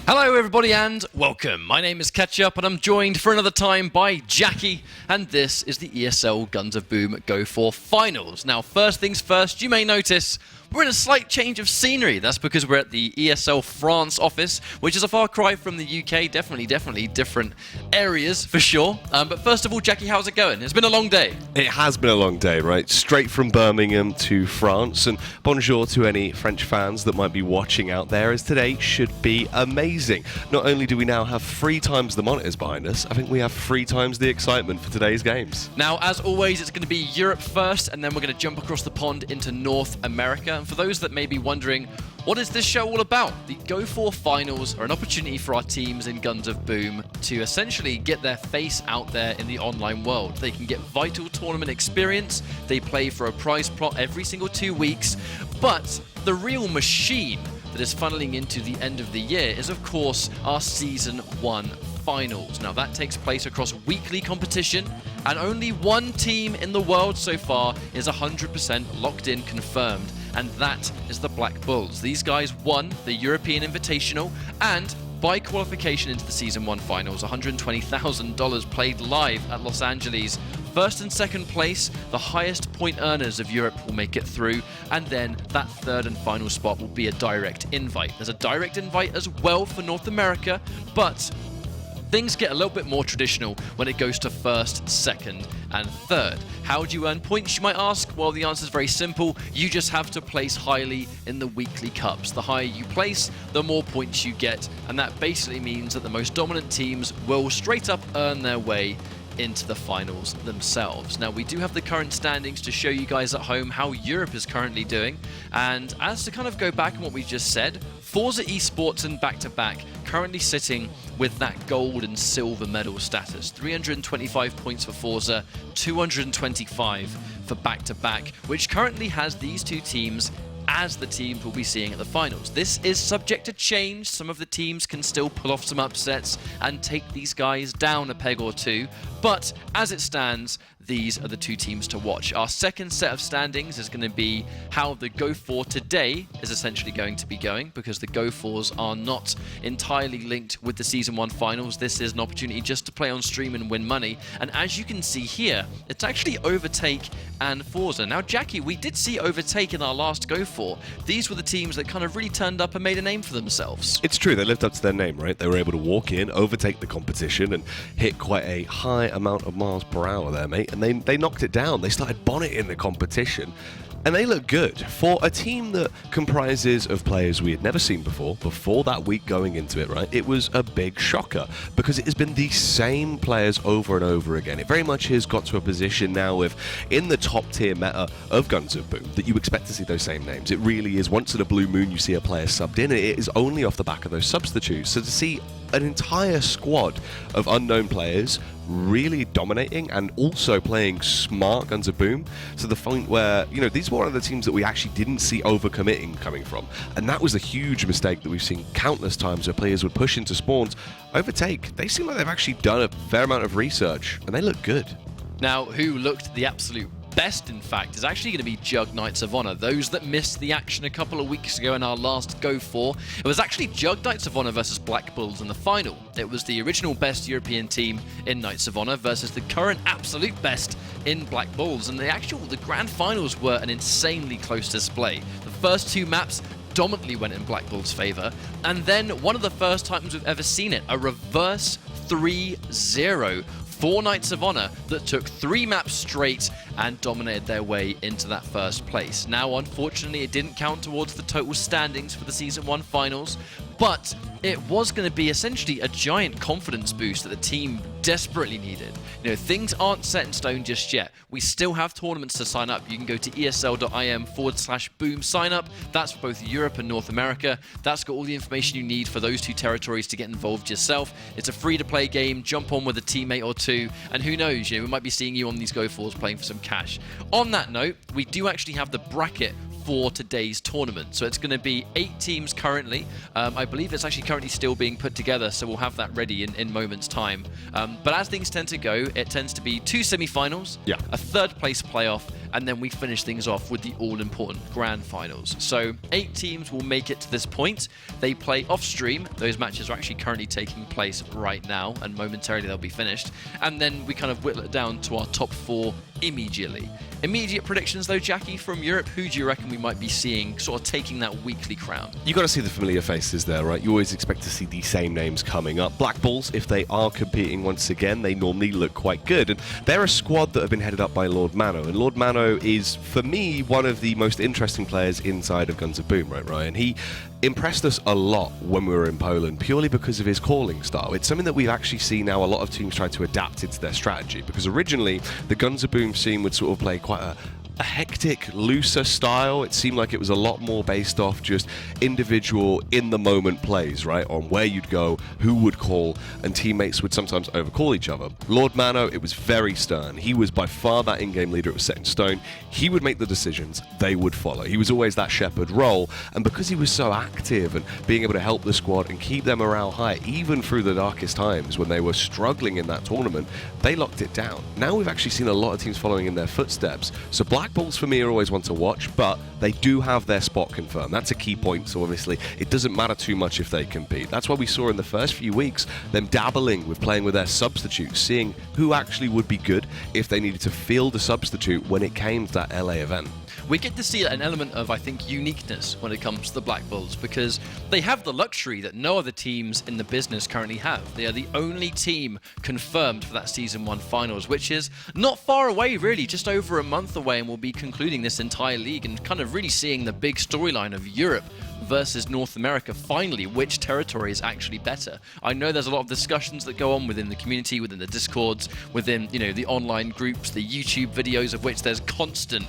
Hello everybody and welcome. My name is Ketchup and I'm joined for another time by Jackie, and this is the ESL Guns of Boom GO4 Finals. Now first things first, you may notice we're in a slight change of scenery. That's because we're at the ESL France office, which is a far cry from the UK. Definitely different areas for sure. But first of all, Jackie, how's it going? It's been a long day. It has been a long day, right? Straight from Birmingham to France. And bonjour to any French fans that might be watching out there, as today should be amazing. Not only do we now have 3 times the monitors behind us, I think we have 3 times the excitement for today's games. Now, as always, it's going to be Europe first, and then we're going to jump across the pond into North America. And for those that may be wondering, what is this show all about? The GO4 Finals are an opportunity for our teams in Guns of Boom to essentially get their face out there in the online world. They can get vital tournament experience, they play for a prize pot every single 2 weeks, but the real machine that is funneling into the end of the year is, of course, our Season 1 Finals. Now, that takes place across weekly competition, and only one team in the world so far is 100% locked in, confirmed, and that is the Black Bulls. These guys won the European Invitational, and by qualification into the Season 1 Finals, $120,000 played live at Los Angeles. First and second place, the highest point earners of Europe will make it through, and then that third and final spot will be a direct invite. There's a direct invite as well for North America, but things get a little bit more traditional when it goes to first, second, and third. How do you earn points, you might ask? Well, the answer is very simple. You just have to place highly in the weekly cups. The higher you place, the more points you get, and that basically means that the most dominant teams will straight up earn their way into the finals themselves. Now, we do have the current standings to show you guys at home how Europe is currently doing, and as to kind of go back on what we just said, Forza eSports and back-to-back currently sitting with that gold and silver medal status. 325 points for Forza, 225 for back-to-back, which currently has these two teams as the teams we'll be seeing at the finals. This is subject to change. Some of the teams can still pull off some upsets and take these guys down a peg or two, but as it stands, these are the two teams to watch. Our second set of standings is going to be how the GO4 today is essentially going to be going, because the GO4s are not entirely linked with the Season 1 Finals. This is an opportunity just to play on stream and win money. And as you can see here, it's actually Overtake and Forza. Now, Jackie, we did see Overtake in our last GO4. These were the teams that kind of really turned up and made a name for themselves. It's true, they lived up to their name, right? They were able to walk in, overtake the competition, and hit quite a high amount of miles per hour there, mate. And they knocked it down. They started bonneting the competition, and they look good for a team that comprises of players we had never seen before that week going into it, right? It was a big shocker because it has been the same players over and over again. It very much has got to a position now with, in the top tier meta of Guns of Boom, that you expect to see those same names. It really is, once in a blue moon you see a player subbed in, it is only off the back of those substitutes. So to see an entire squad of unknown players really dominating and also playing smart Guns of Boom to the point where, you know, these were one of the teams that we actually didn't see overcommitting coming from. And that was a huge mistake that we've seen countless times where players would push into spawns. Overtake, they seem like they've actually done a fair amount of research, and they look good. Now, who looked the absolute best, in fact, is actually going to be Jug Knights of Honor. Those that missed the action a couple of weeks ago in our last GO4, it was actually Jug Knights of Honor versus Black Bulls in the final. It was the original best European team in Knights of Honor versus the current absolute best in Black Bulls, and the grand finals were an insanely close display. The first 2 maps dominantly went in Black Bulls' favour, and then one of the first times we've ever seen it, a reverse 3-0 for Knights of Honor that took 3 maps straight and dominated their way into that first place. Now, unfortunately, it didn't count towards the total standings for the Season 1 Finals, but it was going to be essentially a giant confidence boost that the team desperately needed. You know, things aren't set in stone just yet. We still have tournaments to sign up. You can go to esl.im/boom sign up. That's for both Europe and North America. That's got all the information you need for those 2 territories to get involved yourself. It's a free-to-play game. Jump on with a teammate or 2, and who knows, you know, we might be seeing you on these GO4s playing for some cash. On that note, we do actually have the bracket for today's tournament. So it's going to be 8 teams currently. I believe it's actually currently still being put together, so we'll have that ready in moments time. But as things tend to go, it tends to be 2 semi-finals, a 3rd place playoff, and then we finish things off with the all-important grand finals. So 8 teams will make it to this point. They play off-stream. Those matches are actually currently taking place right now, and momentarily they'll be finished. And then we kind of whittle it down to our top 4 immediately. Immediate predictions though, Jackie, from Europe, who do you reckon we might be seeing sort of taking that weekly crown? You got to see the familiar faces there, right? You always expect to see the same names coming up. Black Bulls, if they are competing once again, they normally look quite good. And they're a squad that have been headed up by Lord Mano. And Lord Mano is, for me, one of the most interesting players inside of Guns of Boom, right, Ryan? He impressed us a lot when we were in Poland purely because of his calling style. It's something that we've actually seen now a lot of teams try to adapt into their strategy, because originally the Guns of Boom scene would sort of play quite a hectic, looser style. It seemed like it was a lot more based off just individual in-the-moment plays, right? On where you'd go, who would call, and teammates would sometimes overcall each other. Lord Mano, it was very stern. He was by far that in-game leader. It was set in stone. He would make the decisions, they would follow. He was always that shepherd role, and because he was so active and being able to help the squad and keep their morale high, even through the darkest times when they were struggling in that tournament, they locked it down. Now we've actually seen a lot of teams following in their footsteps. So Black Bulls for me are always one to watch, but they do have their spot confirmed. That's a key point, so obviously it doesn't matter too much if they compete. That's why we saw in the first few weeks them dabbling with playing with their substitutes, seeing who actually would be good if they needed to field a substitute when it came to that LA event. We get to see an element of, I think, uniqueness when it comes to the Black Bulls, because they have the luxury that no other teams in the business currently have. They are the only team confirmed for that Season 1 finals, which is not far away, really, just over a month away, and we'll be concluding this entire league and kind of really seeing the big storyline of Europe versus North America, finally, which territory is actually better. I know there's a lot of discussions that go on within the community, within the Discords, within, you know, the online groups, the YouTube videos of which there's constant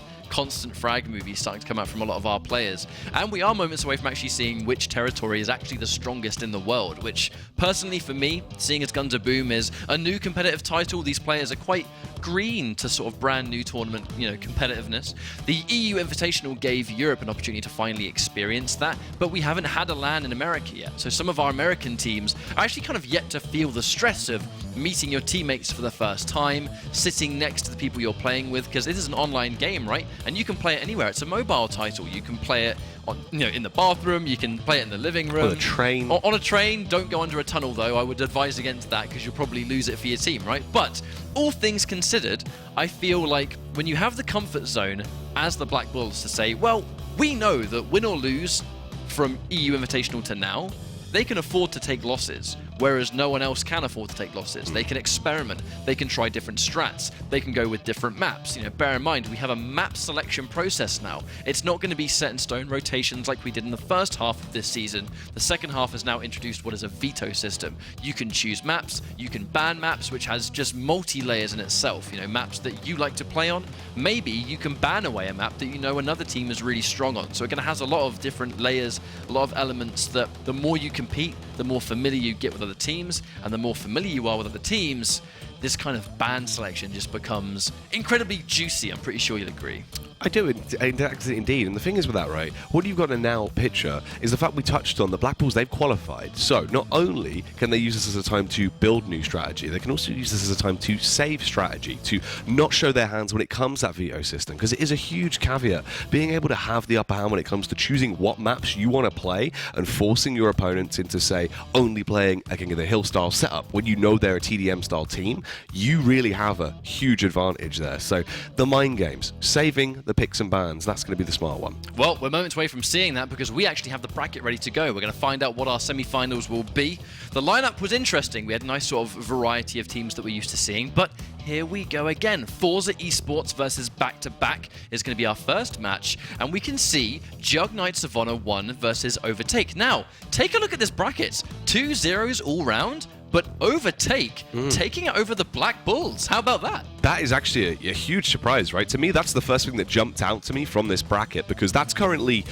frag movies starting to come out from a lot of our players. And we are moments away from actually seeing which territory is actually the strongest in the world, which personally for me, seeing as Guns of Boom is a new competitive title, these players are quite green to sort of brand new tournament, you know, competitiveness. The EU Invitational gave Europe an opportunity to finally experience that, but we haven't had a LAN in America yet. So some of our American teams are actually kind of yet to feel the stress of meeting your teammates for the first time, sitting next to the people you're playing with, because it is an online game, right? And you can play it anywhere. It's a mobile title. You can play it on, you know, in the bathroom. You can play it in the living room. On a train. On a train. Don't go under a tunnel, though. I would advise against that, because you'll probably lose it for your team, right? But all things considered, I feel like when you have the comfort zone as the Black Bulls to say, well, we know that win or lose from EU Invitational to now, they can afford to take losses, whereas no one else can afford to take losses. They can experiment, they can try different strats, they can go with different maps. You know, bear in mind, we have a map selection process now. It's not going to be set in stone rotations like we did in the first half of this season. The second half has now introduced what is a veto system. You can choose maps, you can ban maps, which has just multi-layers in itself. You know, maps that you like to play on. Maybe you can ban away a map that you know another team is really strong on. So it has a lot of different layers, a lot of elements that the more you compete, the more familiar you get with other teams, and the more familiar you are with other teams, this kind of ban selection just becomes incredibly juicy. I'm pretty sure you'll agree. I do, indeed. And the thing is with that, right, what you've got to now picture is the fact we touched on the Black Bulls, they've qualified. So not only can they use this as a time to build new strategy, they can also use this as a time to save strategy, to not show their hands when it comes to that veto system, because it is a huge caveat. Being able to have the upper hand when it comes to choosing what maps you want to play and forcing your opponents into, say, only playing a King of the Hill style setup when you know they're a TDM style team, you really have a huge advantage there. So the mind games, saving the picks and bans, that's going to be the smart one. Well, we're moments away from seeing that, because we actually have the bracket ready to go. We're going to find out what our semi-finals will be. The lineup was interesting. We had a nice sort of variety of teams that we're used to seeing, but here we go again. Forza eSports versus Back-to-Back is going to be our first match, and we can see Jug Knights of Honor 1 versus Overtake. Now, take a look at this bracket. 2 0s all round, but Overtake taking it over the Black Bulls. How about that? That is actually a huge surprise, right? To me, that's the first thing that jumped out to me from this bracket, because that's currently,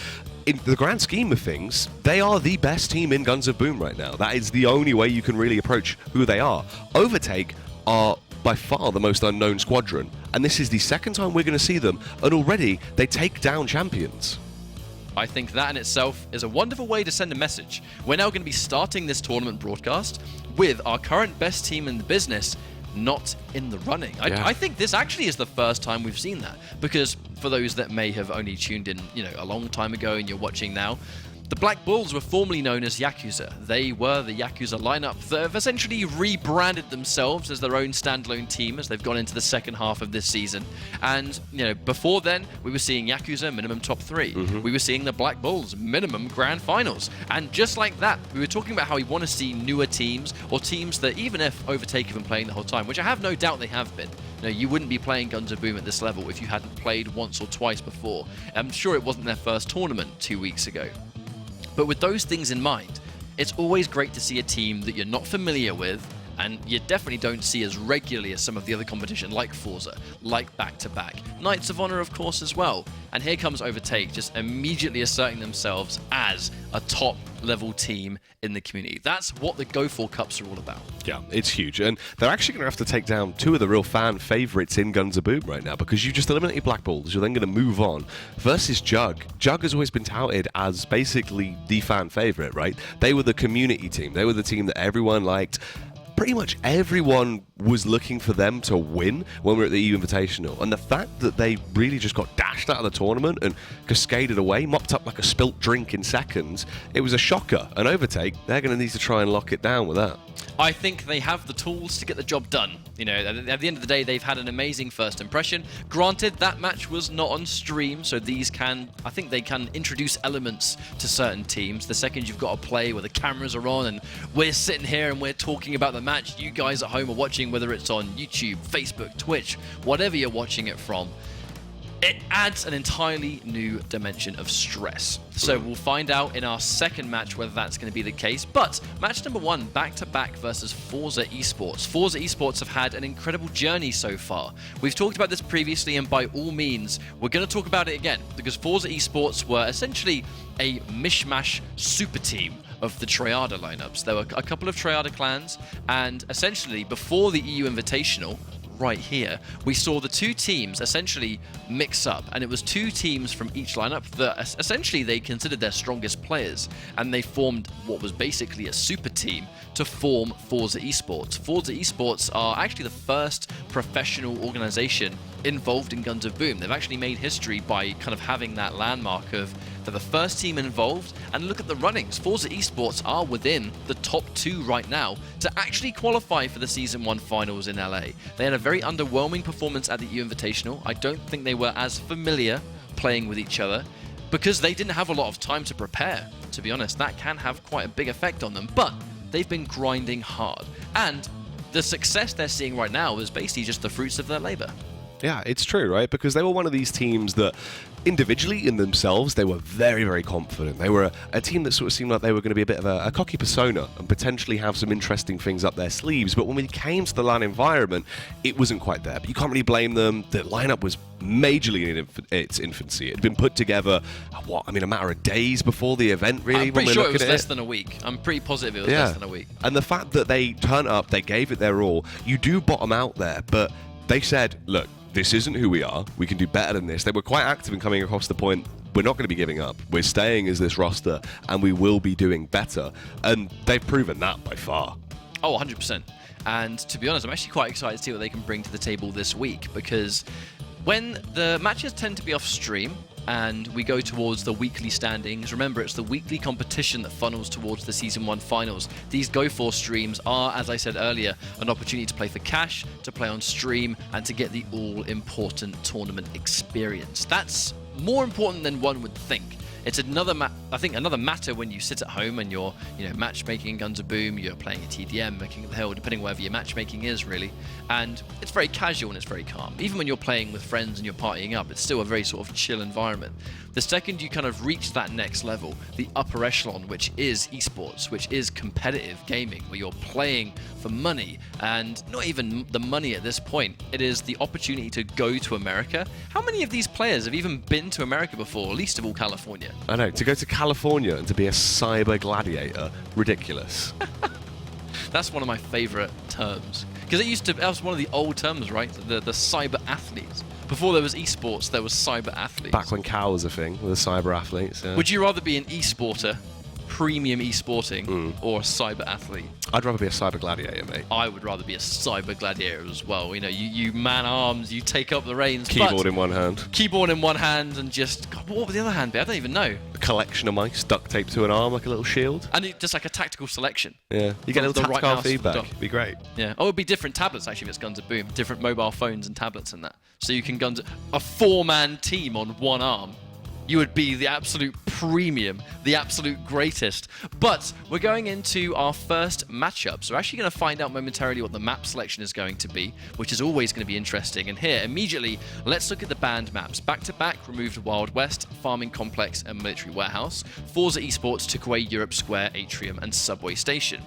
in the grand scheme of things, they are the best team in Guns of Boom right now. That is the only way you can really approach who they are. Overtake are by far the most unknown squadron, and this is the second time we're going to see them, and already they take down champions. I think that in itself is a wonderful way to send a message. We're now going to be starting this tournament broadcast with our current best team in the business not in the running. I think this actually is the first time we've seen that, because for those that may have only tuned in, a long time ago and you're watching now, the Black Bulls were formerly known as Yakuza. They were the Yakuza lineup that have essentially rebranded themselves as their own standalone team as they've gone into the second half of this season. And, before then, we were seeing Yakuza minimum top 3. We were seeing the Black Bulls minimum grand finals. And just like that, we were talking about how we want to see newer teams, or teams that, even if Overtake have been playing the whole time, which I have no doubt they have been. You wouldn't be playing Guns of Boom at this level if you hadn't played once or twice before. I'm sure it wasn't their first tournament 2 weeks ago. But with those things in mind, it's always great to see a team that you're not familiar with, and you definitely don't see as regularly as some of the other competition, like Forza, like Back-to-Back. Knights of Honor, of course, as well. And here comes Overtake, just immediately asserting themselves as a top-level team in the community. That's what the Go4 Cups are all about. Yeah, it's huge. And they're actually going to have to take down 2 of the real fan favourites in Guns of Boom right now, because you just eliminated Black Bulls. You're then going to move on versus Jug. Jug has always been touted as basically the fan favourite, right? They were the community team. They were the team that everyone liked. Pretty much everyone was looking for them to win when we were at the EU Invitational. And the fact that they really just got dashed out of the tournament and cascaded away, mopped up like a spilt drink in seconds, it was a shocker. And Overtake, they're going to need to try and lock it down with that. I think they have the tools to get the job done. At the end of the day, they've had an amazing first impression. Granted, that match was not on stream, so I think they can introduce elements to certain teams. The second you've got a play where the cameras are on and we're sitting here and we're talking about the match, you guys at home are watching, whether it's on YouTube, Facebook, Twitch, whatever you're watching it from, it adds an entirely new dimension of stress. So we'll find out in our second match whether that's going to be the case. But match number 1, back-to-back versus Forza eSports. Forza eSports have had an incredible journey so far. We've talked about this previously, and by all means, we're going to talk about it again, because Forza eSports were essentially a mishmash super team of the Triada lineups. There were a couple of Triada clans, and essentially before the EU Invitational, right here, we saw the 2 teams essentially mix up, and it was 2 teams from each lineup that essentially they considered their strongest players, and they formed what was basically a super team to form Forza eSports. Forza eSports are actually the first professional organization involved in Guns of Boom. They've actually made history by kind of having that landmark of they're the first team involved, and look at the runnings. Forza eSports are within the top 2 right now to actually qualify for the Season 1 finals in LA. They had a very underwhelming performance at the EU Invitational. I don't think they were as familiar playing with each other because they didn't have a lot of time to prepare. To be honest, that can have quite a big effect on them, but they've been grinding hard. And the success they're seeing right now is basically just the fruits of their labor. Yeah, it's true, right? Because they were one of these teams that individually in themselves, they were very, very confident. They were a team that sort of seemed like they were going to be a bit of a cocky persona and potentially have some interesting things up their sleeves. But when we came to the LAN environment, it wasn't quite there. But you can't really blame them. The lineup was majorly in its infancy. It had been put together, a matter of days before the event, really. I'm pretty sure it was less than a week. I'm pretty positive it was less than a week. And the fact that they turned up, they gave it their all, you do bottom out there. But they said, look, this isn't who we are. We can do better than this. They were quite active in coming across the point. We're not going to be giving up. We're staying as this roster, and we will be doing better. And they've proven that by far. Oh, 100%. And to be honest, I'm actually quite excited to see what they can bring to the table this week, because when the matches tend to be off stream and we go towards the weekly standings, remember, it's the weekly competition that funnels towards the Season 1 finals. These Go4 streams are, as I said earlier, an opportunity to play for cash, to play on stream, and to get the all-important tournament experience. That's more important than one would think. It's another matter when you sit at home and you're, matchmaking in Guns of Boom, you're playing a TDM, King of the Hill, depending wherever your matchmaking is, really. And it's very casual and it's very calm. Even when you're playing with friends and you're partying up, it's still a very sort of chill environment. The second you kind of reach that next level, the upper echelon, which is esports, which is competitive gaming, where you're playing for money, and not even the money at this point, it is the opportunity to go to America. How many of these players have even been to America before, least of all California? I know, to go to California and to be a cyber gladiator, ridiculous. That's one of my favorite terms. Because that was one of the old terms, right? The cyber athletes. Before there was eSports, there was cyber athletes. Back when Cow was a thing with the cyber athletes. Yeah. Would you rather be an esporter, premium esporting, or a cyber athlete? I'd rather be a cyber gladiator, mate. I would rather be a cyber gladiator as well. You know, you man arms, you take up the reins. Keyboard in one hand. Keyboard in one hand, and just, God, what would the other hand be? I don't even know. A collection of mice duct taped to an arm like a little shield. And just like a tactical selection. Yeah, you get a little The right tactile mouse feedback. dot. It'd be great. Yeah. Oh, it'd be different tablets actually if it's Guns of Boom. Different mobile phones and tablets and that. So you can Guns a 4-man team on one arm. You would be the absolute premium, the absolute greatest. But we're going into our first matchup. So we're actually going to find out momentarily what the map selection is going to be, which is always going to be interesting. And here, immediately, let's look at the banned maps. Back-to-back removed Wild West, Farming Complex, and Military Warehouse. Forza Esports took away Europe Square, Atrium, and Subway Station.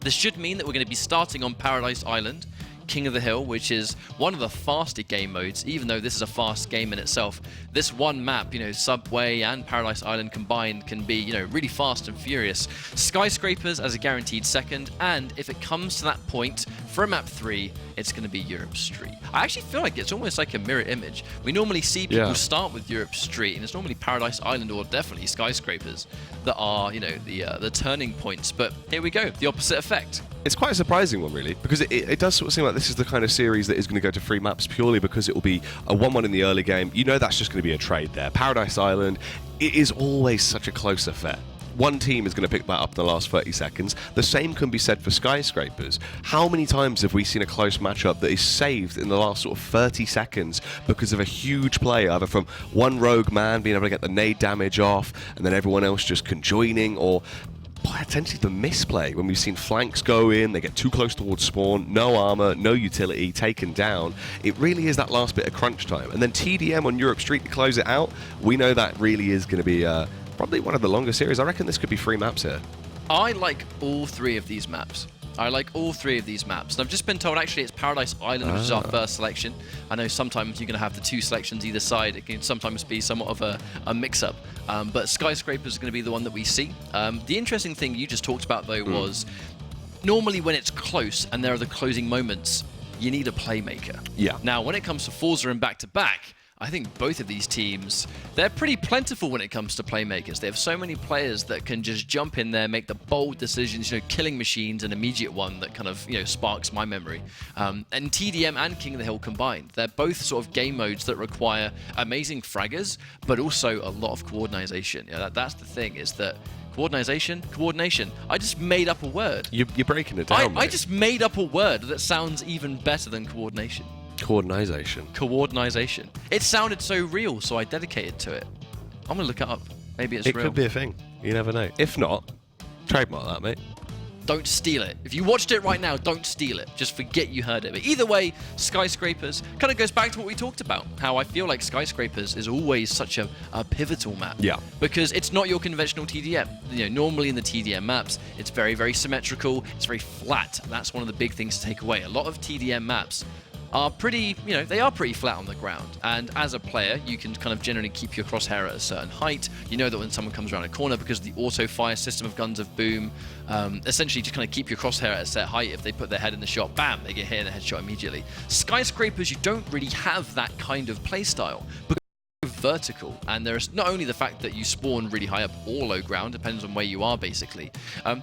This should mean that we're going to be starting on Paradise Island, King of the Hill, which is one of the faster game modes, even though this is a fast game in itself. This one map, you know, Subway and Paradise Island combined can be, you know, really fast and furious. Skyscrapers as a guaranteed second, and if it comes to that point for map 3, it's going to be Europe Street. I actually feel like it's almost like a mirror image. We normally see people start with Europe Street, and it's normally Paradise Island or definitely Skyscrapers that are, you know, the turning points. But here we go, the opposite effect. It's quite a surprising one, really, because it does sort of seem like this is the kind of series that is going to go to 3 maps purely because it will be a 1-1 in the early game. You know that's just going to be a trade there. Paradise Island, it is always such a close affair. One team is going to pick that up in the last 30 seconds. The same can be said for Skyscrapers. How many times have we seen a close matchup that is saved in the last sort of 30 seconds because of a huge play, either from one rogue man being able to get the nade damage off and then everyone else just conjoining, or potentially the misplay when we've seen flanks go in, they get too close towards spawn, no armor, no utility, taken down. It really is that last bit of crunch time. And then TDM on Europe Street to close it out. We know that really is going to be probably one of the longer series. I reckon this could be 3 maps here. I like all 3 of these maps. I like all 3 of these maps. And I've just been told actually it's Paradise Island, which is our first selection. I know sometimes you're going to have the 2 selections either side. It can sometimes be somewhat of a mix-up. But Skyscrapers is going to be the one that we see. The interesting thing you just talked about, though, was normally when it's close and there are the closing moments, you need a playmaker. Yeah. Now, when it comes to Forza and back-to-back, I think both of these teams, they're pretty plentiful when it comes to playmakers. They have so many players that can just jump in there, make the bold decisions. You know, Killing Machine's an immediate one that kind of, you know, sparks my memory. And TDM and King of the Hill combined, they're both sort of game modes that require amazing fraggers, but also a lot of coordination. You know, that's the thing, is that coordination. I just made up a word. You're breaking it down, I just made up a word that sounds even better than coordination. Coordination. It sounded so real, so I dedicated to it. I'm gonna look it up. Maybe it's real. It could be a thing. You never know. If not, trademark that, mate. Don't steal it. If you watched it right now, don't steal it. Just forget you heard it. But either way, Skyscrapers kind of goes back to what we talked about. How I feel like Skyscrapers is always such a pivotal map. Yeah. Because it's not your conventional TDM. You know, normally in the TDM maps, it's very, very symmetrical. It's very flat. That's one of the big things to take away. A lot of TDM maps are pretty, you know, they are pretty flat on the ground. And as a player, you can kind of generally keep your crosshair at a certain height. You know that when someone comes around a corner, because of the auto fire system of Guns of Boom, essentially just kind of keep your crosshair at a set height. If they put their head in the shot, bam, they get hit in a headshot immediately. Skyscrapers, you don't really have that kind of playstyle. Vertical, and there's not only the fact that you spawn really high up or low ground, depends on where you are basically.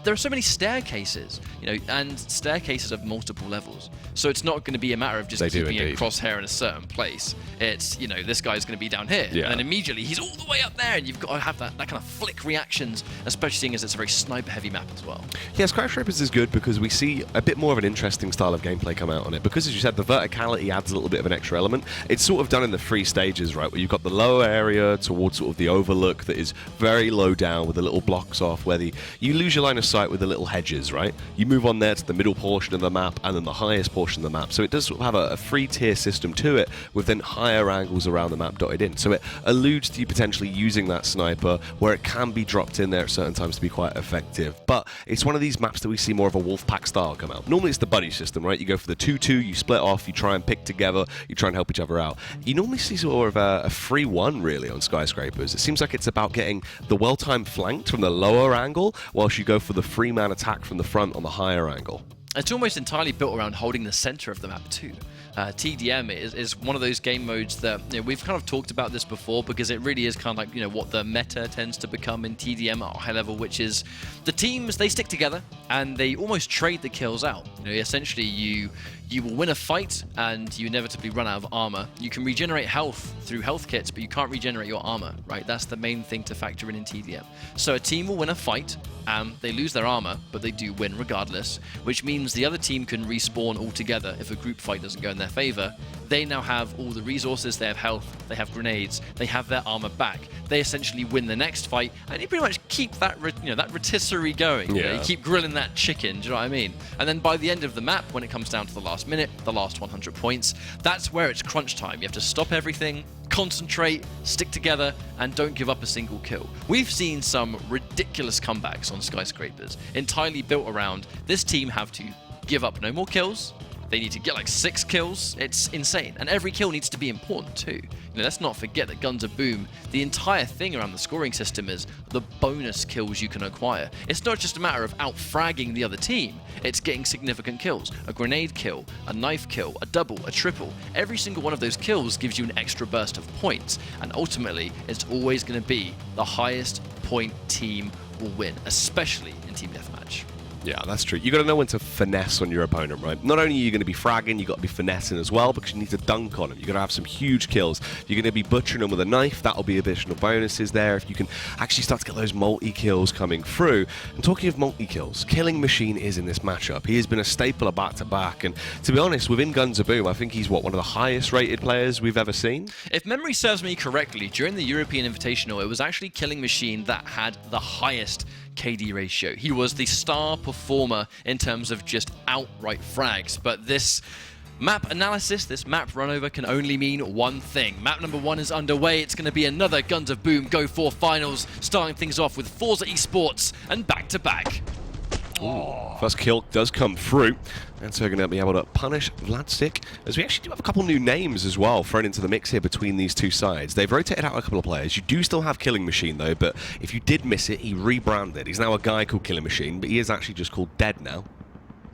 There are so many staircases, you know, and staircases of multiple levels. So it's not going to be a matter of just keeping a crosshair in a certain place. It's, you know, this guy's going to be down here, and then immediately he's all the way up there, and you've got to have that kind of flick reactions, especially seeing as it's a very sniper-heavy map as well. Yeah, Skyscrapers is good because we see a bit more of an interesting style of gameplay come out on it. Because, as you said, the verticality adds a little bit of an extra element. It's sort of done in the 3 stages, right, where you've got the lower area towards sort of the overlook that is very low down with the little blocks off, where you lose your line of sight with the little hedges, right? You move on there to the middle portion of the map and then the highest portion of the map. So it does sort of have a 3-tier system to it, with then higher angles around the map dotted in. So it alludes to you potentially using that sniper where it can be dropped in there at certain times to be quite effective. But it's one of these maps that we see more of a wolf pack style come out. Normally it's the buddy system, right? You go for the 2-2, you split off, you try and pick together, you try and help each other out. You normally see sort of a 3-1 really on Skyscrapers. It seems like it's about getting the well-timed flanked from the lower angle, whilst you go for the 3-man attack from the front on the higher angle. It's almost entirely built around holding the center of the map too. TDM is one of those game modes that, you know, we've kind of talked about this before, because it really is kind of like, you know, what the meta tends to become in TDM at a high level, which is the teams, they stick together and they almost trade the kills out. You know, essentially you will win a fight and you inevitably run out of armor. You can regenerate health through health kits, but you can't regenerate your armor, right? That's the main thing to factor in TDM. So a team will win a fight and they lose their armor, but they do win regardless, which means the other team can respawn altogether if a group fight doesn't go in their favor. They now have all the resources, they have health, they have grenades, they have their armor back. They essentially win the next fight, and you pretty much keep that, that rotisserie going. Yeah. You keep grilling that chicken, do you know what I mean? And then by the end of the map, when it comes down to the last minute, the last 100 points, that's where it's crunch time. You have to stop everything, concentrate, stick together, and don't give up a single kill. We've seen some ridiculous comebacks on Skyscrapers, entirely built around this team have to give up no more kills. They need to get like 6 kills. It's insane. And every kill needs to be important too. You know, let's not forget that Guns of Boom, the entire thing around the scoring system is the bonus kills you can acquire. It's not just a matter of out-fragging the other team. It's getting significant kills. A grenade kill, a knife kill, a double, a triple. Every single one of those kills gives you an extra burst of points. And ultimately, it's always going to be the highest point team will win, especially in Team Deathmatch. Yeah, that's true. You got to know when to finesse on your opponent, right? Not only are you going to be fragging, you got to be finessing as well, because you need to dunk on them. You got to have some huge kills. You're going to be butchering them with a knife. That'll be additional bonuses there if you can actually start to get those multi-kills coming through. And talking of multi-kills, Killing Machine is in this matchup. He has been a staple of back-to-back, and to be honest, within Guns of Boom, I think he's, one of the highest-rated players we've ever seen? If memory serves me correctly, during the European Invitational, it was actually Killing Machine that had the highest KD ratio. He was the star performer in terms of just outright frags, but this map analysis, this map runover can only mean one thing. Map number 1 is underway. It's going to be another Guns of Boom GO4 finals, starting things off with Forza eSports and back-to-back. First kill does come through, and so we're going to be able to punish Vladstick, as we actually do have a couple new names as well thrown into the mix here between these two sides. They've rotated out a couple of players. You do still have Killing Machine though, but if you did miss it, he rebranded. He's now a guy called Killing Machine, but he is actually just called Dead now.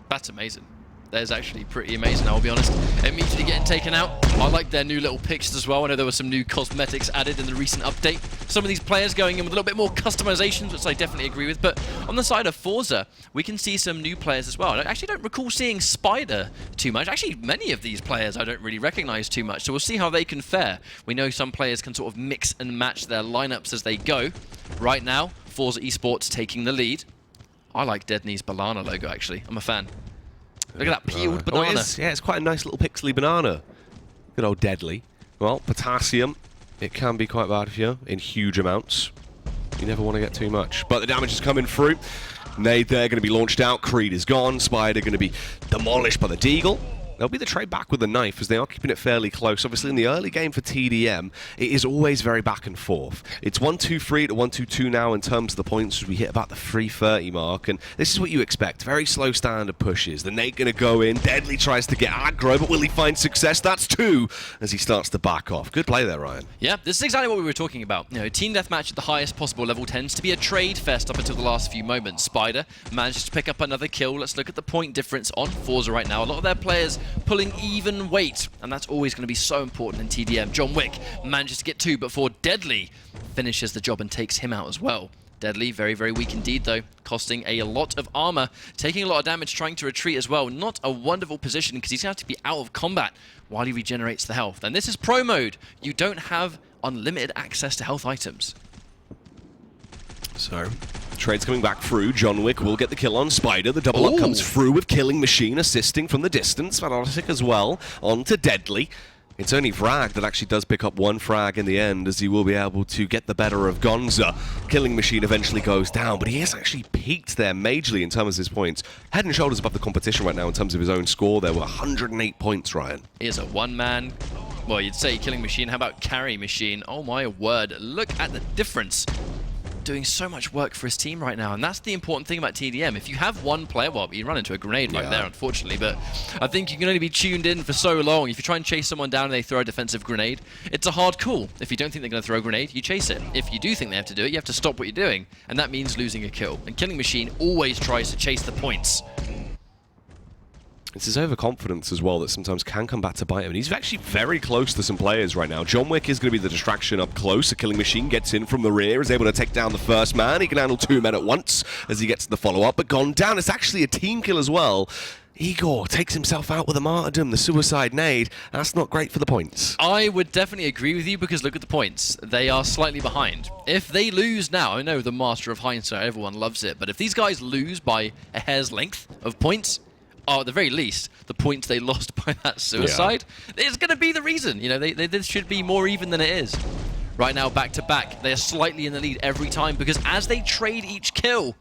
That's amazing. That is actually pretty amazing, I'll be honest. Immediately getting taken out. I like their new little pictures as well. I know there were some new cosmetics added in the recent update. Some of these players going in with a little bit more customizations, which I definitely agree with. But on the side of Forza, we can see some new players as well. I actually don't recall seeing Spider too much. Actually, many of these players I don't really recognize too much. So we'll see how they can fare. We know some players can sort of mix and match their lineups as they go. Right now, Forza eSports taking the lead. I like Deadney's banana logo, actually. I'm a fan. Look at that peeled banana. Oh, it is. Yeah, it's quite a nice little pixely banana. Good old Deadly. Well, potassium, it can be quite bad for you in huge amounts. You never want to get too much. But the damage is coming through. Nade there going to be launched out. Creed is gone. Spider going to be demolished by the Deagle. There'll be the trade back with the knife, as they are keeping it fairly close. Obviously, in the early game for TDM, it is always very back and forth. It's 1-2-3 to 1-2-2 now in terms of the points as we hit about the 3:30 mark. And this is what you expect. Very slow standard pushes. The Nate going to go in. Deadly tries to get aggro, but will he find success? That's 2 as he starts to back off. Good play there, Ryan. Yeah, this is exactly what we were talking about. You know, Team Deathmatch at the highest possible level tends to be a trade fest up until the last few moments. Spider manages to pick up another kill. Let's look at the point difference on Forza right now. A lot of their players pulling even weight, and that's always going to be so important in TDM. John Wick manages to get 2 before Deadly finishes the job and takes him out as well. Deadly, very, very weak indeed though, costing a lot of armor, taking a lot of damage, trying to retreat as well. Not a wonderful position because he's going to have to be out of combat while he regenerates the health. And this is pro mode. You don't have unlimited access to health items. So, trade's coming back through. John Wick will get the kill on Spider. The double up comes through with Killing Machine assisting from the distance. Fantastic as well. On to Deadly. It's only Vrag that actually does pick up 1 frag in the end, as he will be able to get the better of Gonza. Killing Machine eventually goes down, but he has actually peaked there majorly in terms of his points. Head and shoulders above the competition right now in terms of his own score. There were 108 points, Ryan. He is a one-man, well, you'd say Killing Machine. How about Carry Machine? Oh my word, look at the difference. Doing so much work for his team right now, and that's the important thing about TDM. If you have one player, well, you run into a grenade right there, unfortunately, but I think you can only be tuned in for so long. If you try and chase someone down and they throw a defensive grenade, it's a hard call. If you don't think they're going to throw a grenade, you chase it. If you do think they have to do it, you have to stop what you're doing, and that means losing a kill. And Killing Machine always tries to chase the points. It's his overconfidence as well that sometimes can come back to bite him. And he's actually very close to some players right now. John Wick is going to be the distraction up close. A Killing Machine gets in from the rear, is able to take down the first man. He can handle 2 men at once as he gets the follow-up. But gone down. It's actually a team kill as well. Igor takes himself out with a martyrdom, the suicide nade. That's not great for the points. I would definitely agree with you because look at the points. They are slightly behind. If they lose now, I know the master of hindsight, everyone loves it, but if these guys lose by a hair's length of points, or at the very least, the points they lost by that suicide, is going to be the reason. You know, this should be more even than it is. Right now, back to back, they are slightly in the lead every time because as they trade each kill,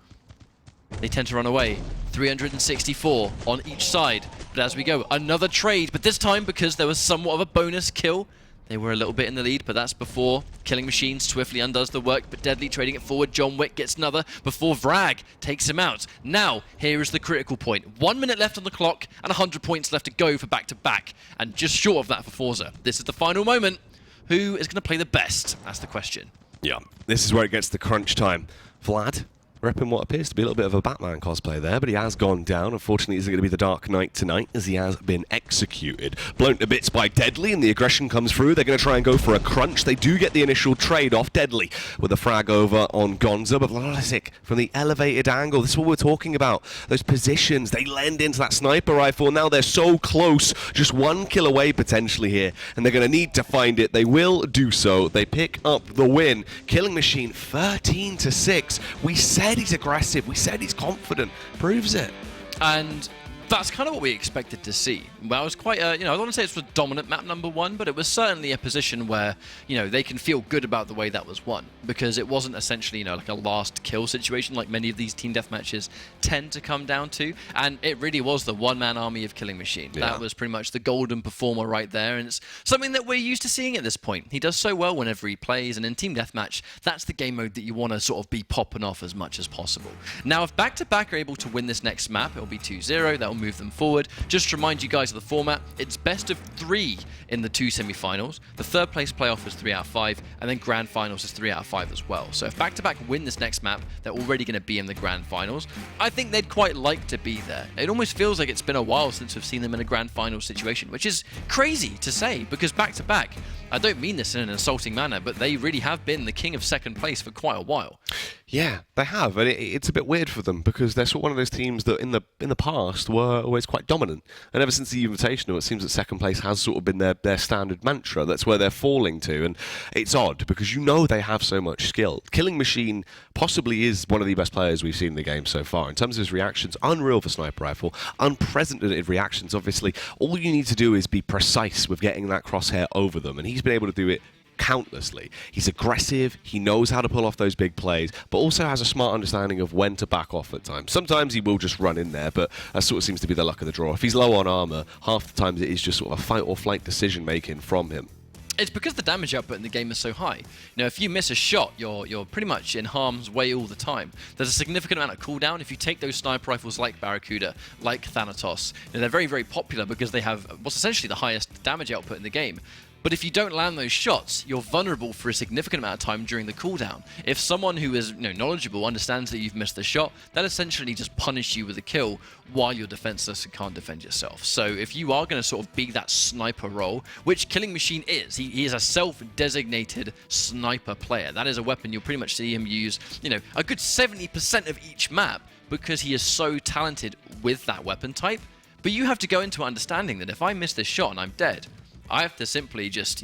they tend to run away. 364 on each side. But as we go, another trade. But this time, because there was somewhat of a bonus kill, they were a little bit in the lead, but that's before Killing Machine swiftly undoes the work, but Deadly trading it forward. John Wick gets another before Vrag takes him out. Now, here is the critical point. 1 minute left on the clock and 100 points left to go for back-to-back. And just short of that for Forza. This is the final moment. Who is going to play the best? That's the question. Yeah, this is where it gets the crunch time. Vlad, repping what appears to be a little bit of a Batman cosplay there, but he has gone down. Unfortunately, isn't going to be the Dark Knight tonight, as he has been executed. Blown to bits by Deadly, and the aggression comes through. They're going to try and go for a crunch. They do get the initial trade off Deadly with a frag over on Gonza, but Vlasic from the elevated angle. This is what we're talking about. Those positions, they lend into that sniper rifle. Now they're so close, just 1 kill away potentially here, and they're going to need to find it. They will do so. They pick up the win. Killing Machine 13-6. We said he's aggressive. We said he's confident. Proves it. And that's kind of what we expected to see. Well, it was quite a, I don't want to say it was dominant map number 1, but it was certainly a position where, they can feel good about the way that was won. Because it wasn't essentially, like a last kill situation like many of these team deathmatches tend to come down to. And it really was the one-man army of Killing Machine. Yeah. That was pretty much the golden performer right there. And it's something that we're used to seeing at this point. He does so well whenever he plays. And in team deathmatch, that's the game mode that you want to sort of be popping off as much as possible. Now, if back-to-back are able to win this next map, it'll be 2-0. That'll move them forward. Just to remind you guys of the format, it's best of 3 in the 2 semi-finals. The third place playoff is 3 out of 5, and then grand finals is 3 out of 5 as well. So if back-to-back win this next map, they're already going to be in the grand finals. I think they'd quite like to be there. It almost feels like it's been a while since we've seen them in a grand final situation, which is crazy to say, because back-to-back, I don't mean this in an insulting manner, but they really have been the king of second place for quite a while. Yeah, they have, and it's a bit weird for them because they're sort of one of those teams that in the past were always quite dominant, and ever since the Invitational, it seems that second place has sort of been their standard mantra. That's where they're falling to, and it's odd because they have so much skill. Killing Machine possibly is one of the best players we've seen in the game so far in terms of his reactions. Unreal for Sniper Rifle, unprecedented reactions. Obviously, all you need to do is be precise with getting that crosshair over them, and he's been able to do it countlessly. He's aggressive, he knows how to pull off those big plays, but also has a smart understanding of when to back off at times. Sometimes he will just run in there, but that sort of seems to be the luck of the draw. If he's low on armor, half the times it is just sort of a fight or flight decision making from him. It's because the damage output in the game is so high. If you miss a shot, you're pretty much in harm's way all the time. There's a significant amount of cooldown. If you take those sniper rifles like Barracuda, like Thanatos, they're very, very popular because they have what's essentially the highest damage output in the game. But if you don't land those shots, you're vulnerable for a significant amount of time during the cooldown. If someone who is knowledgeable understands that you've missed the shot, they'll essentially just punish you with a kill while you're defenseless and can't defend yourself. So if you are going to sort of be that sniper role, which Killing Machine is, he is a self-designated sniper player. That is a weapon you'll pretty much see him use, a good 70% of each map because he is so talented with that weapon type. But you have to go into understanding that if I miss this shot and I'm dead, I have to simply just,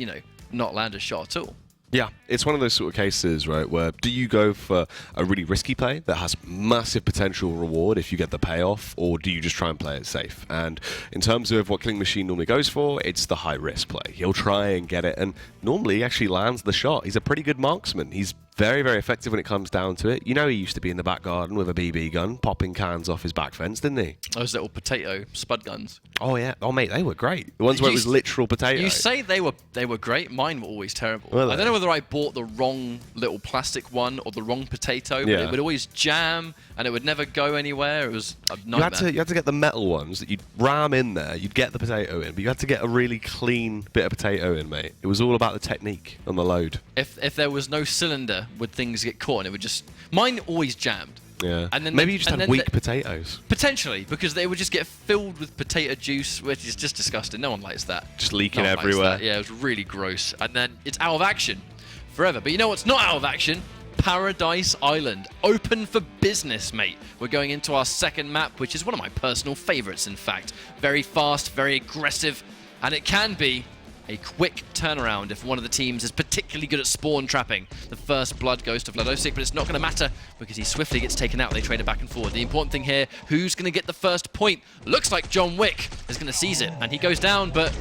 not land a shot at all. Yeah, it's one of those sort of cases, right, where do you go for a really risky play that has massive potential reward if you get the payoff, or do you just try and play it safe? And in terms of what Killing Machine normally goes for, it's the high-risk play. He'll try and get it, and normally he actually lands the shot. He's a pretty good marksman. He's very, very effective when it comes down to it. He used to be in the back garden with a BB gun, popping cans off his back fence, didn't he? Those little potato spud guns. Oh, yeah. Oh, mate, they were great. The ones where it was literal potato. You say they were great. Mine were always terrible. I don't know whether I bought the wrong little plastic one or the wrong potato, but it would always jam and it would never go anywhere. It was a nightmare. You had to get the metal ones that you'd ram in there. You'd get the potato in, but you had to get a really clean bit of potato in, mate. It was all about the technique on the load. If there was no cylinder, would things get caught and it would just... Mine always jammed. Yeah. And then maybe you just had weak potatoes. Potentially, because they would just get filled with potato juice, which is just disgusting. No one likes that. Just leaking everywhere. Yeah, it was really gross. And then it's out of action forever. But you know what's not out of action? Paradise Island. Open for business, mate. We're going into our second map, which is one of my personal favorites, in fact. Very fast, very aggressive, and it can be a quick turnaround if one of the teams is particularly good at spawn trapping. The first blood goes to vetoes, but it's not going to matter because he swiftly gets taken out. They trade it back and forward. The important thing here, who's going to get the first point? Looks like John Wick is going to seize it, and he goes down, but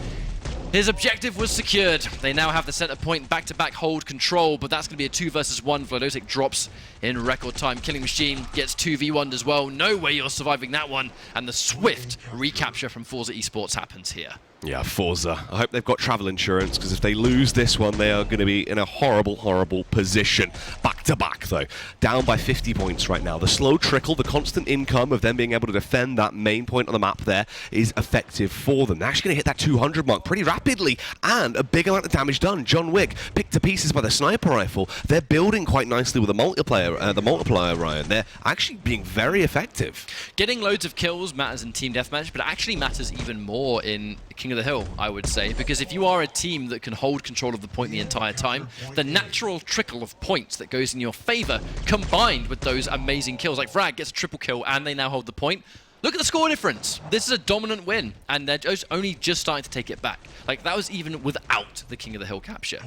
his objective was secured. They now have the center point back-to-back hold control, but that's going to be a 2 versus 1. Overtake drops in record time. Killing Machine gets 2v1'd as well. No way you're surviving that one. And the swift recapture from Forza eSports happens here. Yeah, Forza. I hope they've got travel insurance, because if they lose this one, they are going to be in a horrible, horrible position. Back-to-back, though. Down by 50 points right now. The slow trickle, the constant income of them being able to defend that main point on the map there is effective for them. They're actually going to hit that 200 mark pretty rapidly, and a big amount of damage done. John Wick picked to pieces by the sniper rifle. They're building quite nicely with the multiplier, Ryan. They're actually being very effective. Getting loads of kills matters in team deathmatch, but it actually matters even more in King of the Hill, I would say, because if you are a team that can hold control of the point the entire time, the natural trickle of points that goes in your favor, combined with those amazing kills, like Frag gets a triple kill and they now hold the point. Look at the score difference. This is a dominant win, and they're only just starting to take it back. Like, that was even without the King of the Hill capture.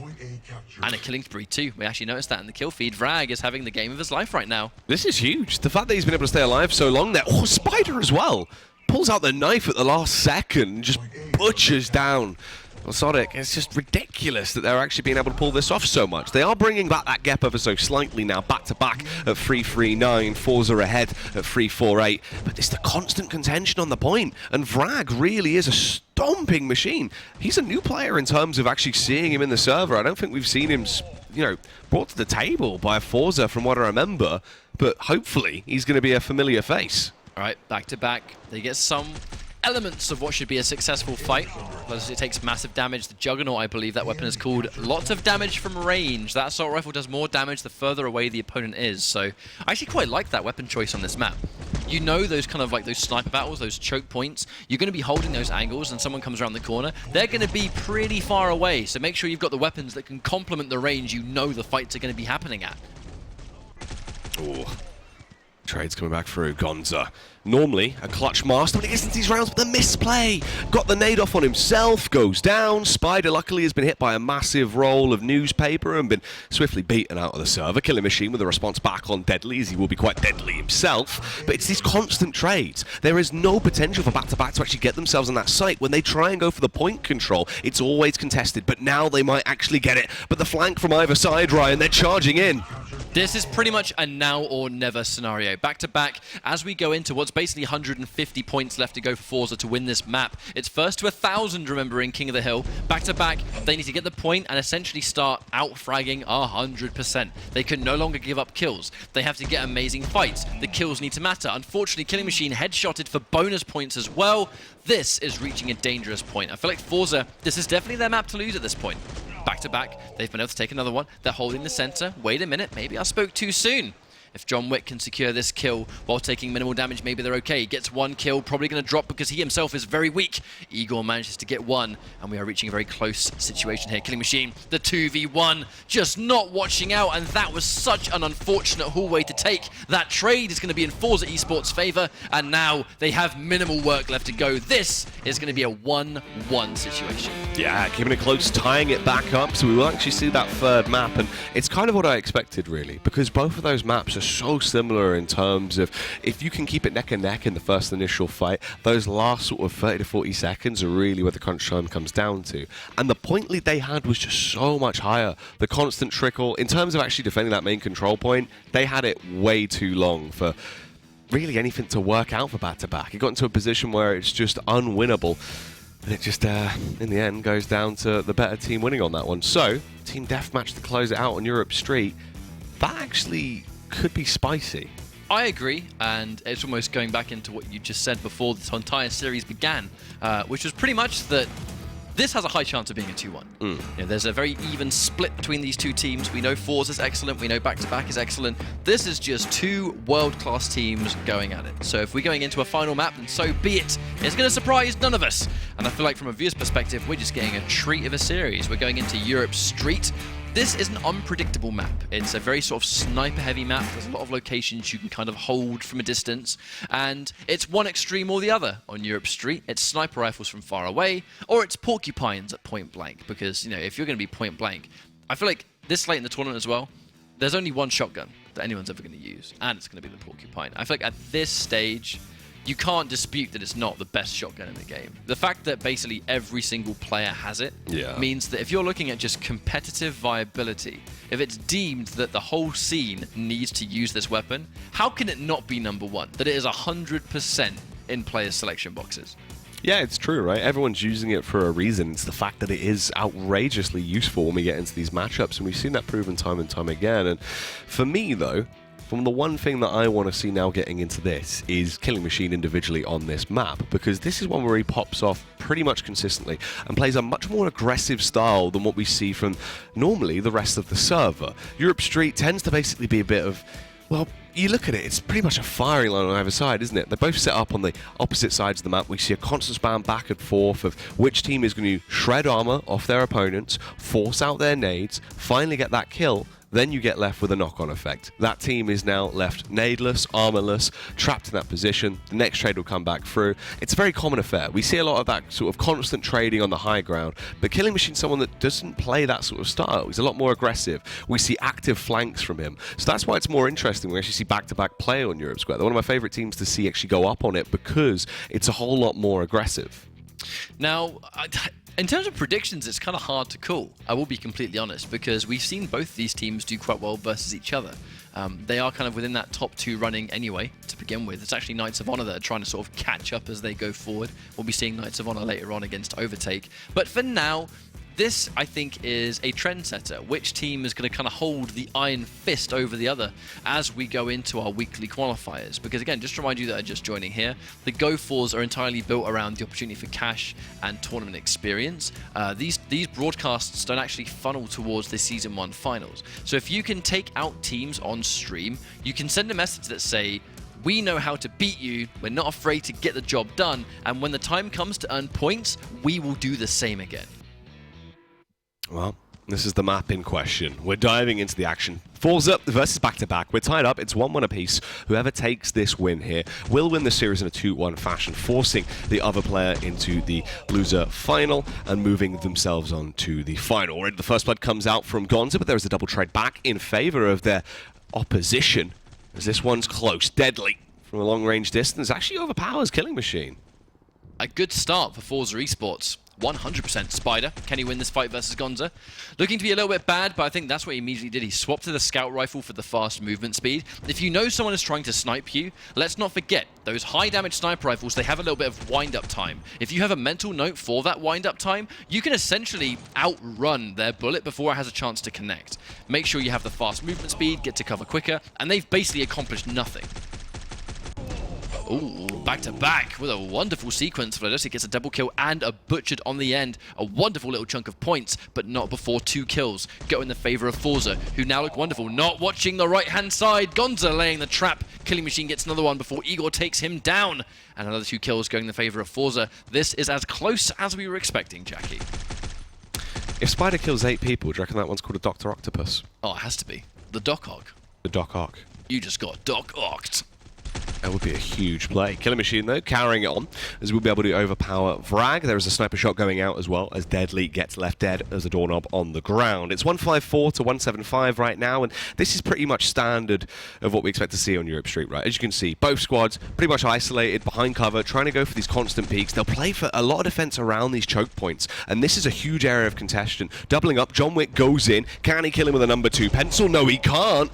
And a killing spree too. We actually noticed that in the kill feed. Vrag is having the game of his life right now. This is huge. The fact that he's been able to stay alive so long there. Oh, Spider as well. Pulls out the knife at the last second, just butchers down Sonic. It's just ridiculous that they're actually being able to pull this off so much. They are bringing back that gap ever so slightly now, back-to-back at 3-3-9, Forza ahead at 3-4-8, but it's the constant contention on the point, and Vrag really is a stomping machine. He's a new player in terms of actually seeing him in the server. I don't think we've seen him, brought to the table by Forza from what I remember, but hopefully he's going to be a familiar face. All right, back-to-back. They get some elements of what should be a successful fight. Plus, it takes massive damage. The Juggernaut, I believe that weapon is called. Lots of damage from range. That assault rifle does more damage the further away the opponent is. So I actually quite like that weapon choice on this map. You know those kind of like those sniper battles, those choke points, you're going to be holding those angles and someone comes around the corner. They're going to be pretty far away. So make sure you've got the weapons that can complement the range you know the fights are going to be happening at. Ooh. Trade's coming back through. Gonza. Normally a clutch master when he gets into these rounds, but the misplay. Got the nade off on himself, goes down. Spider luckily has been hit by a massive roll of newspaper and been swiftly beaten out of the server. Killing Machine with a response back on Deadly, as he will be quite deadly himself. But it's these constant trades. There is no potential for back-to-back to actually get themselves on that site. When they try and go for the point control, it's always contested, but now they might actually get it. But the flank from either side, Ryan, they're charging in. This is pretty much a now or never scenario. Back to back, as we go into what's basically 150 points left to go for Forza to win this map. It's first to 1,000, remember, in King of the Hill. Back to back, they need to get the point and essentially start out-fragging 100%. They can no longer give up kills. They have to get amazing fights. The kills need to matter. Unfortunately, Killing Machine headshotted for bonus points as well. This is reaching a dangerous point. I feel like Forza, this is definitely their map to lose at this point. Back to back, they've been able to take another one. They're holding the center. Wait a minute, maybe I spoke too soon. If John Wick can secure this kill while taking minimal damage, maybe they're okay. He gets one kill, probably going to drop because he himself is very weak. Igor manages to get one, and we are reaching a very close situation here. Killing Machine, the 2v1, just not watching out, and that was such an unfortunate hallway to take. That trade is going to be in Forza eSports' favor, and now they have minimal work left to go. This is going to be a 1-1 situation. Yeah, keeping it close, tying it back up, so we will actually see that third map, and it's kind of what I expected, really, because both of those maps are so similar in terms of if you can keep it neck and neck in the first initial fight, those last sort of 30 to 40 seconds are really where the crunch time comes down to. And the point lead they had was just so much higher. The constant trickle, in terms of actually defending that main control point, they had it way too long for really anything to work out for back-to-back. It got into a position where it's just unwinnable. And it just, in the end, goes down to the better team winning on that one. So, Team Deathmatch to close it out on Europe Street. That actually could be spicy. I agree, and it's almost going back into what you just said before this entire series began, which was pretty much that This has a high chance of being a 2-1. You know, there's a very even split between these two teams. We know Forza is excellent. We know back-to-back is excellent. This is just two world-class teams going at it. So if we're going into a final map, then so be it. It's going to surprise none of us. And I feel like from a viewer's perspective, we're just getting a treat of a series. We're going into Europe Street. This is an unpredictable map. It's a very sort of sniper-heavy map. There's a lot of locations you can kind of hold from a distance, and it's one extreme or the other on Europe Street. It's sniper rifles from far away, or it's porcupines at point blank, because, you know, if you're going to be point blank, I feel like this late in the tournament as well, there's only one shotgun that anyone's ever going to use, and it's going to be the porcupine. I feel like at this stage, you can't dispute that it's not the best shotgun in the game. The fact that basically every single player has it means that if you're looking at just competitive viability, if it's deemed that the whole scene needs to use this weapon, how can it not be number one? That it is 100% in players' selection boxes. Yeah, it's true, right? Everyone's using it for a reason. It's the fact that it is outrageously useful when we get into these matchups, and we've seen that proven time and time again. And for me, though, from the one thing that I want to see now getting into this is Killing Machine individually on this map, because this is one where he pops off pretty much consistently and plays a much more aggressive style than what we see from normally the rest of the server. Europe Street tends to basically be a bit of, well, you look at it, it's pretty much a firing line on either side, isn't it? They're both set up on the opposite sides of the map. We see a constant spam back and forth of which team is going to shred armor off their opponents, force out their nades, finally get that kill. Then you get left with a knock-on effect. That team is now left nadeless, armorless, trapped in that position. The next trade will come back through. It's a very common affair. We see a lot of that sort of constant trading on the high ground, but Killing Machine's someone that doesn't play that sort of style. He's a lot more aggressive. We see active flanks from him. So that's why it's more interesting. We actually see back-to-back play on Europe Square. They're one of my favorite teams to see actually go up on it because it's a whole lot more aggressive. Now, in terms of predictions, it's kind of hard to call. I will be completely honest, because we've seen both these teams do quite well versus each other. They are kind of within that top two running anyway, to begin with. It's actually Knights of Honor that are trying to sort of catch up as they go forward. We'll be seeing Knights of Honor later on against Overtake. But for now, this, I think, is a trendsetter. Which team is going to kind of hold the iron fist over the other as we go into our weekly qualifiers? Because again, just to remind you that are just joining here, the GO4s are entirely built around the opportunity for cash and tournament experience. These broadcasts don't actually funnel towards the Season 1 finals. So if you can take out teams on stream, you can send a message that say, we know how to beat you, we're not afraid to get the job done, and when the time comes to earn points, we will do the same again. Well, this is the map in question. We're diving into the action. Forza versus back-to-back. We're tied up. It's 1-1 apiece. Whoever takes this win here will win the series in a 2-1 fashion, forcing the other player into the loser final and moving themselves on to the final. Already the first blood comes out from Gonza, but there is a double trade back in favor of their opposition, as this one's close. Deadly from a long-range distance. Actually overpowers Killing Machine. A good start for Forza eSports. 100% Spider. Can he win this fight versus Gonza? Looking to be a little bit bad, but I think that's what he immediately did. He swapped to the scout rifle for the fast movement speed. If you know someone is trying to snipe you, let's not forget, those high damage sniper rifles, they have a little bit of wind-up time. If you have a mental note for that wind-up time, you can essentially outrun their bullet before it has a chance to connect. Make sure you have the fast movement speed, get to cover quicker, and they've basically accomplished nothing. Ooh, back-to-back with a wonderful sequence. Vladosik gets a double kill and a butchered on the end. A wonderful little chunk of points, but not before 2 kills. Go in the favor of Forza, who now look wonderful. Not watching the right-hand side. Gonza laying the trap. Killing Machine gets another one before Igor takes him down. And another 2 kills going in the favor of Forza. This is as close as we were expecting, Jackie. If Spider kills 8 people, do you reckon that one's called a Dr. Octopus? Oh, it has to be. The Doc Ock. The Doc Ock. You just got Doc Ocked. That would be a huge play. Killing Machine, though, carrying it on, as we'll be able to overpower Vrag. There is a sniper shot going out as well, as Deadly gets left dead as a doorknob on the ground. It's 154 to 175 right now, and this is pretty much standard of what we expect to see on Europe Street, right? As you can see, both squads pretty much isolated, behind cover, trying to go for these constant peaks. They'll play for a lot of defense around these choke points, and this is a huge area of contention. Doubling up, John Wick goes in. Can he kill him with a number 2 pencil? No, he can't.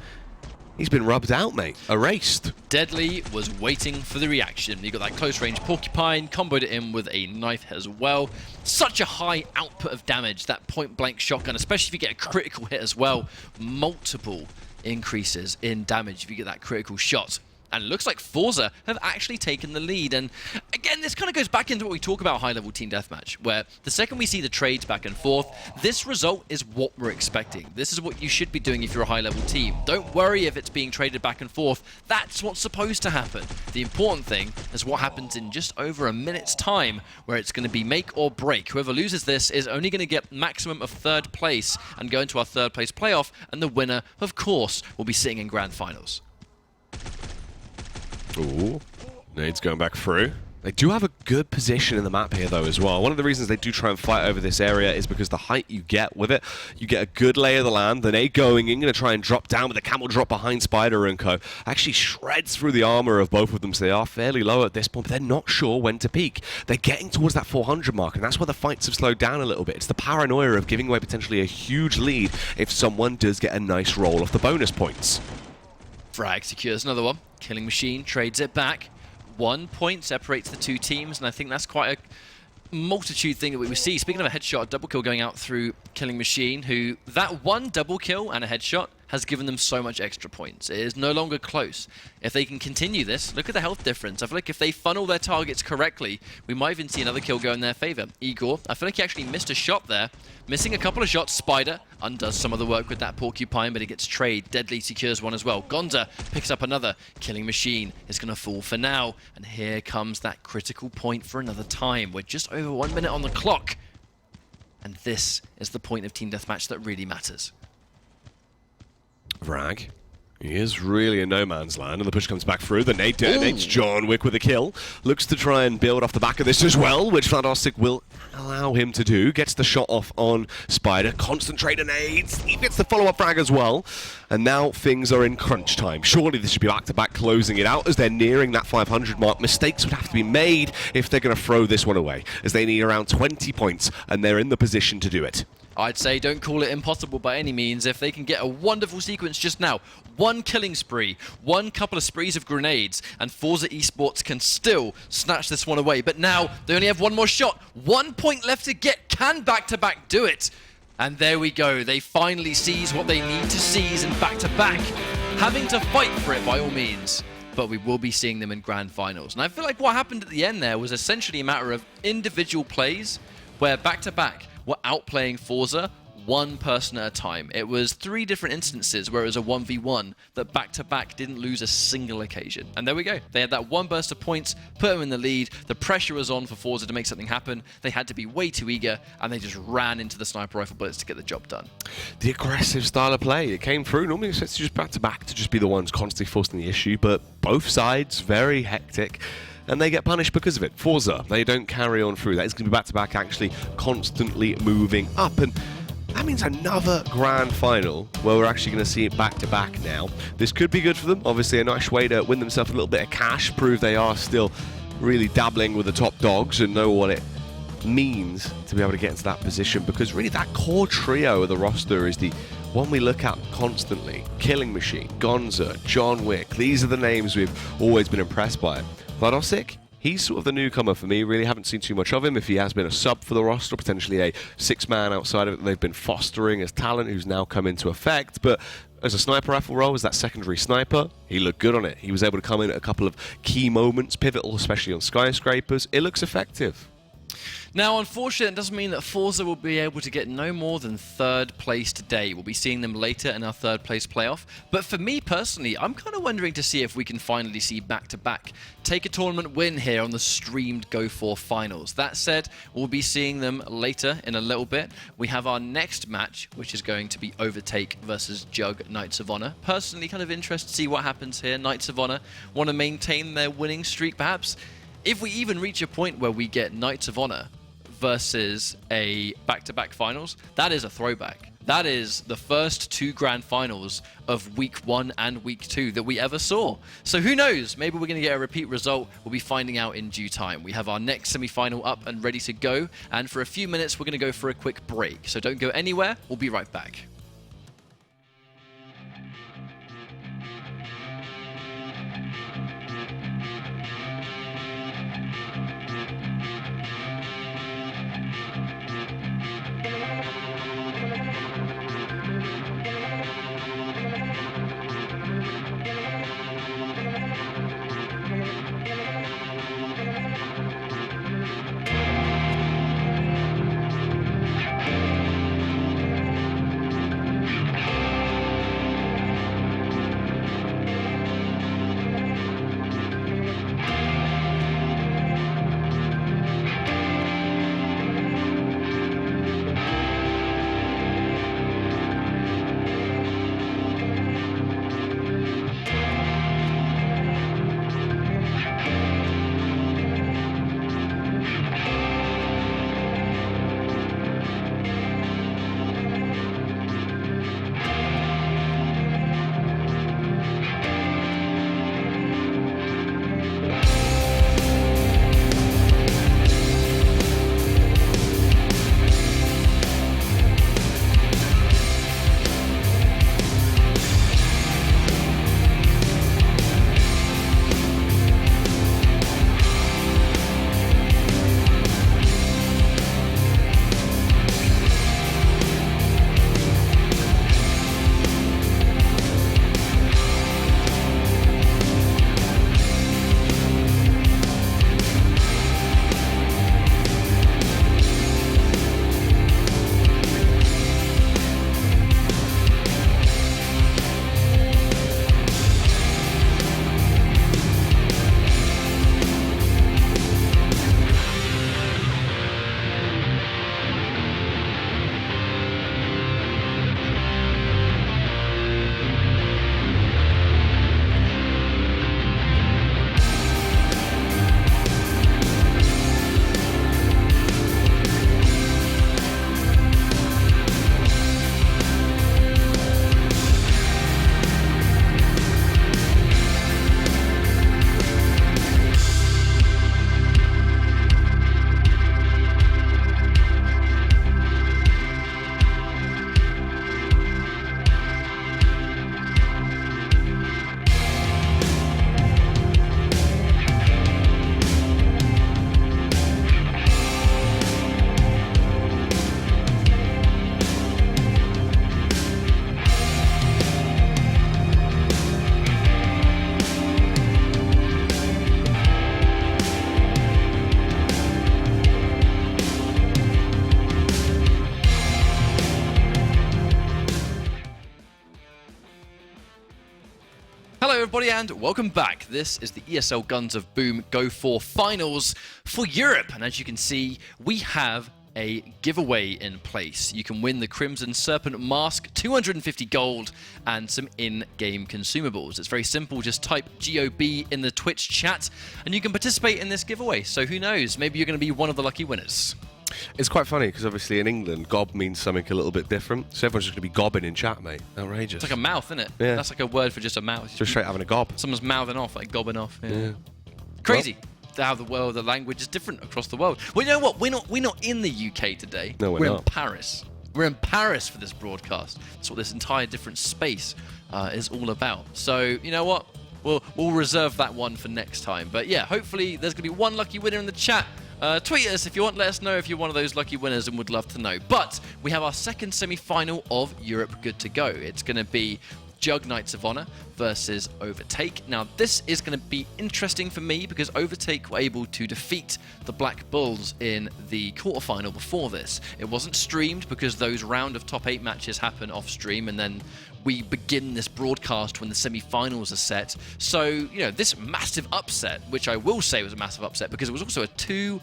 He's been rubbed out, mate. Erased. Deadly was waiting for the reaction. He got that close-range porcupine, comboed it in with a knife as well. Such a high output of damage, that point-blank shotgun, especially if you get a critical hit as well. Multiple increases in damage if you get that critical shot. And it looks like Forza have actually taken the lead. And again, this kind of goes back into what we talk about high-level team deathmatch, where the second we see the trades back and forth, this result is what we're expecting. This is what you should be doing if you're a high-level team. Don't worry if it's being traded back and forth. That's what's supposed to happen. The important thing is what happens in just over a minute's time, where it's going to be make or break. Whoever loses this is only going to get maximum of 3rd place and go into our 3rd place playoff, and the winner, of course, will be sitting in grand finals. Ooh, nades going back through. They do have a good position in the map here, though, as well. One of the reasons they do try and fight over this area is because the height you get with it, you get a good lay of the land. The nade going in, going to try and drop down with the camel drop behind Spider and co. Actually shreds through the armor of both of them, so they are fairly low at this point, but they're not sure when to peak. They're getting towards that 400 mark, and that's where the fights have slowed down a little bit. It's the paranoia of giving away potentially a huge lead if someone does get a nice roll off the bonus points. Frag secures another one. Killing Machine trades it back. 1 point separates the two teams, and I think that's quite a multitude thing that we see. Speaking of a headshot, a double kill going out through Killing Machine, who that one double kill and a headshot has given them so much extra points. It is no longer close. If they can continue this, look at the health difference. I feel like if they funnel their targets correctly, we might even see another kill go in their favor. Igor, I feel like he actually missed a shot there. Missing a couple of shots. Spider undoes some of the work with that Porcupine, but he gets trade. Deadly secures one as well. Gonza picks up another. Killing Machine is going to fall for now. And here comes that critical point for another time. We're just over 1 minute on the clock. And this is the point of Team Deathmatch that really matters. Vrag. He is really in no man's land, and the push comes back through. The nade detonates. John Wick with a kill. Looks to try and build off the back of this as well, which Vladostic will allow him to do. Gets the shot off on Spider. Concentrator nades. He gets the follow-up frag as well. And now things are in crunch time. Surely this should be back-to-back closing it out as they're nearing that 500 mark. Mistakes would have to be made if they're going to throw this one away, as they need around 20 points, and they're in the position to do it. I'd say don't call it impossible by any means. If they can get a wonderful sequence just now, one killing spree, one couple of sprees of grenades, and Forza eSports can still snatch this one away. But now they only have one more shot. 1 point left to get. Can back-to-back do it? And there we go. They finally seize what they need to seize in back-to-back. Having to fight for it by all means. But we will be seeing them in grand finals. And I feel like what happened at the end there was essentially a matter of individual plays where back-to-back were outplaying Forza one person at a time. It was 3 different instances where it was a 1v1 that back-to-back didn't lose a single occasion. And there we go. They had that one burst of points, put them in the lead. The pressure was on for Forza to make something happen. They had to be way too eager, and they just ran into the sniper rifle bullets to get the job done. The aggressive style of play, it came through. Normally it's just back-to-back to just be the ones constantly forcing the issue, but both sides very hectic. And they get punished because of it. Forza, they don't carry on through. That is going to be back-to-back, actually constantly moving up. And that means another grand final where we're actually going to see it back-to-back now. This could be good for them. Obviously, a nice way to win themselves a little bit of cash, prove they are still really dabbling with the top dogs and know what it means to be able to get into that position. Because really, that core trio of the roster is the one we look at constantly. Killing Machine, Gonza, John Wick. These are the names we've always been impressed by. Vladostic, he's sort of the newcomer for me. Really haven't seen too much of him. If he has been a sub for the roster, potentially a 6-man outside of it that they've been fostering as talent who's now come into effect. But as a sniper rifle role, as that secondary sniper, he looked good on it. He was able to come in at a couple of key moments, pivotal, especially on skyscrapers. It looks effective. Now, unfortunately, it doesn't mean that Forza will be able to get no more than 3rd place today. We'll be seeing them later in our 3rd place playoff. But for me personally, I'm kind of wondering to see if we can finally see back-to-back take a tournament win here on the streamed GO4 finals. That said, we'll be seeing them later in a little bit. We have our next match, which is going to be Overtake versus Jug Knights of Honor. Personally, kind of interested to see what happens here. Knights of Honor want to maintain their winning streak, perhaps. If we even reach a point where we get Knights of Honor versus a back-to-back finals, that is a throwback. That is the first 2 grand finals of week 1 and week 2 that we ever saw. So who knows? Maybe we're going to get a repeat result. We'll be finding out in due time. We have our next semi-final up and ready to go. And for a few minutes, we're going to go for a quick break. So don't go anywhere. We'll be right back. everybody, and welcome back. This is the ESL Guns of Boom GO4 Finals for Europe. And as you can see, we have a giveaway in place. You can win the Crimson Serpent Mask, 250 gold, and some in-game consumables. It's very simple. Just type GOB in the Twitch chat, and you can participate in this giveaway. So who knows? Maybe you're going to be one of the lucky winners. It's quite funny because obviously in England, gob means something a little bit different. So everyone's just going to be gobbing in chat, mate. Outrageous. It's like a mouth, isn't it? Yeah. That's like a word for just a mouth. Just straight having a gob. Someone's mouthing off, like gobbing off. Yeah. Crazy. How the language is different across the world. Well, you know what? We're not in the UK today. No, we're in not. Paris. We're in Paris for this broadcast. That's what this entire different space is all about. So, you know what? We'll reserve that one for next time. But yeah, hopefully there's going to be one lucky winner in the chat. Tweet us if you want. Let us know if you're one of those lucky winners and would love to know. But we have our second semi-final of Europe good to go. It's going to be Jug Knights of Honor versus Overtake. Now, this is going to be interesting for me because Overtake were able to defeat the Black Bulls in the quarterfinal before this. It wasn't streamed because those round of top 8 matches happen off stream, and then we begin this broadcast when the semi-finals are set. So, you know, this massive upset, which I will say was a massive upset because it was also a 2-0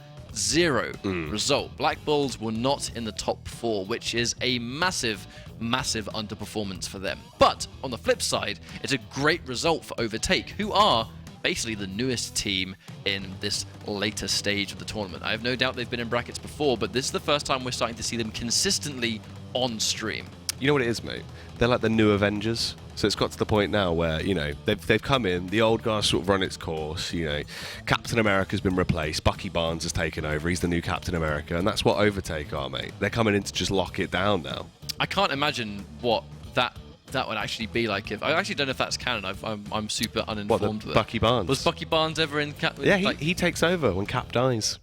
result. Black Bulls were not in the top 4, which is a massive underperformance for them. But on the flip side, it's a great result for Overtake, who are basically the newest team in this later stage of the tournament. I have no doubt they've been in brackets before, but this is the first time we're starting to see them consistently on stream. You know what it is, mate? They're like the new Avengers. So it's got to the point now where, you know, they've come in, the old guys sort of run its course, you know. Captain America's been replaced, Bucky Barnes has taken over, he's the new Captain America, and that's what Overtake are, mate. They're coming in to just lock it down now. I can't imagine what that would actually be like. If I actually don't know if that's canon. I'm super uninformed with Bucky Barnes? Was Bucky Barnes ever in Cap? Yeah, like, he takes over when Cap dies.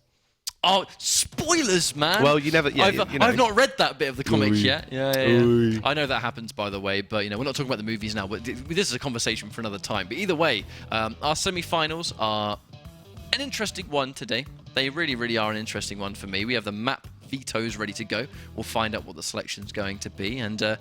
Oh, spoilers, man! Well, you never. Yeah, you know. I've not read that bit of the comics yet. Yeah. Ooh. I know that happens, by the way, but you know we're not talking about the movies now. But this is a conversation for another time. But either way, our semi-finals are an interesting one today. They really are an interesting one for me. We have the map vetoes ready to go. We'll find out what the selection's going to be, and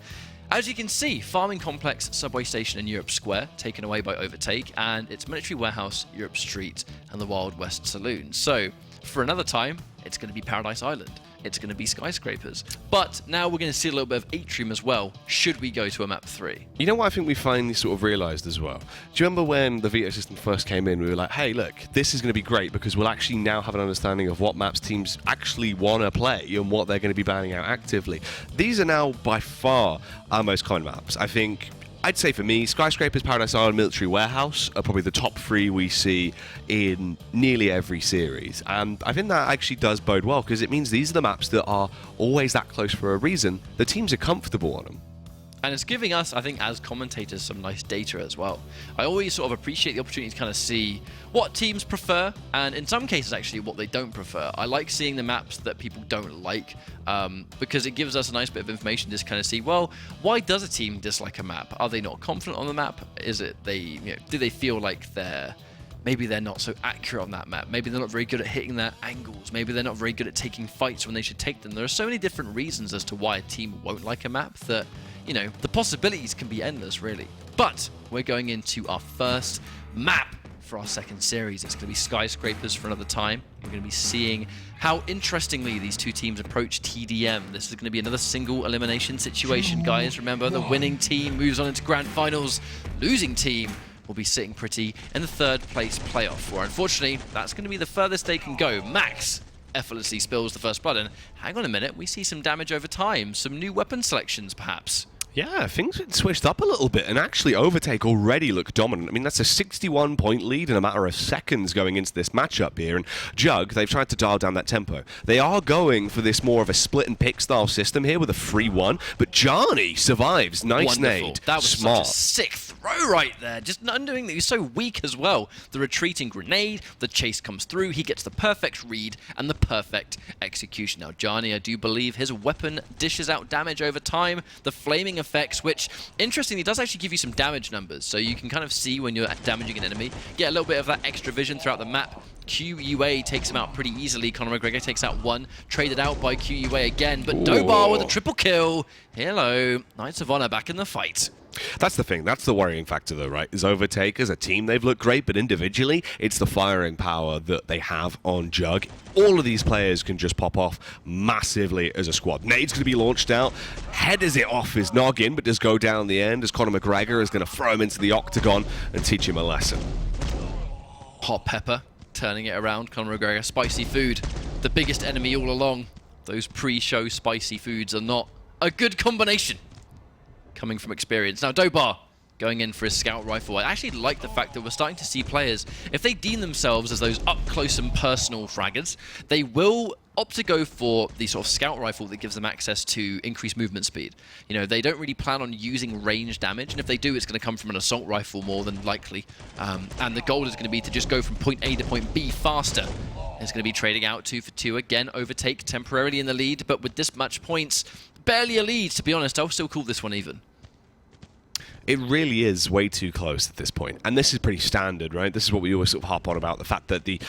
as you can see, Farming Complex, Subway Station and Europe Square taken away by Overtake, and it's Military Warehouse, Europe Street and the Wild West Saloon. So for another time, it's going to be Paradise Island. It's going to be Skyscrapers. But now we're going to see a little bit of Atrium as well, should we go to a map 3. You know what I think we finally sort of realised as well? Do you remember when the veto system first came in, we were like, hey, look, this is going to be great because we'll actually now have an understanding of what maps teams actually want to play and what they're going to be banning out actively. These are now by far our most common maps. I think I'd say for me, Skyscrapers, Paradise Island, Military Warehouse are probably the top 3 we see in nearly every series. And I think that actually does bode well because it means these are the maps that are always that close for a reason. The teams are comfortable on them. And it's giving us, I think, as commentators, some nice data as well. I always sort of appreciate the opportunity to kind of see what teams prefer, and in some cases, actually, what they don't prefer. I like seeing the maps that people don't like, because it gives us a nice bit of information to just kind of see, well, why does a team dislike a map? Are they not confident on the map? Is it do they feel like maybe they're not so accurate on that map. Maybe they're not very good at hitting their angles. Maybe they're not very good at taking fights when they should take them. There are so many different reasons as to why a team won't like a map that, you know, the possibilities can be endless, really. But we're going into our first map for our second series. It's going to be Skyscrapers for another time. We're going to be seeing how interestingly these two teams approach TDM. This is going to be another single elimination situation, guys. Remember, the winning team moves on into grand finals. Losing team will be sitting pretty in the 3rd place playoff, where unfortunately that's going to be the furthest they can go. Max effortlessly spills the first blood, and hang on a minute, we see some damage over time, some new weapon selections perhaps. Yeah, things had switched up a little bit, and actually Overtake already look dominant. I mean, that's a 61-point lead in a matter of seconds going into this matchup here, and Jug, they've tried to dial down that tempo. They are going for this more of a split-and-pick style system here with a 3-1, but Jarny survives. Nice nade. That was smart. Such a sick throw right there. Just undoing that. He's so weak as well. The retreating grenade, the chase comes through, he gets the perfect read and the perfect execution. Now, Jarny, I do believe his weapon dishes out damage over time. The flaming effects, which interestingly does actually give you some damage numbers, so you can kind of see when you're damaging an enemy, get a little bit of that extra vision throughout the map. QUA takes him out pretty easily. Conor McGregor takes out 1, traded out by QUA again, but Dobar with a triple kill. Hello, Knights of Honor back in the fight. That's the thing. That's the worrying factor, though, right? Is Overtake as a team, they've looked great, but individually, it's the firing power that they have on Jug. All of these players can just pop off massively as a squad. Nade's going to be launched out, headers it off his noggin, but does go down the end as Conor McGregor is going to throw him into the octagon and teach him a lesson. Hot pepper, turning it around. Conor McGregor, spicy food, the biggest enemy all along. Those pre-show spicy foods are not a good combination. Coming from experience. Now, Dobar going in for his scout rifle. I actually like the fact that we're starting to see players, if they deem themselves as those up-close and personal fraggers, they will opt to go for the sort of scout rifle that gives them access to increased movement speed. You know, they don't really plan on using range damage, and if they do, it's going to come from an assault rifle more than likely. And the goal is going to be to just go from point A to point B faster. It's going to be trading out 2 for 2 again. Overtake temporarily in the lead, but with this much points, barely a lead, to be honest. I'll still call this one even. It really is way too close at this point. And this is pretty standard, right? This is what we always sort of harp on about, the fact that the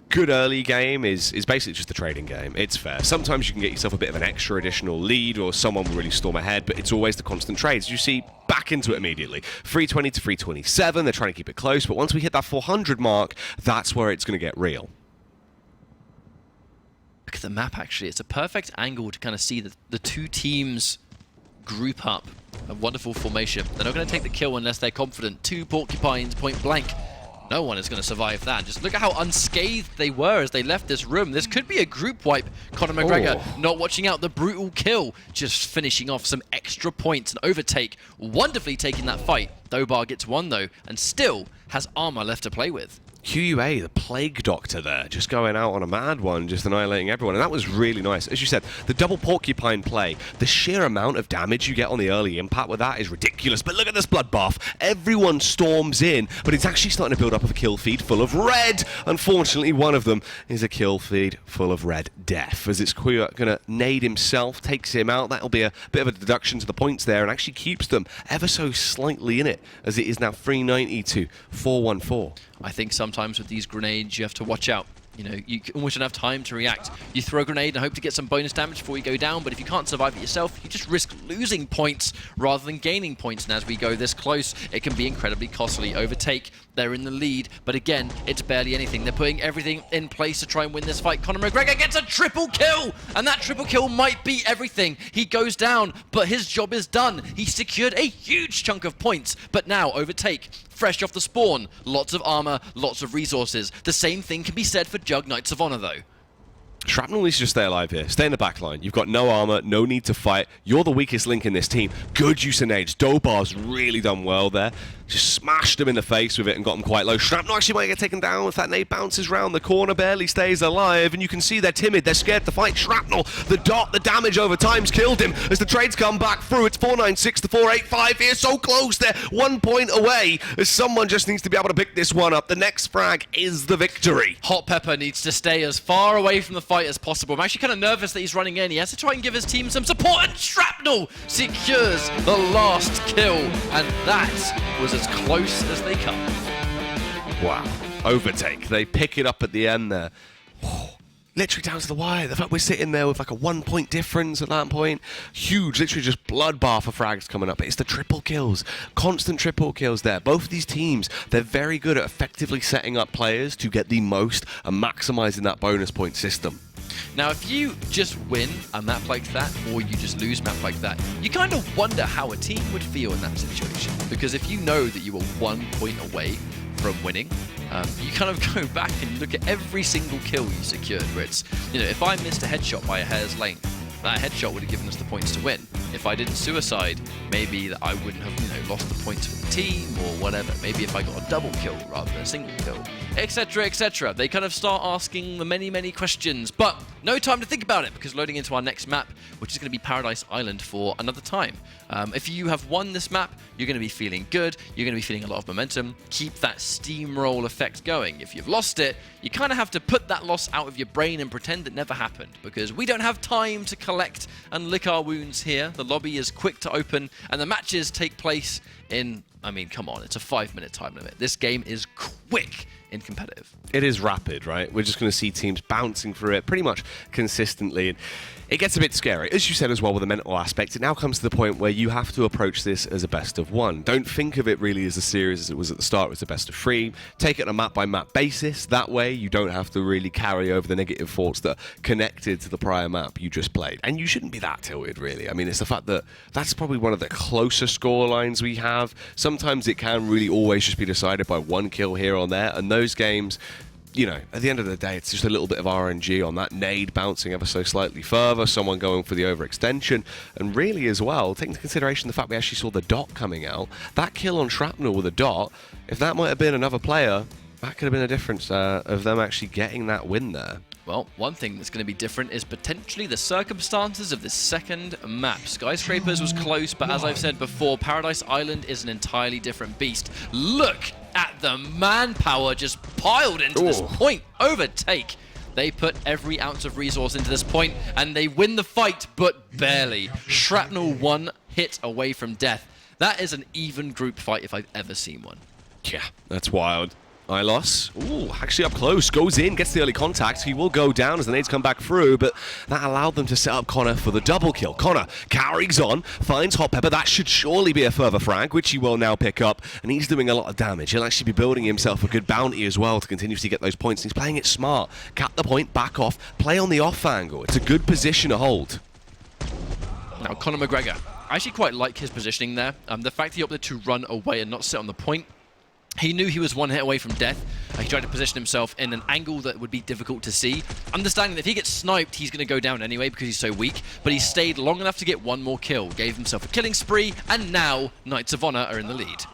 good early game is basically just a trading game. It's fair. Sometimes you can get yourself a bit of an extra additional lead or someone will really storm ahead, but it's always the constant trades. You see back into it immediately. 320 to 327, they're trying to keep it close, but once we hit that 400 mark, that's where it's going to get real. Look at the map, actually. It's a perfect angle to kind of see the two teams group up. A wonderful formation. They're not going to take the kill unless they're confident. 2 porcupines, point blank. No one is going to survive that. Just look at how unscathed they were as they left this room. This could be a group wipe. Conor McGregor not watching out the brutal kill. Just finishing off some extra points. And Overtake wonderfully taking that fight. Dobar gets one, though, and still has armor left to play with. QUA, the plague doctor there, just going out on a mad one, just annihilating everyone. And that was really nice. As you said, the double porcupine play, the sheer amount of damage you get on the early impact with that is ridiculous. But look at this bloodbath. Everyone storms in, but it's actually starting to build up a kill feed full of red. Unfortunately, one of them is a kill feed full of red death. As it's going to nade himself, takes him out. That'll be a bit of a deduction to the points there and actually keeps them ever so slightly in it, as it is now 390 to 414. I think sometimes with these grenades, you have to watch out. You know, you almost don't have time to react. You throw a grenade and hope to get some bonus damage before you go down, but if you can't survive it yourself, you just risk losing points rather than gaining points. And as we go this close, it can be incredibly costly. Overtake, they're in the lead, but again, it's barely anything. They're putting everything in place to try and win this fight. Conor McGregor gets a triple kill, and that triple kill might be everything. He goes down, but his job is done. He secured a huge chunk of points, but now Overtake, fresh off the spawn, lots of armor, lots of resources. The same thing can be said for Jug Knights of Honor, though. Shrapnel needs to just stay alive here. Stay in the back line. You've got no armor, no need to fight. You're the weakest link in this team. Good use of nades. Dobar's really done well there. Just smashed him in the face with it and got him quite low. Shrapnel actually might get taken down if that nade bounces round the corner, barely stays alive, and you can see they're timid, they're scared to fight. Shrapnel, the dot, the damage over time's killed him as the trades come back through. It's 496 to 485 here, so close there. 1 point away as someone just needs to be able to pick this one up. The next frag is the victory. Hot Pepper needs to stay as far away from the fight as possible. I'm actually kind of nervous that he's running in. He has to try and give his team some support, and Shrapnel secures the last kill, and that was as close as they come. Wow. Overtake. They pick it up at the end there. Literally down to the wire. The fact we're sitting there with like a 1 point difference at that point. Huge, literally just bloodbath of frags coming up. It's the triple kills. Constant triple kills there. Both of these teams, they're very good at effectively setting up players to get the most and maximizing that bonus point system. Now, if you just win a map like that, or you just lose a map like that, you kind of wonder how a team would feel in that situation. Because if you know that you were 1 point away from winning, you kind of go back and look at every single kill you secured, where it's, you know, if I missed a headshot by a hair's length, that headshot would have given us the points to win. If I didn't suicide, maybe that I wouldn't have, you know, lost the points for the team or whatever. Maybe if I got a double kill rather than a single kill, etc., etc. They kind of start asking the many, many questions, but no time to think about it because loading into our next map, which is going to be Paradise Island for another time. If you have won this map, you're going to be feeling good. You're going to be feeling a lot of momentum. Keep that steamroll effect going. If you've lost it, you kind of have to put that loss out of your brain and pretend it never happened because we don't have time to collect and lick our wounds here. The lobby is quick to open and the matches take place in, I mean, come on, it's a 5-minute time limit. This game is quick in competitive. It is rapid, right? We're just going to see teams bouncing through it pretty much consistently. And it gets a bit scary. As you said as well with the mental aspect, it now comes to the point where you have to approach this as a best of one. Don't think of it really as a series as it was at the start. It was a best of 3. Take it on a map-by-map basis. That way, you don't have to really carry over the negative thoughts that are connected to the prior map you just played. And you shouldn't be that tilted, really. I mean, it's the fact that that's probably one of the closer score lines we have. Sometimes it can really always just be decided by one kill here or there. And those games, you know, at the end of the day, it's just a little bit of RNG on that nade bouncing ever so slightly further, someone going for the overextension, and really as well, taking into consideration the fact we actually saw the dot coming out, that kill on Shrapnel with a dot, if that might have been another player, that could have been a difference of them actually getting that win there. Well, one thing that's going to be different is potentially the circumstances of this second map. Skyscrapers was close, but as I've said before, Paradise Island is an entirely different beast. Look at the manpower just piled into this point. Overtake. They put every ounce of resource into this point, and they win the fight, but barely. Shrapnel 1 hit away from death. That is an even group fight if I've ever seen one. Yeah, that's wild. Ilos, actually up close, goes in, gets the early contact. He will go down as the nades come back through, but that allowed them to set up Connor for the double kill. Connor carries on, finds Hot Pepper. That should surely be a further frag, which he will now pick up, and he's doing a lot of damage. He'll actually be building himself a good bounty as well to continuously get those points. He's playing it smart. Cap the point, back off, play on the off angle. It's a good position to hold. Now, Conor McGregor, I actually quite like his positioning there. The fact he opted to run away and not sit on the point, he knew he was one hit away from death. He tried to position himself in an angle that would be difficult to see, understanding that if he gets sniped, he's going to go down anyway because he's so weak, but he stayed long enough to get one more kill, gave himself a killing spree, and now Knights of Honor are in the lead.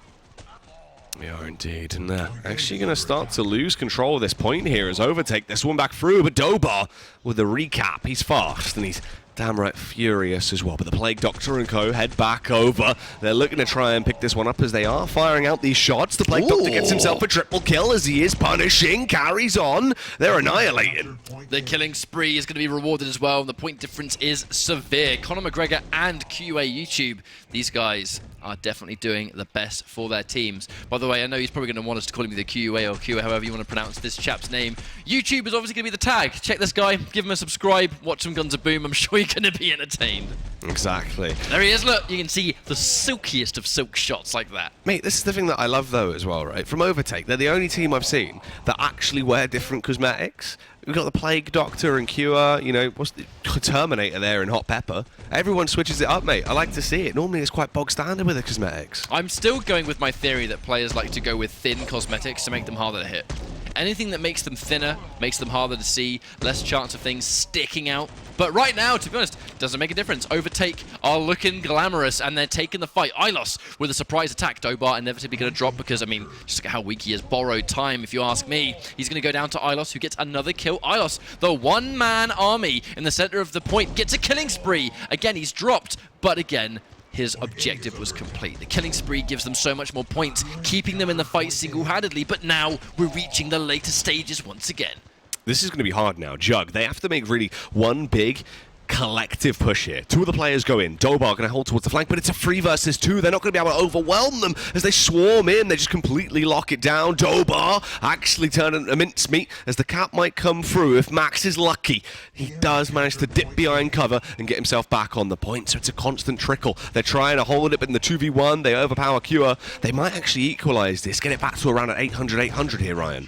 We are indeed, and they're actually going to start to lose control of this point here as Overtake this one back through, but Dobar with a recap. He's fast, and he's damn right furious as well, but the Plague Doctor and co head back over. They're looking to try and pick this one up as they are firing out these shots. The Plague Doctor gets himself a triple kill as he is punishing, carries on. They're annihilated. The killing spree is going to be rewarded as well, and the point difference is severe. Conor McGregor and QA YouTube, these guys are definitely doing the best for their teams. By the way, I know he's probably going to want us to call him the QA or QA, however you want to pronounce this chap's name. YouTube is obviously going to be the tag. Check this guy, give him a subscribe, watch some Guns of Boom. I'm sure you're going to be entertained. Exactly. There he is, look. You can see the silkiest of silk shots like that. Mate, this is the thing that I love though as well, right? From Overtake, they're the only team I've seen that actually wear different cosmetics. We've got the Plague Doctor and Cure, you know, what's the Terminator there and Hot Pepper. Everyone switches it up, mate. I like to see it. Normally it's quite bog standard with the cosmetics. I'm still going with my theory that players like to go with thin cosmetics to make them harder to hit. Anything that makes them thinner, makes them harder to see, less chance of things sticking out. But right now, to be honest, doesn't make a difference. Overtake are looking glamorous, and they're taking the fight. Ilos with a surprise attack. Dobar inevitably going to drop because, I mean, just look at how weak he is. Borrowed time, if you ask me. He's going to go down to Ilos, who gets another kill. Ilos, the one-man army in the center of the point, gets a killing spree. Again, he's dropped, but again, his objective was complete. The killing spree gives them so much more points, keeping them in the fight single-handedly, but now we're reaching the later stages once again. This is going to be hard now. Jug, they have to make really one big collective push here. Two of the players go in. Dobar going to hold towards the flank, but it's a 3 versus 2. They're not going to be able to overwhelm them as they swarm in. They just completely lock it down. Dobar actually turning a mincemeat as the cap might come through. If Max is lucky, he does manage to dip behind cover and get himself back on the point. So it's a constant trickle. They're trying to hold it, but in the 2v1, they overpower Cure. They might actually equalize this, get it back to around at 800 here, Ryan.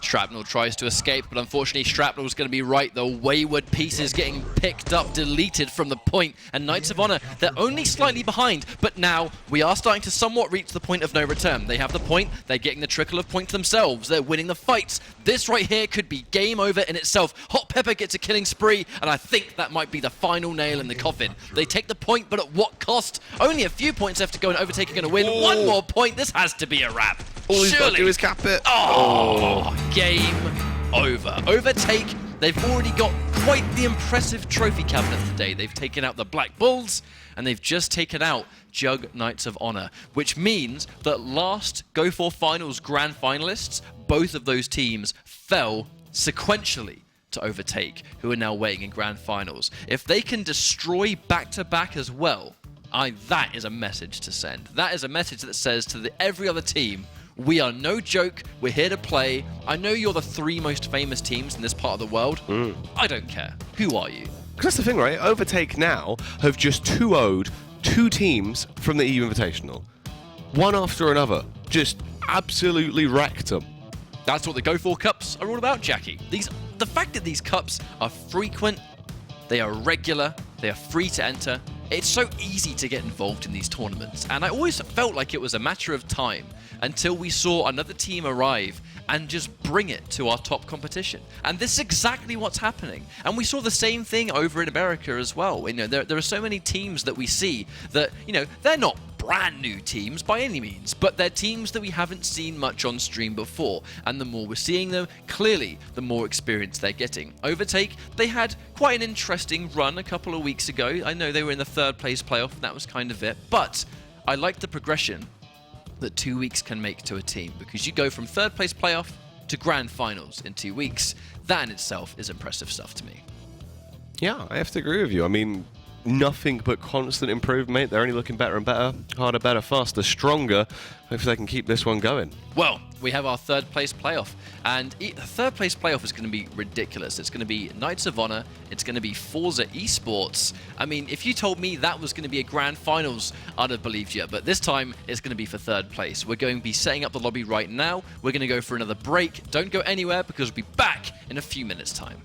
Shrapnel tries to escape, but unfortunately Shrapnel is going to be right. The wayward pieces getting picked up, deleted from the point, and Knights of Honor, they're only slightly behind, but now we are starting to somewhat reach the point of no return. They have the point, they're getting the trickle of points themselves, they're winning the fights. This right here could be game over in itself. Hot Pepper gets a killing spree, and I think that might be the final nail in the coffin. They take the point, but at what cost? Only a few points left to go, and Overtake are going to win. One more point, this has to be a wrap. All he's got to do is cap it. Game over. Overtake, they've already got quite the impressive trophy cabinet today. They've taken out the Black Bulls, and they've just taken out Jug Knights of Honor, which means that last GO4 Finals grand finalists, both of those teams fell sequentially to Overtake, who are now waiting in grand finals. If they can destroy back-to-back as well, That is a message to send. That is a message that says to every other team, we are no joke, we're here to play. I know you're the 3 most famous teams in this part of the world. I don't care. Who are you? Because that's the thing, right? Overtake now have just 2-0'd 2 teams from the EU Invitational. One after another. Just absolutely wrecked them. That's what the Go4 Cups are all about, Jackie. The fact that these cups are frequent, they are regular, they are free to enter. It's so easy to get involved in these tournaments, and I always felt like it was a matter of time until we saw another team arrive and just bring it to our top competition. And this is exactly what's happening. And we saw the same thing over in America as well. You know, there are so many teams that we see that, you know, they're not brand new teams by any means, but they're teams that we haven't seen much on stream before, and the more we're seeing them, clearly the more experience they're getting. Overtake, they had quite an interesting run a couple of weeks ago. I know they were in the 3rd place playoff, and that was kind of it, but I like the progression that 2 weeks can make to a team, because you go from 3rd place playoff to grand finals in 2 weeks. That in itself is impressive stuff to me. Yeah, I have to agree with you. I mean, nothing but constant improvement. They're only looking better and better, harder, better, faster, stronger. Hopefully they can keep this one going. Well, we have our 3rd place playoff, and the 3rd place playoff is going to be ridiculous. It's going to be Knights of Honor, it's going to be Forza eSports. I mean, if you told me that was going to be a grand finals, I'd have believed you, but this time it's going to be for 3rd place. We're going to be setting up the lobby right now. We're going to go for another break. Don't go anywhere, because we'll be back in a few minutes' time.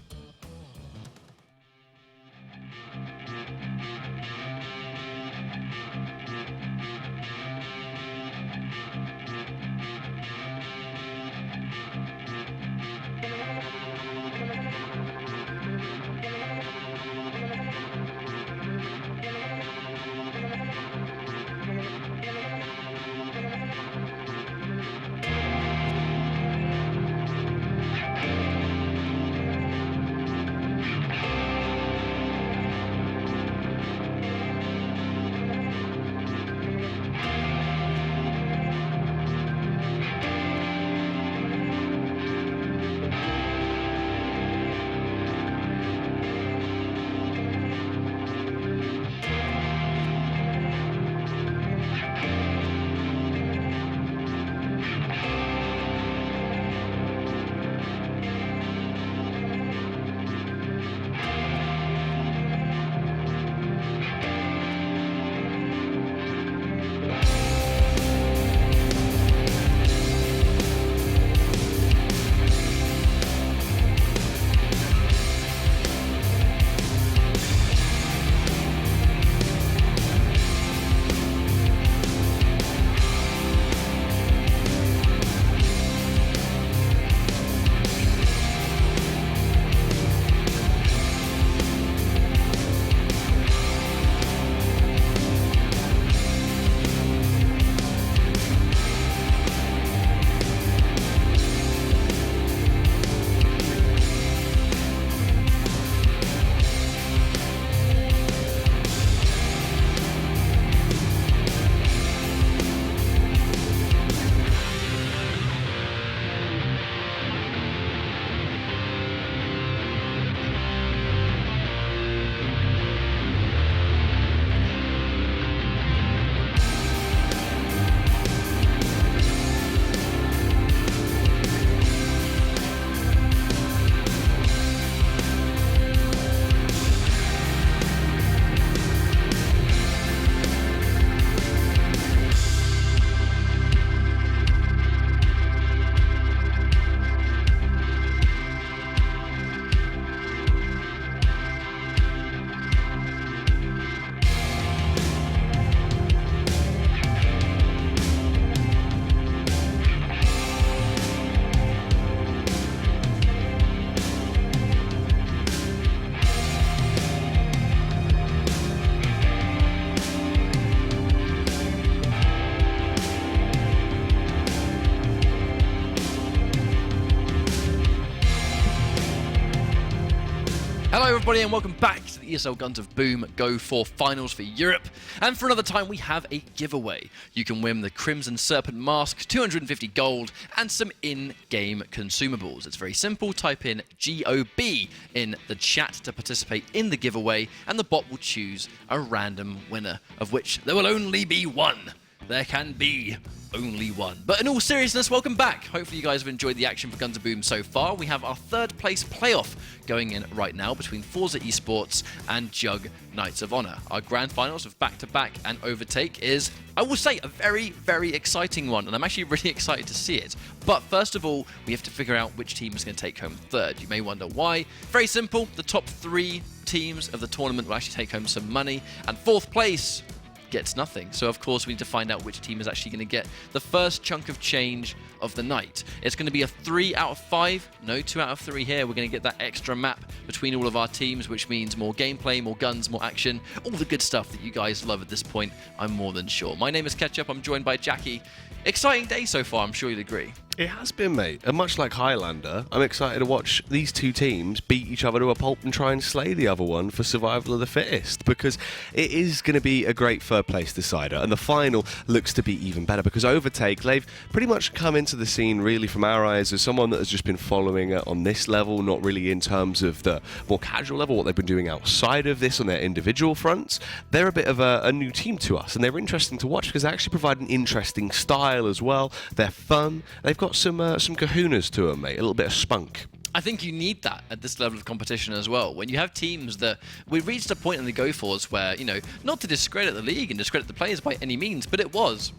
Hello everybody and welcome back to the ESL Guns of Boom GO4 Finals for Europe. And for another time we have a giveaway. You can win the Crimson Serpent Mask, 250 gold and some in-game consumables. It's very simple, type in GOB in the chat to participate in the giveaway and the bot will choose a random winner, of which there will only be one. There can be only one. But in all seriousness, welcome back. Hopefully you guys have enjoyed the action for Guns of Boom so far. We have our third place playoff going in right now between Forza eSports and Jug Knights of Honor. Our grand finals of back-to-back and Overtake is, I will say, a very, very exciting one, and I'm actually really excited to see it. But first of all, we have to figure out which team is going to take home third. You may wonder why. Very simple. The top 3 teams of the tournament will actually take home some money, and fourth place gets nothing. So of course we need to find out which team is actually going to get the first chunk of change of the night. It's going to be a 3 out of 5, no 2 out of 3 here. We're going to get that extra map between all of our teams, which means more gameplay, more guns, more action, all the good stuff that you guys love at this point, I'm more than sure. My name is Ketchup, I'm joined by Jackie. Exciting day so far, I'm sure you'd agree. It has been, mate. And much like Highlander, I'm excited to watch these two teams beat each other to a pulp and try and slay the other one for survival of the fittest, because it is going to be a great third place decider. And the final looks to be even better because Overtake, they've pretty much come into the scene really from our eyes as someone that has just been following it on this level, not really in terms of the more casual level, what they've been doing outside of this on their individual fronts. They're a bit of a new team to us, and they're interesting to watch because they actually provide an interesting style as well. They're fun. They've got some kahunas to them, mate. A little bit of spunk. I think you need that at this level of competition as well. When you have teams that... We've reached a point in the GO4s where, you know, not to discredit the league and discredit the players by any means, but it was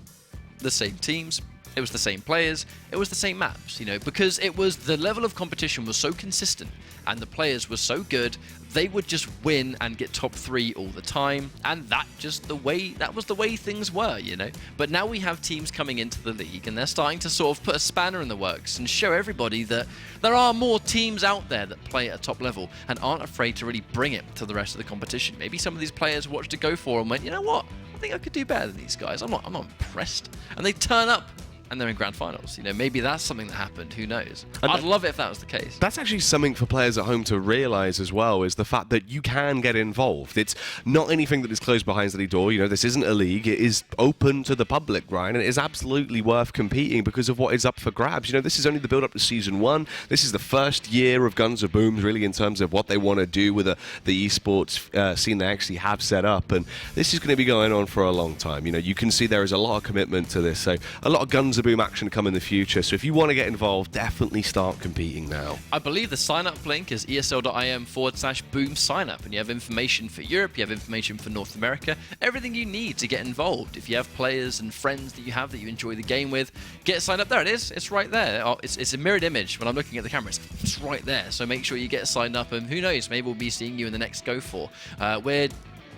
the same teams, it was the same players, it was the same maps, you know, because it was the level of competition was so consistent and the players were so good, they would just win and get top 3 all the time, and that was the way things were, you know. But now we have teams coming into the league and they're starting to sort of put a spanner in the works and show everybody that there are more teams out there that play at a top level and aren't afraid to really bring it to the rest of the competition. Maybe some of these players watched a GO4 and went, you know what, I think I could do better than these guys. I'm not impressed. And they turn up and they're in grand finals. You know, maybe that's something that happened. Who knows? I'd love it if that was the case. That's actually something for players at home to realise as well, is the fact that you can get involved. It's not anything that is closed behind the door. You know, this isn't a league. It is open to the public, right? And it is absolutely worth competing because of what is up for grabs. You know, this is only the build-up to Season 1. This is the first year of Guns of Boom, really, in terms of what they want to do with the eSports scene they actually have set up. And this is going to be going on for a long time. You know, you can see there is a lot of commitment to this. So a lot of Guns of Boom action to come in the future. So if you want to get involved, definitely start competing now. I believe the sign-up link is esl.im/boom sign-up, and you have information for Europe, you have information for North America, everything you need to get involved. If you have players and friends that you enjoy the game with, get signed up. There it is. It's right there. It's a mirrored image when I'm looking at the camera. It's right there. So make sure you get signed up, and who knows, maybe we'll be seeing you in the next GO4, where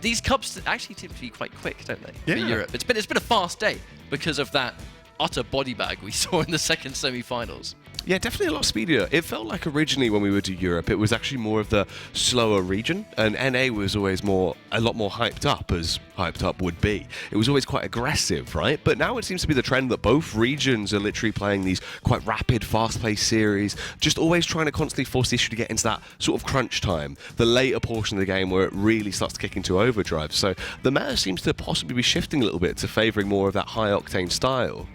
these cups actually tend to be quite quick, don't they? Yeah. For Europe. It's been a fast day because of that utter body bag we saw in the second semi-finals. Yeah, definitely a lot speedier. It felt like originally when we were to Europe, it was actually more of the slower region, and NA was always a lot more hyped up, as hyped up would be. It was always quite aggressive, right? But now it seems to be the trend that both regions are literally playing these quite rapid, fast-paced series, just always trying to constantly force the issue to get into that sort of crunch time, the later portion of the game where it really starts to kick into overdrive. So the meta seems to possibly be shifting a little bit to favouring more of that high-octane style.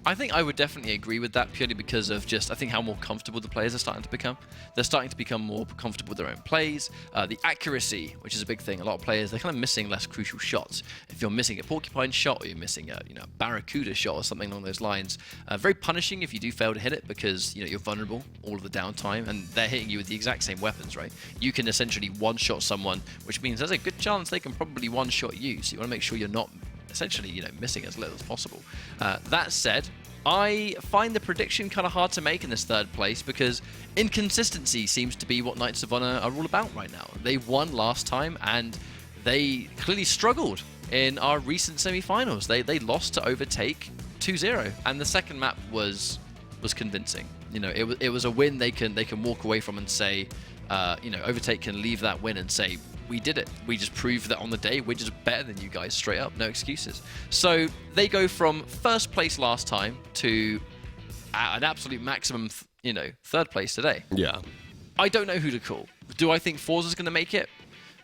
I think I would definitely agree with that purely because of just, I think, how more comfortable the players are starting to become. They're starting to become more comfortable with their own plays. The accuracy, which is a big thing. A lot of players, they're kind of missing less crucial shots. If you're missing a porcupine shot or you're missing a barracuda shot or something along those lines, very punishing if you do fail to hit it because, you're vulnerable all of the downtime and they're hitting you with the exact same weapons, right? You can essentially one-shot someone, which means there's a good chance they can probably one-shot you. So you want to make sure you're not essentially, missing as little as possible. That said, I find the prediction kind of hard to make in this third place because inconsistency seems to be what Knights of Honor are all about right now. They won last time and they clearly struggled in our recent semi-finals. They lost to Overtake 2-0, and the second map was convincing. It was a win they can walk away from and say, Overtake can leave that win and say, we did it. We just proved that on the day we're just better than you guys, straight up, no excuses. So they go from first place last time to an absolute maximum, third place today. Yeah. I don't know who to call. Do I think Forza's going to make it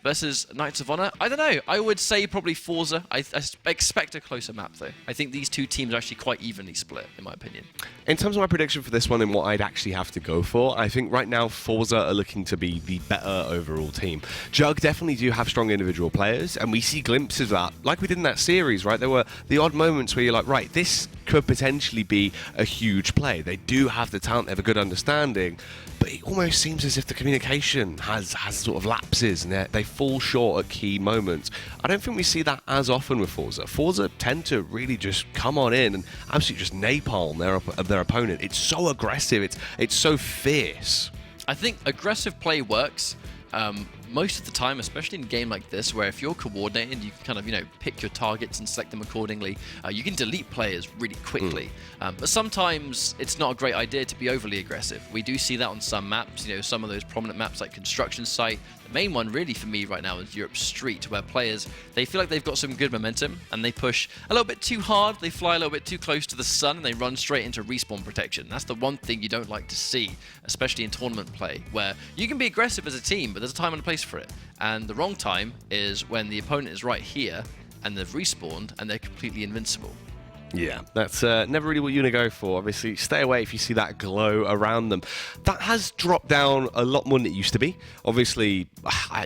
versus Knights of Honor? I don't know. I would say probably Forza. I expect a closer map, though. I think these two teams are actually quite evenly split, in my opinion. In terms of my prediction for this one and what I'd actually have to go for, I think right now Forza are looking to be the better overall team. Jug definitely do have strong individual players, and we see glimpses of that, like we did in that series, right? There were the odd moments where you're like, right, this could potentially be a huge play. They do have the talent, they have a good understanding, but it almost seems as if the communication has sort of lapses and they fall short at key moments. I don't think we see that as often with Forza. Forza tend to really just come on in and absolutely just napalm their opponent. It's so aggressive, it's so fierce. I think aggressive play works most of the time, especially in a game like this, where if you're coordinated, you can kind of, pick your targets and select them accordingly. You can delete players really quickly. But sometimes it's not a great idea to be overly aggressive. We do see that on some maps, some of those prominent maps like Construction Site. The main one really for me right now is Europe Street, where players, they feel like they've got some good momentum and they push a little bit too hard, they fly a little bit too close to the sun, and they run straight into respawn protection. That's the one thing you don't like to see, especially in tournament play, where you can be aggressive as a team, but there's a time and a place for it. And the wrong time is when the opponent is right here and they've respawned and they're completely invincible. Yeah, that's never really what you want to go for. Obviously, stay away if you see that glow around them. That has dropped down a lot more than it used to be. Obviously,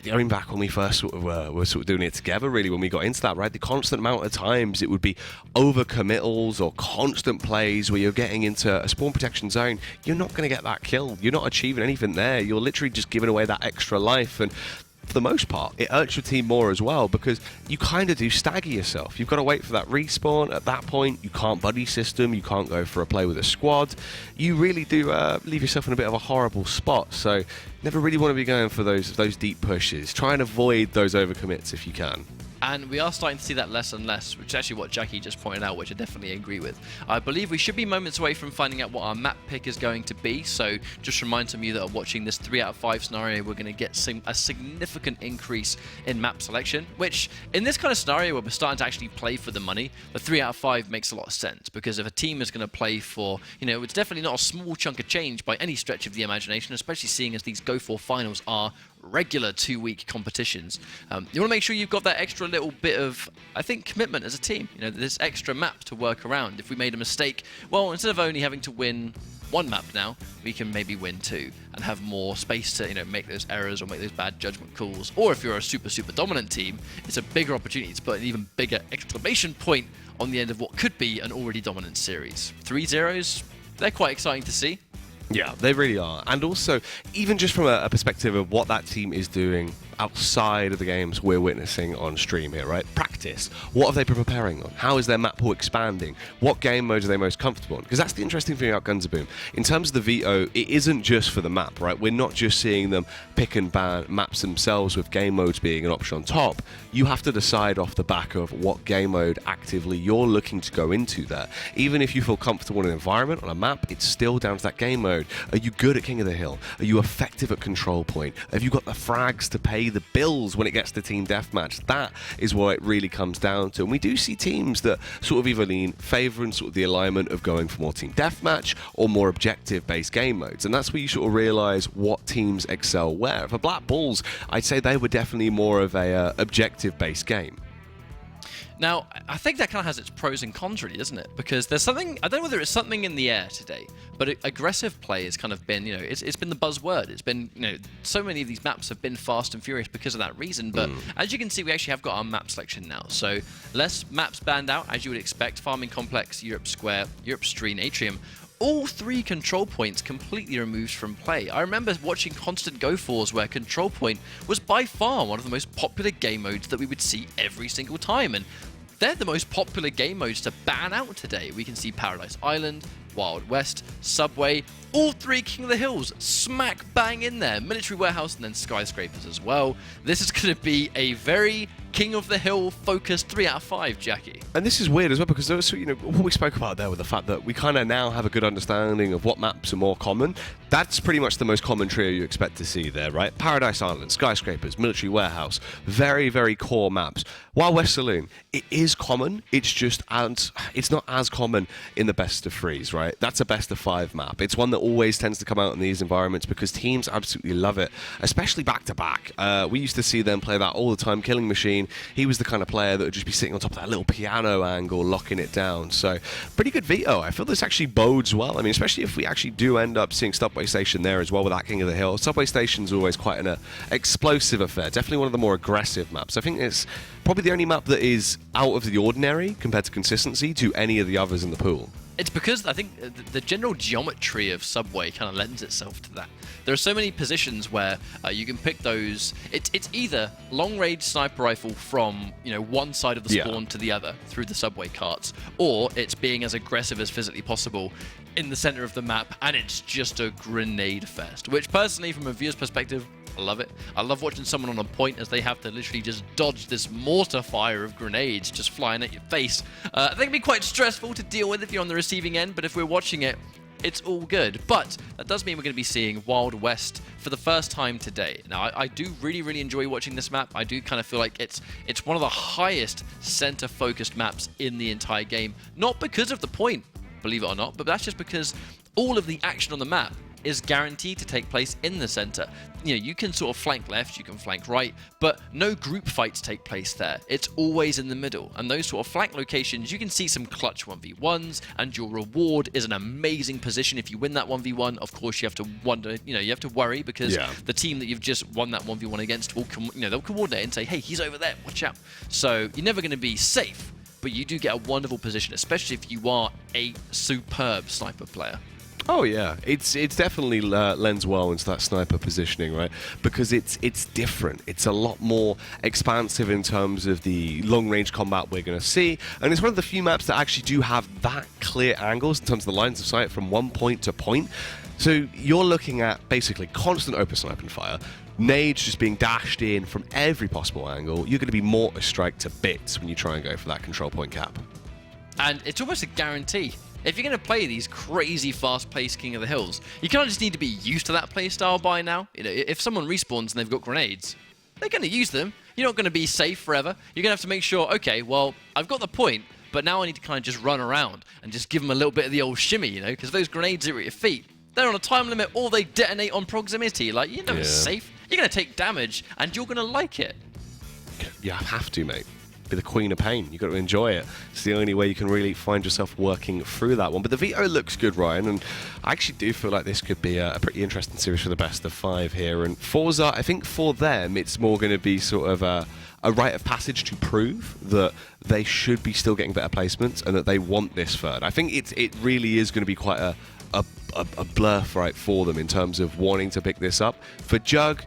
going back when we first were doing it together, really, when we got into that, right? The constant amount of times it would be overcommittals or constant plays where you're getting into a spawn protection zone. You're not going to get that kill. You're not achieving anything there. You're literally just giving away that extra life. And for the most part, it hurts your team more as well because you kind of do stagger yourself. You've got to wait for that respawn. At that point, you can't buddy system. You can't go for a play with a squad. You really do leave yourself in a bit of a horrible spot. So never really want to be going for those deep pushes. Try and avoid those overcommits if you can. And we are starting to see that less and less, which is actually what Jackie just pointed out, which I definitely agree with. I believe we should be moments away from finding out what our map pick is going to be, so just remind some of you that are watching this 3 out of 5 scenario, we're going to get a significant increase in map selection, which in this kind of scenario where we're starting to actually play for the money, the 3 out of 5 makes a lot of sense, because if a team is going to play for, it's definitely not a small chunk of change by any stretch of the imagination, especially seeing as these GO4 finals are regular 2-week competitions. You want to make sure you've got that extra little bit of, I think, commitment as a team. This extra map to work around. If we made a mistake, well, instead of only having to win 1 map now, we can maybe win 2 and have more space to, make those errors or make those bad judgment calls. Or if you're a super dominant team, it's a bigger opportunity to put an even bigger exclamation point on the end of what could be an already dominant series. 3-0s, they're quite exciting to see. Yeah, they really are. And also, even just from a perspective of what that team is doing outside of the games we're witnessing on stream here, right? Practice. What have they been preparing on? How is their map pool expanding? What game modes are they most comfortable in? Because that's the interesting thing about Guns of Boom. In terms of the veto, it isn't just for the map, right? We're not just seeing them pick and ban maps themselves with game modes being an option on top. You have to decide off the back of what game mode actively you're looking to go into there. Even if you feel comfortable in an environment on a map, it's still down to that game mode. Are you good at King of the Hill? Are you effective at control point? Have you got the frags to pay the bills when it gets to team deathmatch? That is what it really comes down to. And we do see teams that sort of either lean favouring sort of the alignment of going for more team deathmatch or more objective-based game modes. And that's where you sort of realise what teams excel where. For Black Bulls, I'd say they were definitely more of a objective-based game. Now, I think that kind of has its pros and cons, really, doesn't it? Because there's something, I don't know whether it's something in the air today, but aggressive play has kind of been, it's been the buzzword. It's been, so many of these maps have been fast and furious because of that reason. But as you can see, we actually have got our map selection now. So less maps banned out, as you would expect. Farming Complex, Europe Square, Europe Street, Atrium. All 3 control points completely removed from play. I remember watching constant GO4s where control point was by far one of the most popular game modes that we would see every single time, and they're the most popular game modes to ban out today. We can see Paradise Island, Wild West, Subway, all 3 King of the Hills smack bang in there. Military Warehouse and then Skyscrapers as well. This is going to be a very King of the Hill focused 3 out of 5, Jackie. And this is weird as well because those, what we spoke about there with the fact that we kind of now have a good understanding of what maps are more common. That's pretty much the most common trio you expect to see there, right? Paradise Island, Skyscrapers, Military Warehouse, very, very core maps. Wild West Saloon, it is common. It's just it's not as common in the best of 3s, right? right? That's a best of 5 map. It's one that always tends to come out in these environments because teams absolutely love it, especially back-to-back. We used to see them play that all the time. Killing Machine, he was the kind of player that would just be sitting on top of that little piano angle, locking it down. So, pretty good veto. I feel this actually bodes well. I mean, especially if we actually do end up seeing Subway Station there as well with that King of the Hill. Subway Station's always quite an explosive affair. Definitely one of the more aggressive maps. I think it's probably the only map that is out of the ordinary compared to consistency to any of the others in the pool. It's because I think the general geometry of Subway kind of lends itself to that. There are so many positions where you can pick those. It's either long-range sniper rifle from one side of the spawn to the other through the Subway carts, or it's being as aggressive as physically possible in the center of the map, and it's just a grenade fest. Which personally, from a viewer's perspective, I love it. I love watching someone on a point as they have to literally just dodge this mortar fire of grenades just flying at your face. I think it can be quite stressful to deal with if you're on the receiving end, but if we're watching it, it's all good. But that does mean we're going to be seeing Wild West for the first time today. Now, I do really enjoy watching this map. I do kind of feel like it's one of the highest center-focused maps in the entire game. Not because of the point, believe it or not, but that's just because all of the action on the map is guaranteed to take place in the center. You can sort of flank left, you can flank right, but no group fights take place there. It's always in the middle. And those sort of flank locations, you can see some clutch 1v1s, and your reward is an amazing position. If you win that 1v1, of course you have to wonder, you have to worry because the team that you've just won that 1v1 against will they'll coordinate and say, hey, he's over there, watch out. So you're never going to be safe, but you do get a wonderful position, especially if you are a superb sniper player. Oh yeah, it's definitely lends well into that sniper positioning, right? Because it's different. It's a lot more expansive in terms of the long-range combat we're going to see, and it's one of the few maps that actually do have that clear angles in terms of the lines of sight from one point to point. So you're looking at basically constant open sniping fire, nades just being dashed in from every possible angle. You're going to be mortar strike to bits when you try and go for that control point cap. And it's almost a guarantee. If you're going to play these crazy fast-paced King of the Hills, you kind of just need to be used to that playstyle by now. If someone respawns and they've got grenades, they're going to use them. You're not going to be safe forever. You're going to have to make sure, okay, well, I've got the point, but now I need to kind of just run around and just give them a little bit of the old shimmy, because those grenades are at your feet. They're on a time limit, or they detonate on proximity. Like, you're never safe. You're going to take damage, and you're going to like it. You have to, mate. Be the queen of pain. You've got to enjoy it. It's the only way you can really find yourself working through that one. But the veto looks good, Ryan, and I actually do feel like this could be a pretty interesting series for the best of 5 here. And Forza, I think for them, it's more going to be sort of a rite of passage to prove that they should be still getting better placements and that they want this third. I think it really is going to be quite a blur fight for them in terms of wanting to pick this up. For Jug,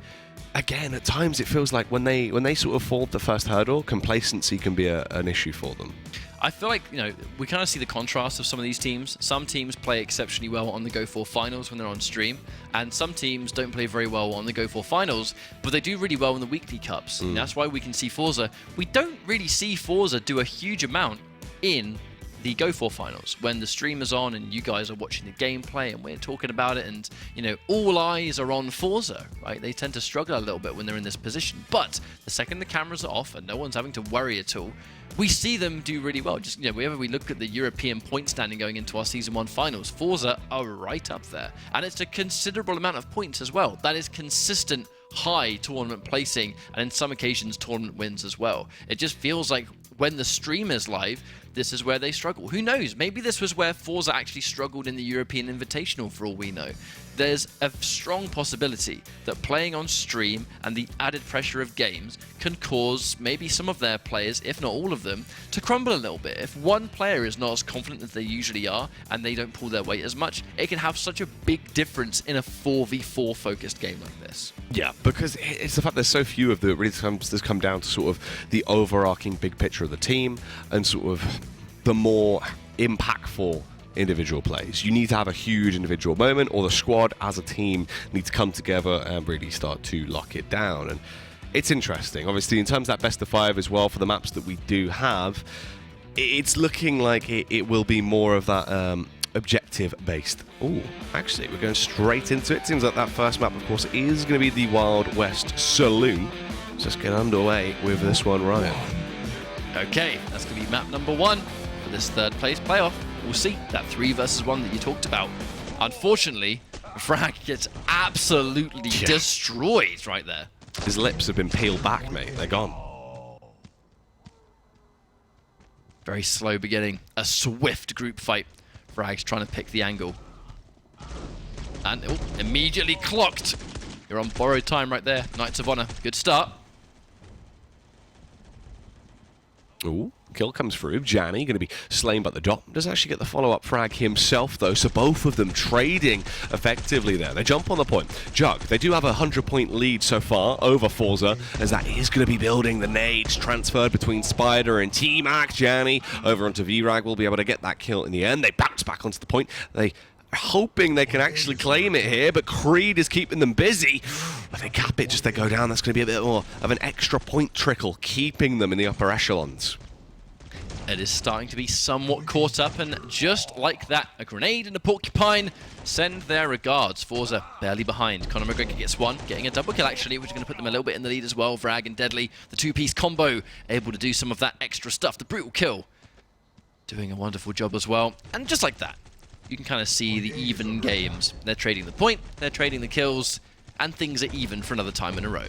again, at times it feels like when they sort of fall the first hurdle, complacency can be an issue for them. I feel like, we kind of see the contrast of some of these teams. Some teams play exceptionally well on the GO4 finals when they're on stream, and some teams don't play very well on the GO4 finals, but they do really well in the weekly cups. That's why we can see Forza. We don't really see Forza do a huge amount in the GO4 finals when the stream is on and you guys are watching the gameplay and we're talking about it, and all eyes are on Forza, right? They tend to struggle a little bit when they're in this position, but the second the cameras are off and no one's having to worry at all, we see them do really well. Just whenever we look at the European point standing going into our Season 1 finals, Forza are right up there, and it's a considerable amount of points as well. That is consistent high tournament placing, and in some occasions tournament wins as well. It just feels like when the stream is live, this is where they struggle. Who knows? Maybe this was where Forza actually struggled in the European Invitational, for all we know. There's a strong possibility that playing on stream and the added pressure of games can cause maybe some of their players, if not all of them, to crumble a little bit. If one player is not as confident as they usually are and they don't pull their weight as much, it can have such a big difference in a 4v4 focused game like this. Yeah, because it's the fact there's so few of them. It really does come down to sort of the overarching big picture of the team and sort of the more impactful individual plays. You need to have a huge individual moment, or the squad as a team need to come together and really start to lock it down. And it's interesting. Obviously, in terms of that best of 5 as well, for the maps that we do have, it's looking like it will be more of that objective based. Oh, actually, we're going straight into it. Seems like that first map, of course, is going to be the Wild West Saloon. So let's get underway with this one, Ryan. Okay, that's going to be map number 1 for this third place playoff. we'll see. That 3 versus 1 that you talked about. Unfortunately, Frag gets absolutely destroyed right there. His lips have been peeled back, mate. They're gone. Very slow beginning. A swift group fight. Frag's trying to pick the angle. And immediately clocked. You're on borrowed time right there. Knights of Honor. Good start. Ooh, kill comes through. Janny going to be slain by the dot. Doesn't actually get the follow-up frag himself, though, so both of them trading effectively there. They jump on the point. Jug, they do have a 100-point lead so far over Forza, as that is going to be building. The nades transferred between Spider and T-Mac. Janny over onto VRAG will be able to get that kill in the end. They bounce back onto the point. They hoping they can actually claim it here, but Creed is keeping them busy. If they cap it, just they go down, that's going to be a bit more of an extra point trickle, keeping them in the upper echelons. It is starting to be somewhat caught up, and just like that, a grenade and a porcupine send their regards. Forza barely behind. Conor McGregor gets one, getting a double kill actually, which is going to put them a little bit in the lead as well. Vrag and Deadly, the 2-piece combo, able to do some of that extra stuff. The brutal kill, doing a wonderful job as well. And just like that, you can kind of see the even games. They're trading the point, they're trading the kills, and things are even for another time in a row.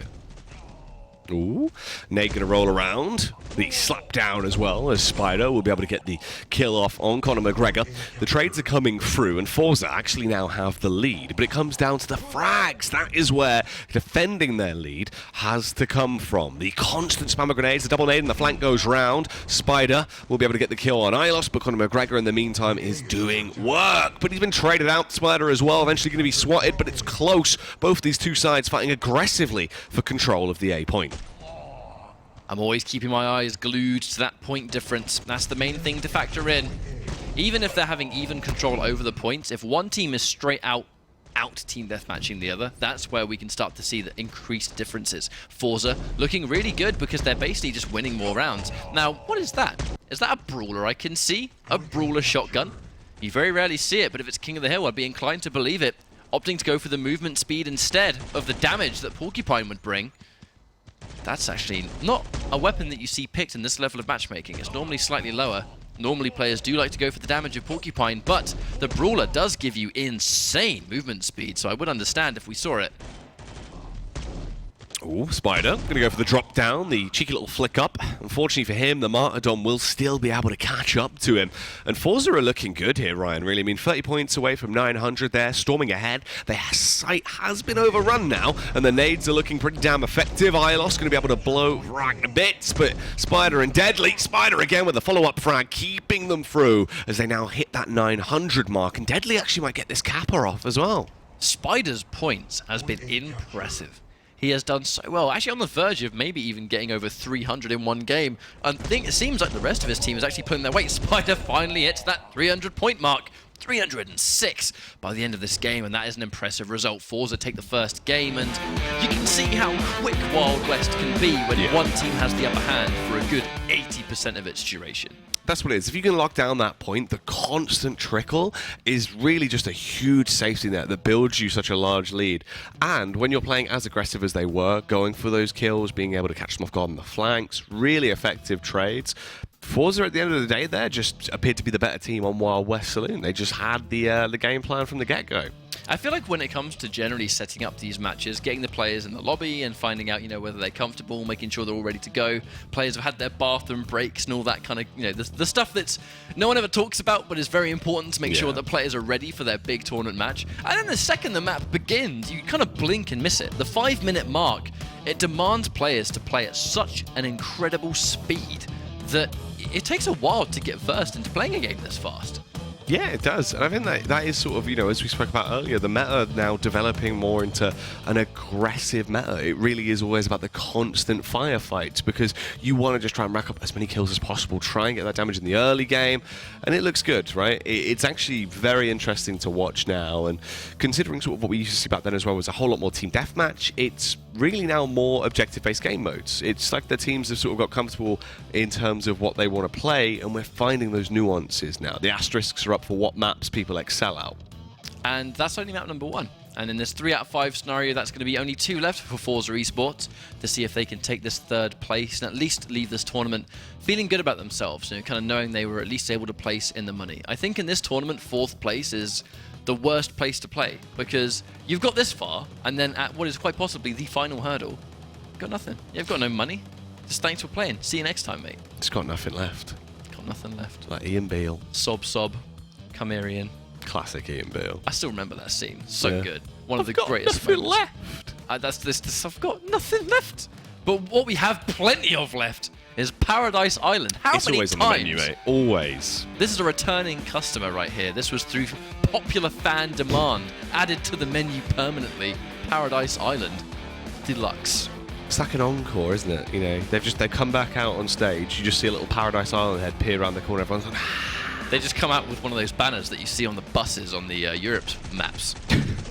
Ooh, Nate going to roll around. The slap down as well, as Spider will be able to get the kill off on Conor McGregor. The trades are coming through, and Forza actually now have the lead, but it comes down to the frags. That is where defending their lead has to come from. The constant spam of grenades, the double nade, and the flank goes round. Spider will be able to get the kill on Ilos, but Conor McGregor in the meantime is doing work. But he's been traded out, Spider as well, eventually going to be swatted, but it's close. Both these two sides fighting aggressively for control of the A point. I'm always keeping my eyes glued to that point difference. That's the main thing to factor in. Even if they're having even control over the points, if one team is straight out team deathmatching the other, that's where we can start to see the increased differences. Forza looking really good because they're basically just winning more rounds. Now, what is that? Is that a brawler I can see? A brawler shotgun? You very rarely see it, but if it's King of the Hill, I'd be inclined to believe it. Opting to go for the movement speed instead of the damage that Porcupine would bring. That's actually not a weapon that you see picked in this level of matchmaking. It's normally slightly lower. Normally players do like to go for the damage of Porcupine, but the Brawler does give you insane movement speed, so I would understand if we saw it. Ooh, Spider, going to go for the drop down, the cheeky little flick up. Unfortunately for him, the Martyrdom will still be able to catch up to him. And Forza are looking good here, Ryan, really. I mean, 30 points away from 900 there, storming ahead. Their site has been overrun now, and the nades are looking pretty damn effective. Ilos going to be able to blow right to bits, but Spider and Deadly. Spider again with the follow-up frag, keeping them through as they now hit that 900 mark. And Deadly actually might get this capper off as well. Spider's points has been impressive. He has done so well, actually on the verge of maybe even getting over 300 in one game. I think it seems like the rest of his team is actually pulling their weight. Spider finally hits that 300-point mark. 306 by the end of this game, and that is an impressive result. Forza take the first game, and you can see how quick Wild West can be when one team has the upper hand for a good 80% of its duration. That's what it is. If you can lock down that point, the constant trickle is really just a huge safety net that builds you such a large lead. And when you're playing as aggressive as they were, going for those kills, being able to catch them off guard on the flanks, really effective trades. Forza, at the end of the day, there just appeared to be the better team on Wild West Saloon. They just had the game plan from the get-go. I feel like when it comes to generally setting up these matches, getting the players in the lobby and finding out, whether they're comfortable, making sure they're all ready to go. Players have had their bathroom breaks and all that kind of, the stuff that's no one ever talks about, but is very important to make sure that players are ready for their big tournament match. And then the second the map begins, you kind of blink and miss it. The 5-minute mark, it demands players to play at such an incredible speed that it takes a while to get versed into playing a game this fast. Yeah, it does. And I think that is sort of, as we spoke about earlier, the meta now developing more into an aggressive meta. It really is always about the constant firefights because you want to just try and rack up as many kills as possible, try and get that damage in the early game, and it looks good, right? It's actually very interesting to watch now, and considering sort of what we used to see back then as well was a whole lot more team deathmatch, it's really now more objective-based game modes. It's like the teams have sort of got comfortable in terms of what they want to play, and we're finding those nuances now. The asterisks are up for what maps people excel out. And that's only map number 1. And in this 3 out of 5 scenario, that's going to be only 2 left for Forza eSports to see if they can take this 3rd place and at least leave this tournament feeling good about themselves, kind of knowing they were at least able to place in the money. I think in this tournament, 4th place is the worst place to play because you've got this far, and then at what is quite possibly the final hurdle, you've got nothing. You've got no money. Just thanks for playing. See you next time, mate. It's got nothing left. Got nothing left. Like Ian Beale. Sob. Come here, Ian. Classic Ian Beale. I still remember that scene. So good. One of the I've got greatest nothing moments. left. That's this. I've got nothing left. But what we have plenty of left is Paradise Island. How It's many always times? on the menu, mate. Always. This is a returning customer right here. This was through popular fan demand, added to the menu permanently. Paradise Island Deluxe. It's like an encore, isn't it? You know, they've come back out on stage. You just see a little Paradise Island head peer around the corner. Everyone's like, They just come out with one of those banners that you see on the buses on the Europe maps.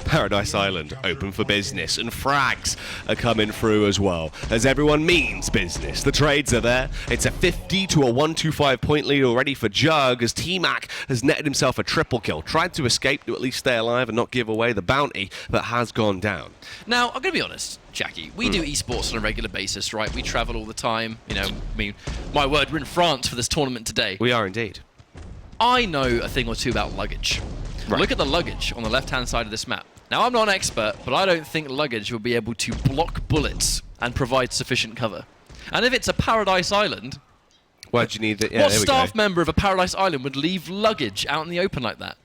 Paradise Island, open for business, and frags are coming through as well, as everyone means business. The trades are there. It's a 50 to a 125 point lead already for Jug, as T-Mac has netted himself a triple kill, tried to escape to at least stay alive and not give away the bounty, but has gone down. Now, I'm going to be honest, Jackie, we do esports on a regular basis, right? We travel all the time. You know, I mean, my word, we're in France for this tournament today. We are indeed. I know a thing or two about luggage. Right. Look at the luggage on the left-hand side of this map. Now, I'm not an expert, but I don't think luggage will be able to block bullets and provide sufficient cover. And if it's a Paradise Island, Why do you need that? Yeah, what there we staff go. member of a Paradise Island would leave luggage out in the open like that?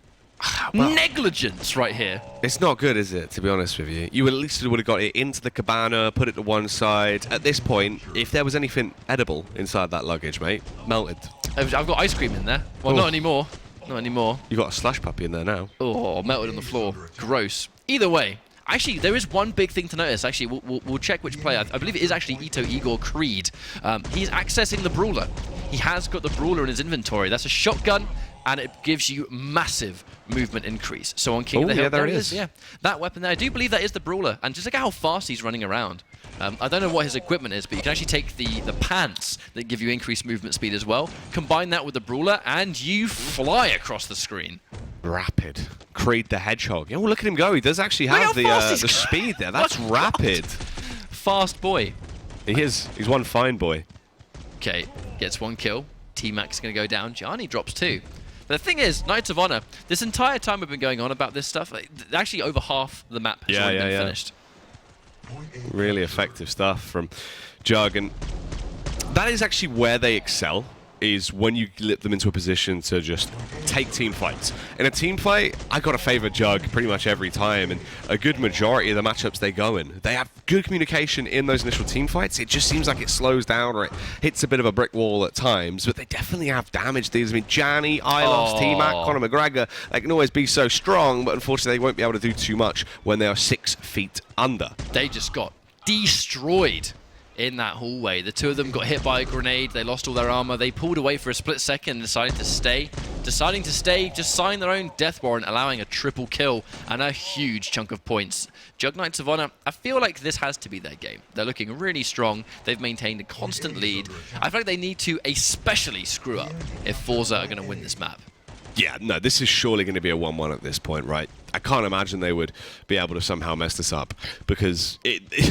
Well, Negligence right here. it's not good, is it, to be honest with you? You at least would have got it into the cabana, put it to one side. At this point, if there was anything edible inside that luggage, mate, melted. I've got ice cream in there. Well, Oh. not anymore. Not anymore. You got a slush puppy in there now. Oh, melted on the floor. Gross. Either way, actually, there is one big thing to notice. Actually, we'll check which player. I believe it is actually Igor Creed. He's accessing the Brawler. He has got the Brawler in his inventory. That's a shotgun, and it gives you massive movement increase. So on King of the Hill, yeah, there it is. Yeah, that weapon there. I do believe that is the Brawler. And just look at how fast he's running around. I don't know what his equipment is, but you can actually take the pants that give you increased movement speed as well. Combine that with the Brawler, and you fly across the screen. Rapid. Creed the Hedgehog. Oh, look at him go. He does actually Look have how fast the he's speed there. That's Oh, rapid. Fast boy. He is. He's one fine boy. Okay, gets 1 kill. T-Mac's going to go down. Gianni drops 2. But the thing is, Knights of Honor, this entire time we've been going on about this stuff, actually over half the map has already been finished. Really effective stuff from Jug, and that is actually where they excel, is when you get them into a position to just take team fights. In a team fight, I gotta favor Jug pretty much every time, and a good majority of the matchups they go in, they have good communication in those initial team fights. It just seems like it slows down or it hits a bit of a brick wall at times, but they definitely have damage dealers. I mean, Gianni, Ilos, T-Mac, Conor McGregor, they can always be so strong, but unfortunately they won't be able to do too much when they are 6 feet under. They just got destroyed in that hallway. The two of them got hit by a grenade. They lost all their armor. They pulled away for a split second and decided to stay. Deciding to stay, just sign their own death warrant, allowing a triple kill and a huge chunk of points. Jug Knights of Honor, I feel like this has to be their game. They're looking really strong. They've maintained a constant lead. I feel like they need to especially screw up if Forza are going to win this map. Yeah, no, this is surely going to be a 1-1 at this point, right? I can't imagine they would be able to somehow mess this up, because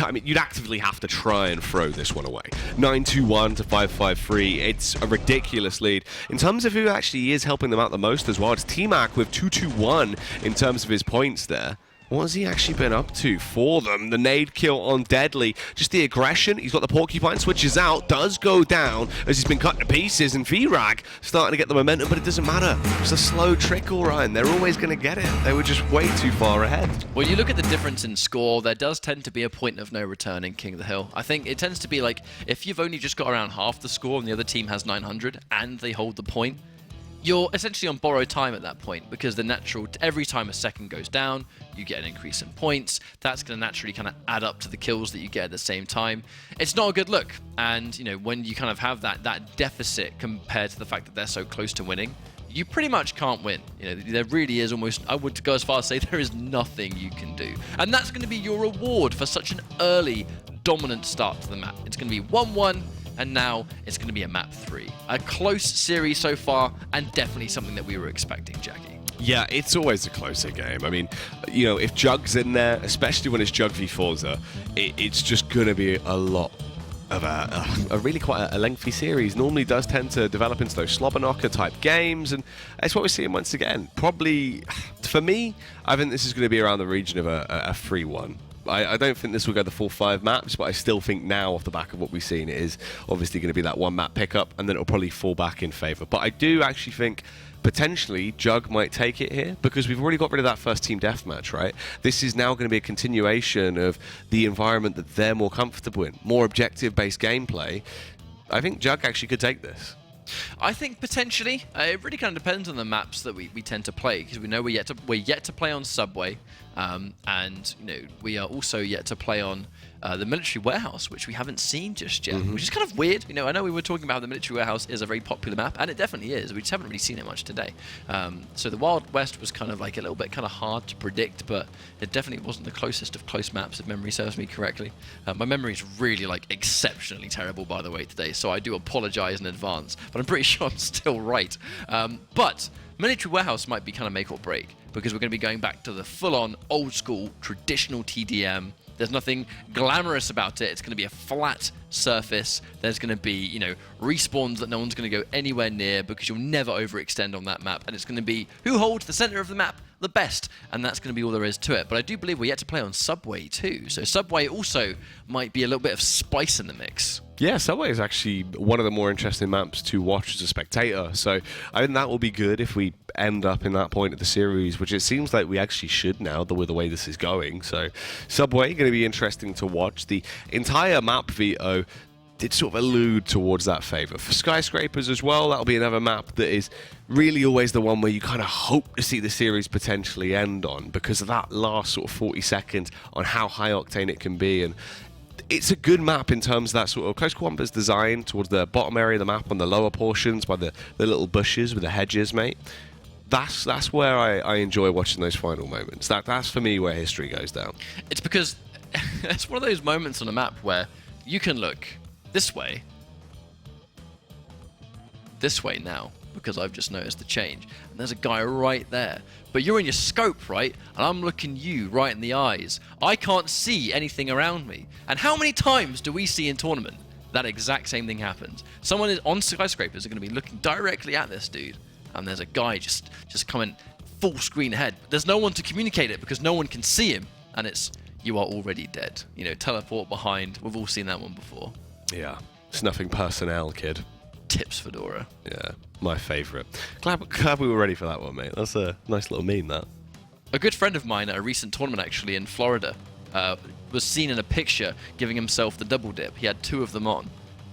I mean, you'd actively have to try and throw this one away. 9-2-1 to 5-5-3. It's a ridiculous lead. In terms of who actually is helping them out the most as well, it's T-Mac with 2-2-1 in terms of his points there. What has he actually been up to for them? The nade kill on Deadly. Just the aggression. He's got the porcupine, switches out, does go down as he's been cut to pieces, and VRAG starting to get the momentum, but it doesn't matter. It's a slow trickle, Ryan. They're always going to get it. They were just way too far ahead. When you look at the difference in score, there does tend to be a point of no return in King of the Hill. I think it tends to be like, if you've only just got around half the score and the other team has 900 and they hold the point, you're essentially on borrowed time at that point, because the natural, every time a second goes down, you get an increase in points. That's going to naturally kind of add up to the kills that you get at the same time. It's not a good look. And, you know, when you kind of have that deficit compared to the fact that they're so close to winning, you pretty much can't win. You know, there really is almost, I would go as far as say there is nothing you can do. And that's going to be your reward for such an early, dominant start to the map. It's going to be 1-1. And now it's going to be a map 3. A close series so far, and definitely something that we were expecting, Jackie. Yeah, it's always a closer game. I mean, you know, if Jug's in there, especially when it's Jug v Forza, it's just going to be a lot of a really quite a lengthy series. Normally does tend to develop into those slobber knocker type games, and that's what we're seeing once again. Probably, for me, I think this is going to be around the region of a 3-1. I don't think this will go the full 5 maps, but I still think now, off the back of what we've seen, it is obviously going to be that 1 map pickup, and then it'll probably fall back in favour. But I do actually think potentially Jug might take it here, because we've already got rid of that first team deathmatch, right? This is now going to be a continuation of the environment that they're more comfortable in, more objective-based gameplay. I think Jug actually could take this. I think potentially. It really kind of depends on the maps that we tend to play, because we know we're yet to play on Subway, and you know, we are also yet to play on the military warehouse, which we haven't seen just yet, which is kind of weird. You know, I know we were talking about how the military warehouse is a very popular map, and it definitely is. We just haven't really seen it much today. So the Wild West was kind of like a little bit kind of hard to predict, but it definitely wasn't the closest of close maps, if memory serves me correctly. My memory is really like exceptionally terrible, by the way, today, so I do apologize in advance, but I'm pretty sure I'm still right. But military warehouse might be kind of make or break, because we're going to be going back to the full-on old school traditional TDM. There's nothing glamorous about it. It's going to be a flat surface. There's going to be, you know, respawns that no one's going to go anywhere near, because you'll never overextend on that map. And it's going to be who holds the center of the map the best, and that's going to be all there is to it. But I do believe we're yet to play on Subway too. So Subway also might be a little bit of spice in the mix. Yeah, Subway is actually one of the more interesting maps to watch as a spectator. So I think that will be good if we end up in that point of the series, which it seems like we actually should now, with the way this is going. So Subway, going to be interesting to watch. The entire map veto did sort of allude towards that favour. For Skyscrapers as well, that'll be another map that is really always the one where you kind of hope to see the series potentially end on, because of that last sort of 40 seconds on how high octane it can be. And it's a good map in terms of that sort of close quarters design towards the bottom area of the map on the lower portions by the little bushes with the hedges, mate. That's where I enjoy watching those final moments. That's for me where history goes down. It's because it's one of those moments on a map where you can look this way now, because I've just noticed the change, and there's a guy right there, but you're in your scope, right, and I'm looking you right in the eyes. I can't see anything around me. And how many times do we see in tournament that exact same thing happens? Someone is on Skyscrapers are going to be looking directly at this dude, and there's a guy just coming full screen ahead. There's no one to communicate it, because no one can see him, and it's, you are already dead. You know, teleport behind. We've all seen that one before. Yeah, snuffing personnel, kid. Tips Fedora. Yeah, my favourite. Glad we were ready for that one, mate. That's a nice little meme, that. A good friend of mine at a recent tournament, actually, in Florida, was seen in a picture giving himself the double dip. He had 2 of them on,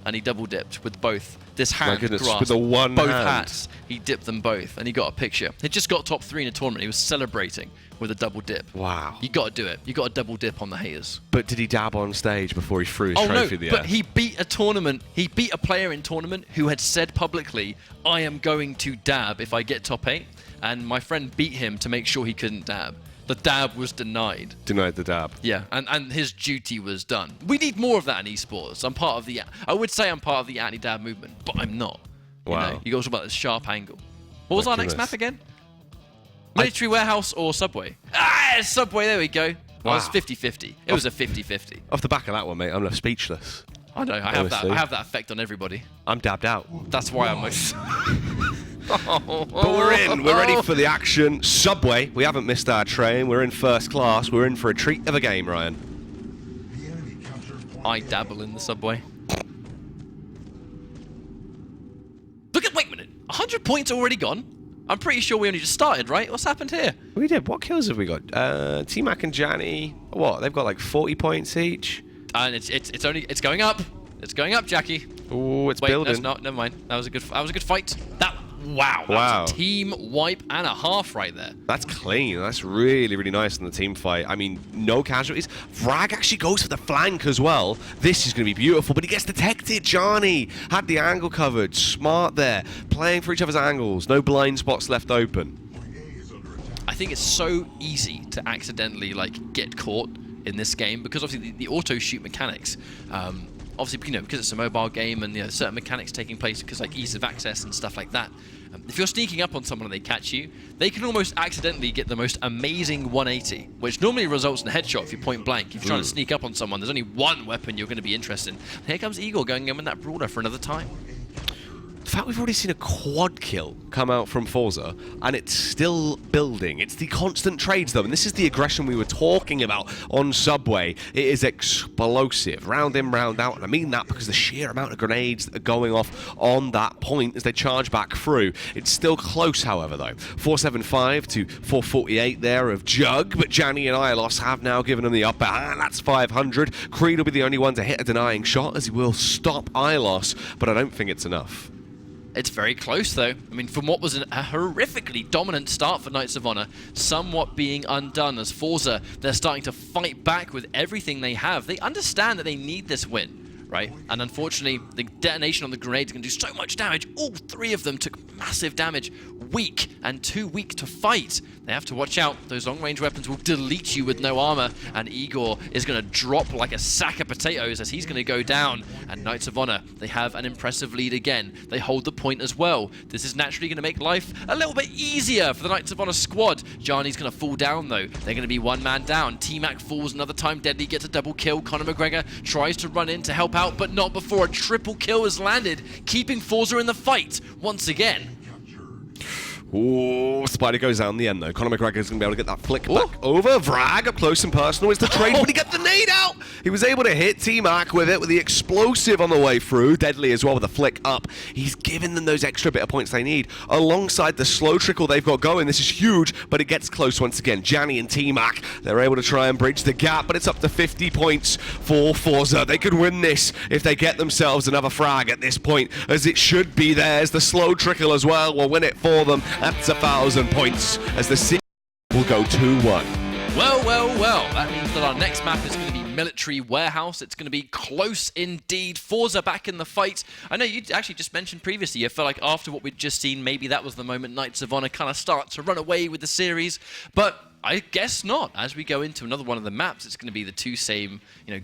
and he double dipped with both. This hand, my goodness, grasp, with the one both hand. hats. He dipped them both, and he got a picture. He just got top 3 in a tournament. He was celebrating with a double dip. Wow. You got to do it. You got to double dip on the haters. But did he dab on stage before he threw his trophy in the air? But he beat a tournament. He beat a player in tournament who had said publicly, "I am going to dab if I get top 8." And my friend beat him to make sure he couldn't dab. The dab was denied. Denied the dab. Yeah, and his duty was done. We need more of that in esports. I would say I'm part of the anti-dab movement, but I'm not. Wow. You know, you got to talk about this sharp angle. What was our next goodness. map again? Military warehouse or Subway? Ah, Subway, there we go. Wow. It was 50-50. It was a 50-50. Off the back of that one, mate, I'm left speechless. I know, I have that effect on everybody. I'm dabbed out. That's why I'm most... But we're in. We're ready for the action. Subway. We haven't missed our train. We're in first class. We're in for a treat of a game, Ryan. I dabble in the Subway. Wait a minute. 100 points already gone? I'm pretty sure we only just started, right? What's happened here? We did. What kills have we got? T-Mac and Janny. What? They've got like 40 points each. And it's going up. It's going up, Jackie. Oh, it's Wait, building. That's not. Never mind. That was a good fight. Wow. That was a team wipe and a half right there. That's clean. That's really, really nice in the team fight. I mean, no casualties. Vrag actually goes for the flank as well. This is going to be beautiful, but he gets detected. Johnny had the angle covered. Smart there. Playing for each other's angles. No blind spots left open. I think it's so easy to accidentally like get caught in this game, because obviously the auto shoot mechanics obviously, because it's a mobile game and certain mechanics taking place because like ease of access and stuff like that. If you're sneaking up on someone and they catch you, they can almost accidentally get the most amazing 180, which normally results in a headshot if you're point blank. If you're trying to sneak up on someone, there's only one weapon you're going to be interested in. And here comes Igor going in with that brawler for another time. The fact we've already seen a quad kill come out from Forza, and it's still building. It's the constant trades, though, and this is the aggression we were talking about on Subway. It is explosive, round in, round out, and I mean that because the sheer amount of grenades that are going off on that point as they charge back through. It's still close, however, though. 475 to 448 there of Jug, but Janny and Ilos have now given them the upper hand. That's 500. Creed will be the only one to hit a denying shot as he will stop Ilos, but I don't think it's enough. It's very close, though. I mean, from what was a horrifically dominant start for Knights of Honor, somewhat being undone as Forza, they're starting to fight back with everything they have. They understand that they need this win, right? And unfortunately, the detonation on the grenades can do so much damage. All three of them took massive damage. Weak and too weak to fight. They have to watch out. Those long-range weapons will delete you with no armor, and Igor is going to drop like a sack of potatoes as he's going to go down. And Knights of Honor, they have an impressive lead again. They hold the point as well. This is naturally going to make life a little bit easier for the Knights of Honor squad. Johnny's going to fall down, though. They're going to be one man down. T-Mac falls another time. Deadly gets a double kill. Conor McGregor tries to run in to help out, but not before a triple kill has landed, keeping Forza in the fight once again. Ooh, Spider goes out in the end, though. Conor McGregor's going to be able to get that flick back over. Vrag up close and personal is the trade, but he got the nade out. He was able to hit T-Mac with it, with the explosive on the way through. Deadly as well with the flick up. He's giving them those extra bit of points they need. Alongside the slow trickle they've got going, this is huge, but it gets close once again. Janny and T-Mac, they're able to try and bridge the gap, but it's up to 50 points for Forza. They could win this if they get themselves another frag at this point, as it should be theirs. The slow trickle as well will win it for them. That's 1,000 points as the city will go 2-1. Well, well, well. That means that our next map is going to be Military Warehouse. It's going to be close indeed. Forza back in the fight. I know you actually just mentioned previously, you felt like after what we'd just seen, maybe that was the moment Knights of Honor kind of start to run away with the series. But I guess not. As we go into another one of the maps, it's going to be the two same,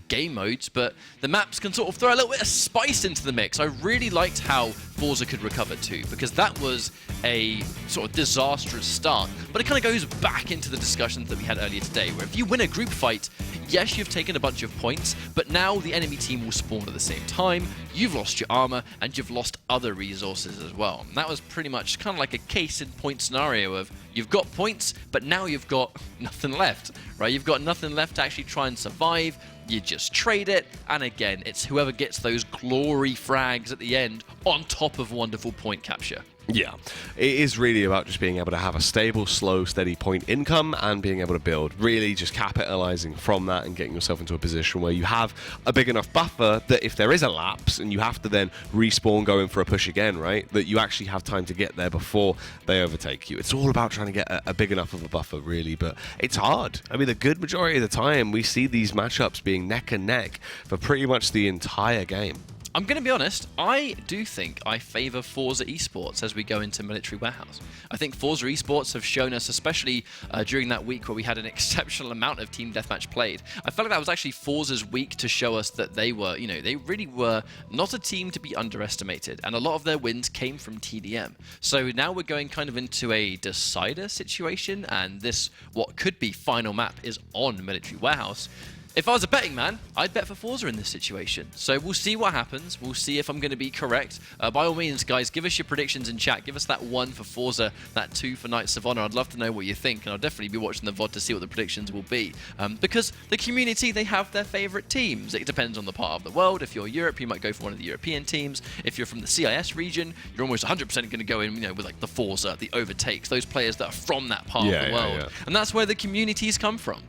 game modes, but the maps can sort of throw a little bit of spice into the mix. I really liked how Forza could recover too, because that was a sort of disastrous start, but it kind of goes back into the discussions that we had earlier today, where if you win a group fight, yes, you've taken a bunch of points, but now the enemy team will spawn at the same time, you've lost your armor, and you've lost other resources as well. And that was pretty much kind of like a case in point scenario of you've got points, but now you've got nothing left, right? You've got nothing left to actually try and survive. You just trade it, and again, it's whoever gets those glory frags at the end on top of wonderful point capture. Yeah, it is really about just being able to have a stable, slow, steady point income and being able to build. Really just capitalizing from that and getting yourself into a position where you have a big enough buffer that if there is a lapse and you have to then respawn going for a push again, right, that you actually have time to get there before they overtake you. It's all about trying to get a big enough of a buffer, really, but it's hard. I mean, the good majority of the time, we see these matchups being neck and neck for pretty much the entire game. I'm going to be honest, I do think I favour Forza eSports as we go into Military Warehouse. I think Forza eSports have shown us, especially during that week where we had an exceptional amount of Team Deathmatch played, I felt like that was actually Forza's week to show us that they were, they really were not a team to be underestimated, and a lot of their wins came from TDM. So now we're going kind of into a decider situation, and this, what could be final map, is on Military Warehouse. If I was a betting man, I'd bet for Forza in this situation. So we'll see what happens. We'll see if I'm going to be correct. By all means, guys, give us your predictions in chat. Give us that 1 for Forza, that 2 for Knights of Honor. I'd love to know what you think, and I'll definitely be watching the VOD to see what the predictions will be. Because the community, they have their favorite teams. It depends on the part of the world. If you're Europe, you might go for one of the European teams. If you're from the CIS region, you're almost 100% going to go in, with like the Forza, the Overtakes, those players that are from that part of the world. Yeah. And that's where the communities come from.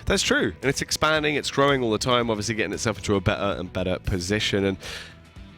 That's true, and it's expanding, it's growing all the time, obviously getting itself into a better and better position, and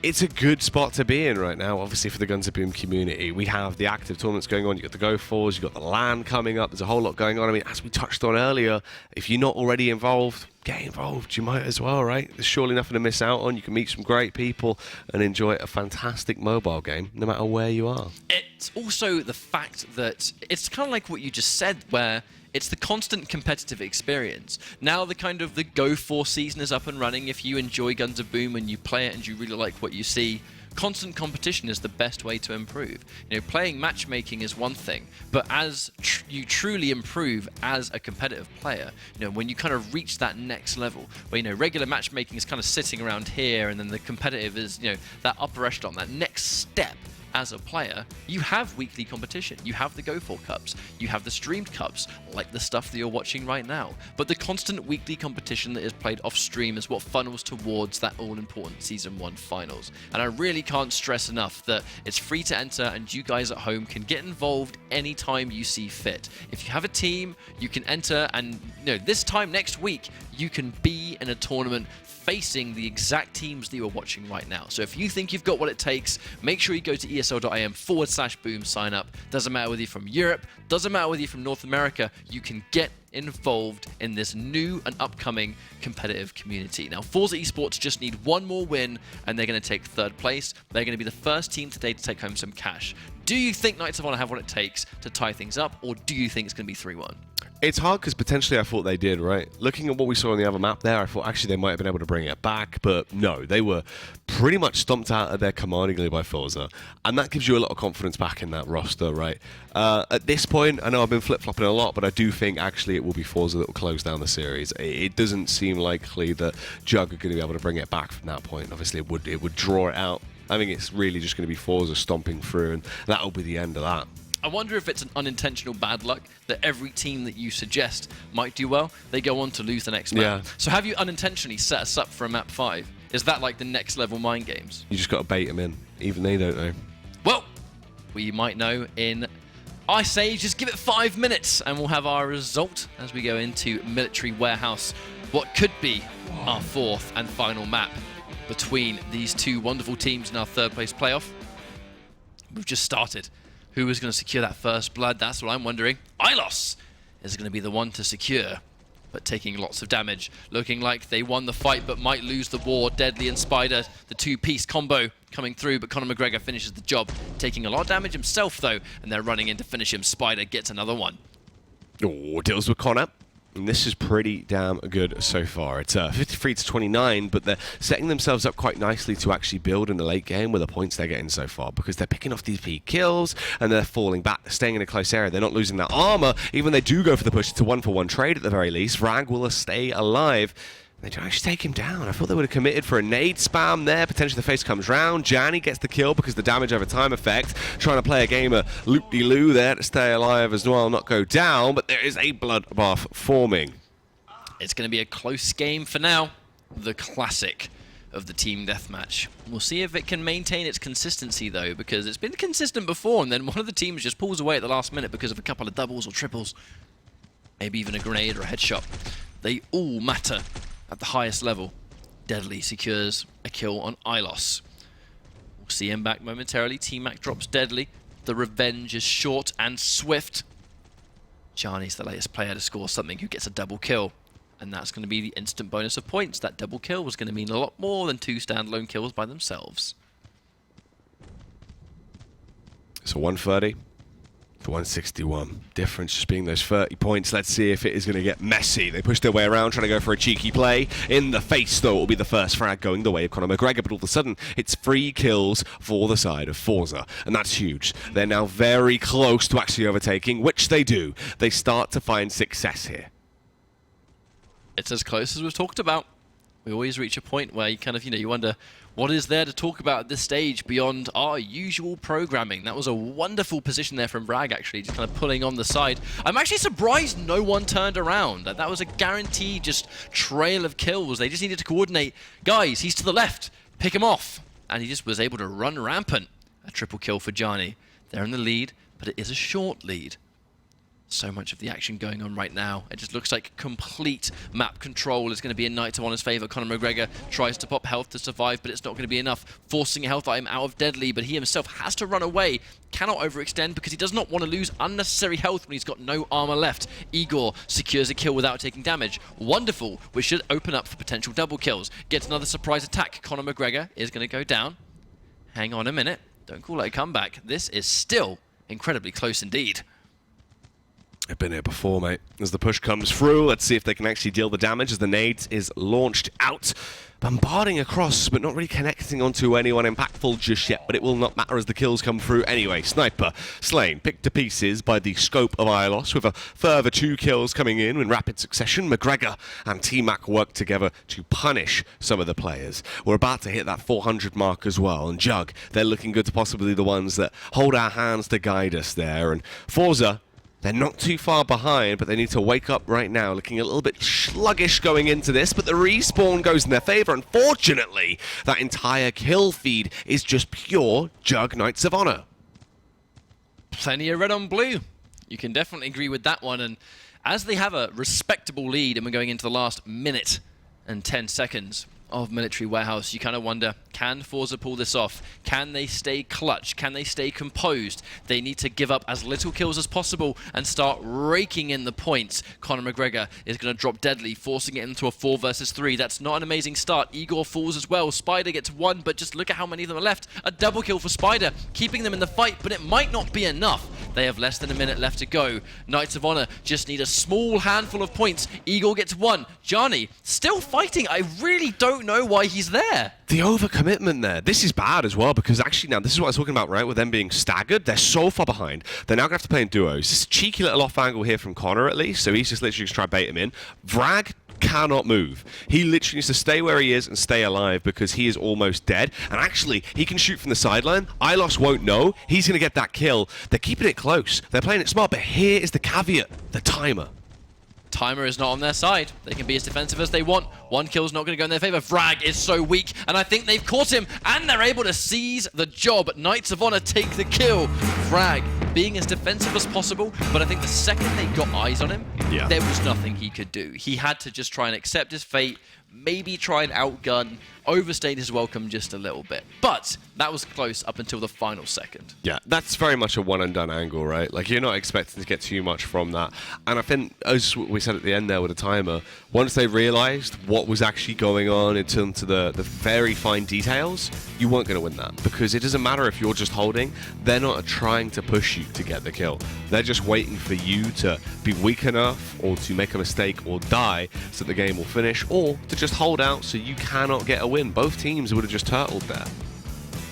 it's a good spot to be in right now, obviously, for the Guns of Boom community. We have the active tournaments going on, you've got the GO4s, you've got the LAN coming up, there's a whole lot going on. I mean, as we touched on earlier, if you're not already involved, get involved, you might as well, right? There's surely nothing to miss out on. You can meet some great people and enjoy a fantastic mobile game, no matter where you are. It's also the fact that it's kind of like what you just said, where It's the constant competitive experience. Now the kind of the GO4 season is up and running. If you enjoy Guns of Boom and you play it and you really like what you see, constant competition is the best way to improve. Playing matchmaking is one thing, but as you truly improve as a competitive player, when you kind of reach that next level, where regular matchmaking is kind of sitting around here, and then the competitive is that upper echelon, that next step. As a player, you have weekly competition. You have the GO4 Cups. You have the streamed Cups, like the stuff that you're watching right now. But the constant weekly competition that is played off stream is what funnels towards that all-important Season 1 finals. And I really can't stress enough that it's free to enter, and you guys at home can get involved anytime you see fit. If you have a team, you can enter, and this time next week, you can be in a tournament facing the exact teams that you are watching right now. So if you think you've got what it takes, make sure you go to esl.am/boom, sign up. Doesn't matter whether you're from Europe, doesn't matter whether you're from North America, you can get involved in this new and upcoming competitive community. Now, Forza eSports just need one more win, and they're going to take third place. They're going to be the first team today to take home some cash. Do you think Knights of Honor have what it takes to tie things up, or do you think it's going to be 3-1? It's hard because potentially I thought they did, right? Looking at what we saw on the other map there, I thought actually they might have been able to bring it back, but no, they were pretty much stomped out of there commandingly by Forza, and that gives you a lot of confidence back in that roster, right? At this point, I know I've been flip-flopping a lot, but I do think actually it will be Forza that will close down the series. It doesn't seem likely that Jug are going to be able to bring it back from that point. Obviously, it would draw it out. I think it's really just going to be Forza stomping through, and that'll be the end of that. I wonder if it's an unintentional bad luck that every team that you suggest might do well, they go on to lose the next map. Yeah. So have you unintentionally set us up for a map 5? Is that like the next level mind games? You just got to bait them in. Even they don't know. Well, we might know in, I say, just give it 5 minutes and we'll have our result as we go into Military Warehouse. What could be our 4th and final map between these two wonderful teams in our 3rd place playoff. We've just started. Who is going to secure that first blood? That's what I'm wondering. Ilos is going to be the one to secure, but taking lots of damage. Looking like they won the fight, but might lose the war. Deadly and Spider, the two-piece combo coming through, but Conor McGregor finishes the job. Taking a lot of damage himself, though, and they're running in to finish him. Spider gets another one. Oh, deals with Conor. And this is pretty damn good so far. It's 53-29, but they're setting themselves up quite nicely to actually build in the late game with the points they're getting so far, because they're picking off these peak kills and they're falling back, they're staying in a close area. They're not losing that armor. Even they do go for the push. It's a 1-for-1 trade at the very least. Vrag will stay alive. They don't actually take him down. I thought they would have committed for a nade spam there. Potentially the face comes round. Gianni gets the kill because the damage over time effect. Trying to play a game of loop-de-loo there to stay alive as well, not go down. But there is a bloodbath forming. It's going to be a close game for now. The classic of the team deathmatch. We'll see if it can maintain its consistency, though, because it's been consistent before, and then one of the teams just pulls away at the last minute because of a couple of doubles or triples. Maybe even a grenade or a headshot. They all matter. At the highest level, Deadly secures a kill on Ilos. We'll see him back momentarily. T-Mac drops Deadly. The revenge is short and swift. Gianni's the latest player to score something who gets a double kill. And that's going to be the instant bonus of points. That double kill was going to mean a lot more than 2 standalone kills by themselves. So 130 to 161. Difference just being those 30 points. Let's see if it is going to get messy. They push their way around, trying to go for a cheeky play. In the face, though, it will be the first frag going the way of Conor McGregor. But all of a sudden, it's 3 kills for the side of Forza. And that's huge. They're now very close to actually overtaking, which they do. They start to find success here. It's as close as we've talked about. We always reach a point where you kind of, you wonder, what is there to talk about at this stage beyond our usual programming? That was a wonderful position there from Bragg, actually, just kind of pulling on the side. I'm actually surprised no one turned around. That was a guaranteed just trail of kills. They just needed to coordinate. Guys, he's to the left. Pick him off. And he just was able to run rampant. A triple kill for Gianni. They're in the lead, but it is a short lead. So much of the action going on right now. It just looks like complete map control is going to be in Knights of Honor's favor. Conor McGregor tries to pop health to survive, but it's not going to be enough. Forcing a health item out of Deadly, but he himself has to run away. Cannot overextend because he does not want to lose unnecessary health when he's got no armor left. Igor secures a kill without taking damage. Wonderful, which should open up for potential double kills. Gets another surprise attack. Conor McGregor is going to go down. Hang on a minute. Don't call it a comeback. This is still incredibly close indeed. I've been here before, mate. As the push comes through, let's see if they can actually deal the damage as the nade is launched out. Bombarding across, but not really connecting onto anyone impactful just yet, but it will not matter as the kills come through anyway. Sniper slain, picked to pieces by the scope of Ilos, with a further 2 kills coming in rapid succession. McGregor and T-Mac work together to punish some of the players. We're about to hit that 400 mark as well, and Jug, they're looking good to possibly the ones that hold our hands to guide us there. And Forza, they're not too far behind, but they need to wake up right now, looking a little bit sluggish going into this, but the respawn goes in their favor. Unfortunately, that entire kill feed is just pure Jug Knights of Honor. Plenty of red on blue. You can definitely agree with that one. And as they have a respectable lead and we're going into the last minute and 10 seconds of Military Warehouse, you kind of wonder, can Forza pull this off? Can they stay clutch? Can they stay composed? They need to give up as little kills as possible and start raking in the points. Conor McGregor is going to drop deadly, forcing it into a 4 versus 3. That's not an amazing start. Igor falls as well. Spider gets 1, but just look at how many of them are left. A double kill for Spider, keeping them in the fight, but it might not be enough. They have less than a minute left to go. Knights of Honor just need a small handful of points. Igor gets 1. Johnny still fighting. I really don't know why he's there. The overcommitment there. This is bad as well, because actually now, this is what I was talking about, right? With them being staggered, they're so far behind. They're now going to have to play in duos. This cheeky little off angle here from Connor, at least. So he's just literally just try to bait him in. Vrag cannot move. He literally needs to stay where he is and stay alive because he is almost dead. And actually, he can shoot from the sideline. Ilos won't know. He's going to get that kill. They're keeping it close. They're playing it smart, but here is the caveat. The timer. Timer is not on their side. They can be as defensive as they want. 1 kill's not going to go in their favor. Vrag is so weak, and I think they've caught him, and they're able to seize the job. Knights of Honor take the kill. Vrag being as defensive as possible, but I think the second they got eyes on him, there was nothing he could do. He had to just try and accept his fate, maybe try and outgun, overstayed his welcome just a little bit. But that was close up until the final second. Yeah, that's very much a one-and-done angle, right? Like, you're not expecting to get too much from that. And I think, as we said at the end there with the timer, once they realized what was actually going on in terms of the very fine details, you weren't going to win that. Because it doesn't matter if you're just holding. They're not trying to push you to get the kill. They're just waiting for you to be weak enough or to make a mistake or die so the game will finish, or to just hold out so you cannot get a win. Both teams would have just turtled there.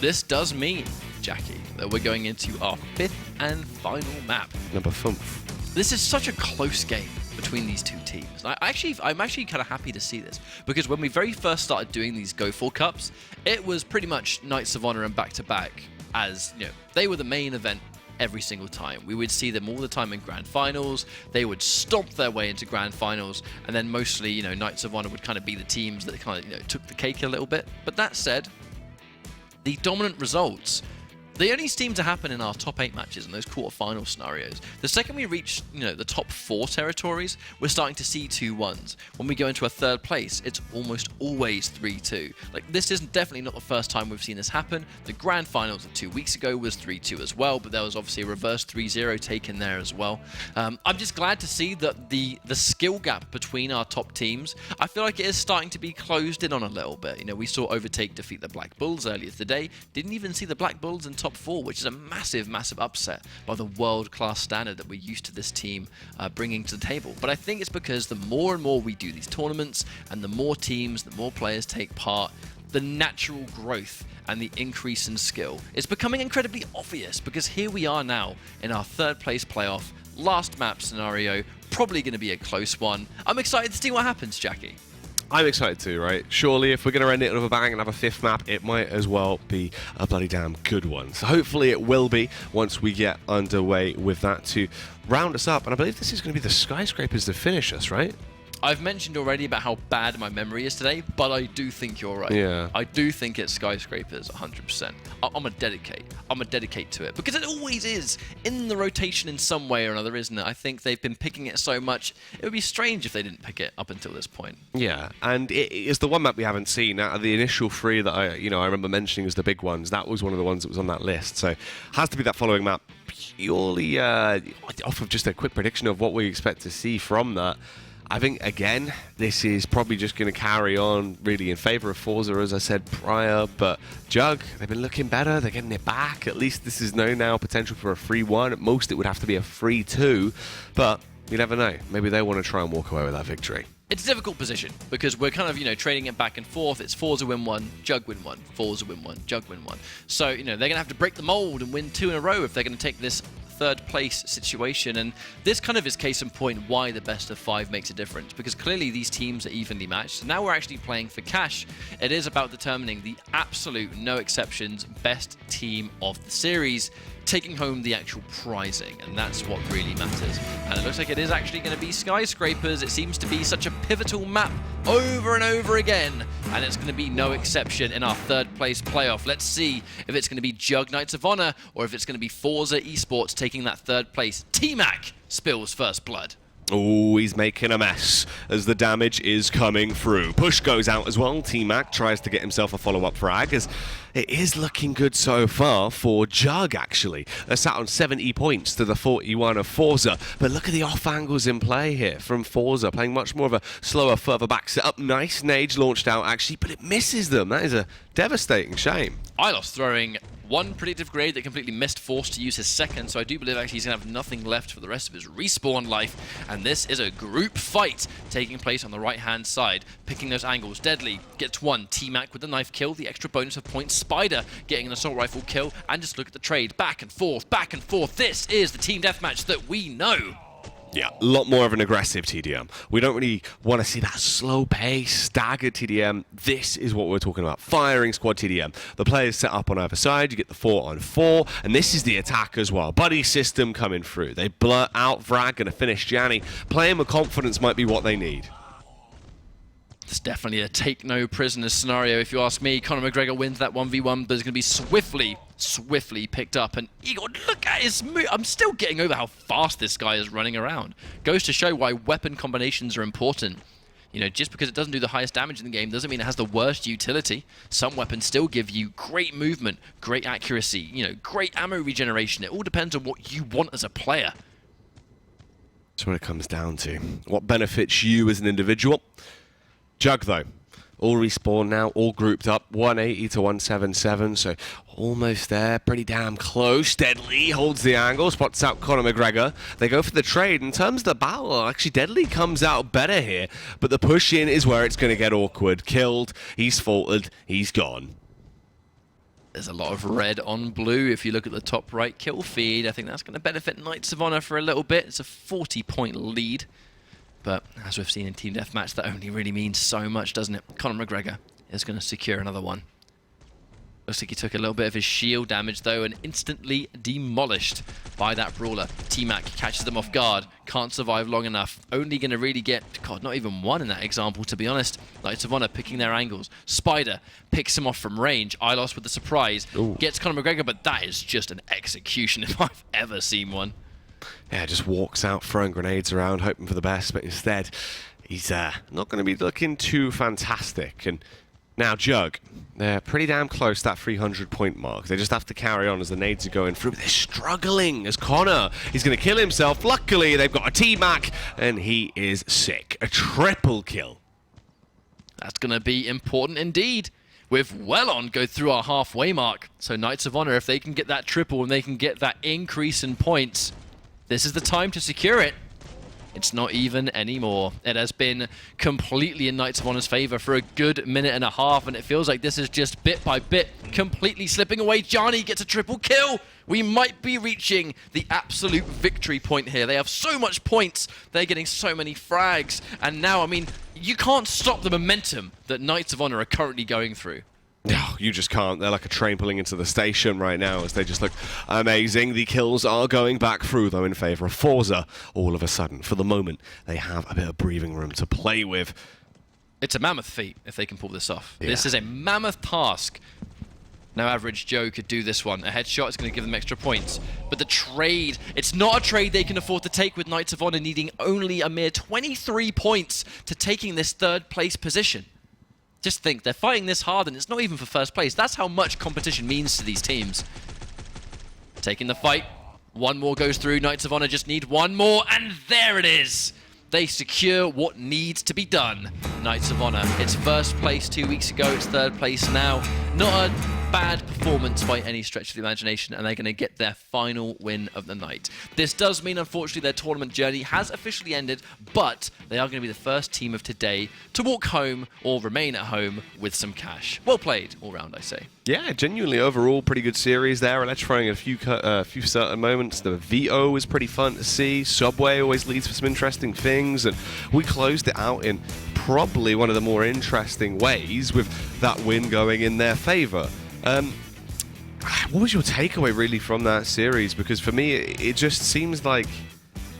This does mean, Jackie, that we're going into our 5th and final map. Number 5. This is such a close game between these two teams. I'm actually kind of happy to see this, because when we very first started doing these GO4 Cups, it was pretty much Knights of Honor and back-to-back, as, you know, they were the main event every single time. We would see them all the time in grand finals. They would stomp their way into grand finals, and then mostly, you know, Knights of Honor would kind of be the teams that kind of, you know, took the cake a little bit. But that said, the dominant results, they only seem to happen in our top 8 matches in those quarterfinal scenarios. The second we reach, you know, the top 4 territories, we're starting to see 2-1s. When we go into a 3rd place, it's almost always 3-2. Like, this is definitely not the first time we've seen this happen. The grand finals of 2 weeks ago was 3-2 as well, but there was obviously a reverse 3-0 taken there as well. I'm just glad to see that the skill gap between our top teams, I feel like it is starting to be closed in on a little bit. You know, we saw Overtake defeat the Black Bulls earlier today. Didn't even see the Black Bulls in top 4, which is a massive, massive upset by the world-class standard that we're used to this team bringing to the table. But I think it's because the more and more we do these tournaments, and the more teams, the more players take part, the natural growth and the increase in skill is becoming incredibly obvious, because here we are now in our 3rd place playoff, last map scenario, probably going to be a close one. I'm excited to see what happens, Jackie. I'm excited too, right? Surely, if we're going to end it with a bang and have a 5th map, it might as well be a bloody damn good one. So hopefully it will be once we get underway with that to round us up. And I believe this is going to be the Skyscrapers to finish us, right? I've mentioned already about how bad my memory is today, but I do think you're right. Yeah. I do think it's Skyscrapers 100%. I'm a dedicate to it, because it always is in the rotation in some way or another, isn't it? I think they've been picking it so much, it would be strange if they didn't pick it up until this point. Yeah, and it is the one map we haven't seen. Out of the initial 3 that I remember mentioning as the big ones, that was one of the ones that was on that list. So has to be that following map, purely off of just a quick prediction of what we expect to see from that. I think, again, this is probably just going to carry on really in favor of Forza, as I said prior, but Jug, they've been looking better, they're getting it back. At least this is no now potential for a 3-1. At most, it would have to be a 3-2, but you never know. Maybe they want to try and walk away with that victory. It's a difficult position because we're kind of, trading it back and forth. It's Forza win 1, Jug win 1, Forza win 1, Jug win 1. So, they're going to have to break the mold and win 2 in a row if they're going to take this third place situation, and this kind of is case in point why the best of 5 makes a difference, because clearly these teams are evenly matched. So now we're actually playing for cash. It is about determining the absolute, no exceptions, best team of the series, taking home the actual prizing, and that's what really matters. And it looks like it is actually going to be Skyscrapers. It seems to be such a pivotal map over and over again, and it's going to be no exception in our third place playoff. Let's see if it's going to be Jug Knights of Honor or if it's going to be Forza eSports taking that third place. T-Mac spills first blood. Oh, he's making a mess as the damage is coming through. Push goes out as well. T-Mac tries to get himself a follow-up frag, as it is looking good so far for Jug, actually. They're sat on 70 points to the 41 of Forza. But look at the off angles in play here from Forza, playing much more of a slower, further back setup. Nice nade launched out, actually, but it misses them. That is a devastating shame. Ilos throwing one predictive grade that completely missed, forced to use his second, so I do believe actually he's going to have nothing left for the rest of his respawn life, and this is a group fight taking place on the right-hand side, picking those angles. Deadly gets one, T-Mac with the knife kill, the extra bonus of points, Spider getting an assault rifle kill, and just look at the trade, back and forth, back and forth. This is the team deathmatch that we know. Yeah, a lot more of an aggressive TDM. We don't really want to see that slow pace, staggered TDM. This is what we're talking about. Firing squad TDM. The players set up on either side. You get the 4-on-4. And this is the attack as well. Buddy system coming through. They blurt out Vrag, going to finish Gianni. Playing with confidence might be what they need. It's definitely a take no prisoners scenario, if you ask me. Conor McGregor wins that 1v1, but it's going to be swiftly picked up. And Igor, look at his move. I'm still getting over how fast this guy is running around. Goes to show why weapon combinations are important. Just because it doesn't do the highest damage in the game doesn't mean it has the worst utility. Some weapons still give you great movement, great accuracy, great ammo regeneration. It all depends on what you want as a player. That's what it comes down to. What benefits you as an individual? Jug, though, all respawn now, all grouped up, 180 to 177, so almost there, pretty damn close. Deadly holds the angle, spots out Conor McGregor. They go for the trade. In terms of the battle, actually, Deadly comes out better here, but the push-in is where it's going to get awkward. Killed, he's faltered, he's gone. There's a lot of red on blue. If you look at the top right kill feed, I think that's going to benefit Knights of Honor for a little bit. It's a 40-point lead. But as we've seen in Team Deathmatch, that only really means so much, doesn't it? Conor McGregor is going to secure another one. Looks like he took a little bit of his shield damage, though, and instantly demolished by that brawler. T-Mac catches them off guard. Can't survive long enough. Only going to really get, God, not even one in that example, to be honest. Knights of Honor picking their angles. Spider picks him off from range. Ilos with the surprise. Ooh. Gets Conor McGregor, but that is just an execution if I've ever seen one. Yeah, just walks out throwing grenades around, hoping for the best, but instead he's not going to be looking too fantastic. And now Jug, they're pretty damn close to that 300-point mark. They just have to carry on as the nades are going through. But they're struggling as Conor, he's going to kill himself. Luckily, they've got a T-Mac, and he is sick. A triple kill. That's going to be important indeed. With well on go through our halfway mark. So Knights of Honor, if they can get that triple and they can get that increase in points, this is the time to secure it. It's not even anymore. It has been completely in Knights of Honor's favor for a good minute and a half, and it feels like this is just bit by bit completely slipping away. Gianni gets a triple kill. We might be reaching the absolute victory point here. They have so much points. They're getting so many frags. And now, I mean, you can't stop the momentum that Knights of Honor are currently going through. No, you just can't. They're like a train pulling into the station right now as they just look amazing. The kills are going back through, though, in favor of Forza. All of a sudden, for the moment, they have a bit of breathing room to play with. It's a mammoth feat if they can pull this off. Yeah. This is a mammoth task. No average Joe could do this one. A headshot is going to give them extra points. But the trade, it's not a trade they can afford to take with Knights of Honor needing only a mere 23 points to taking this third place position. Just think, they're fighting this hard and it's not even for first place. That's how much competition means to these teams. Taking the fight. One more goes through. Knights of Honor just need one more, and there it is. they secure what needs to be done. Knights of Honor. It's first place 2 weeks ago, it's third place now. Not a bad performance by any stretch of the imagination, and they're going to get their final win of the night. This does mean, unfortunately, their tournament journey has officially ended, but they are going to be the first team of today to walk home or remain at home with some cash. Well played all round, I say. Yeah, genuinely overall pretty good series there. Electrifying a few certain moments. The veto was pretty fun to see. Subway always leads for some interesting things, and we closed it out in probably one of the more interesting ways with that win going in their favour. What was your takeaway really from that series? Because for me, it just seems like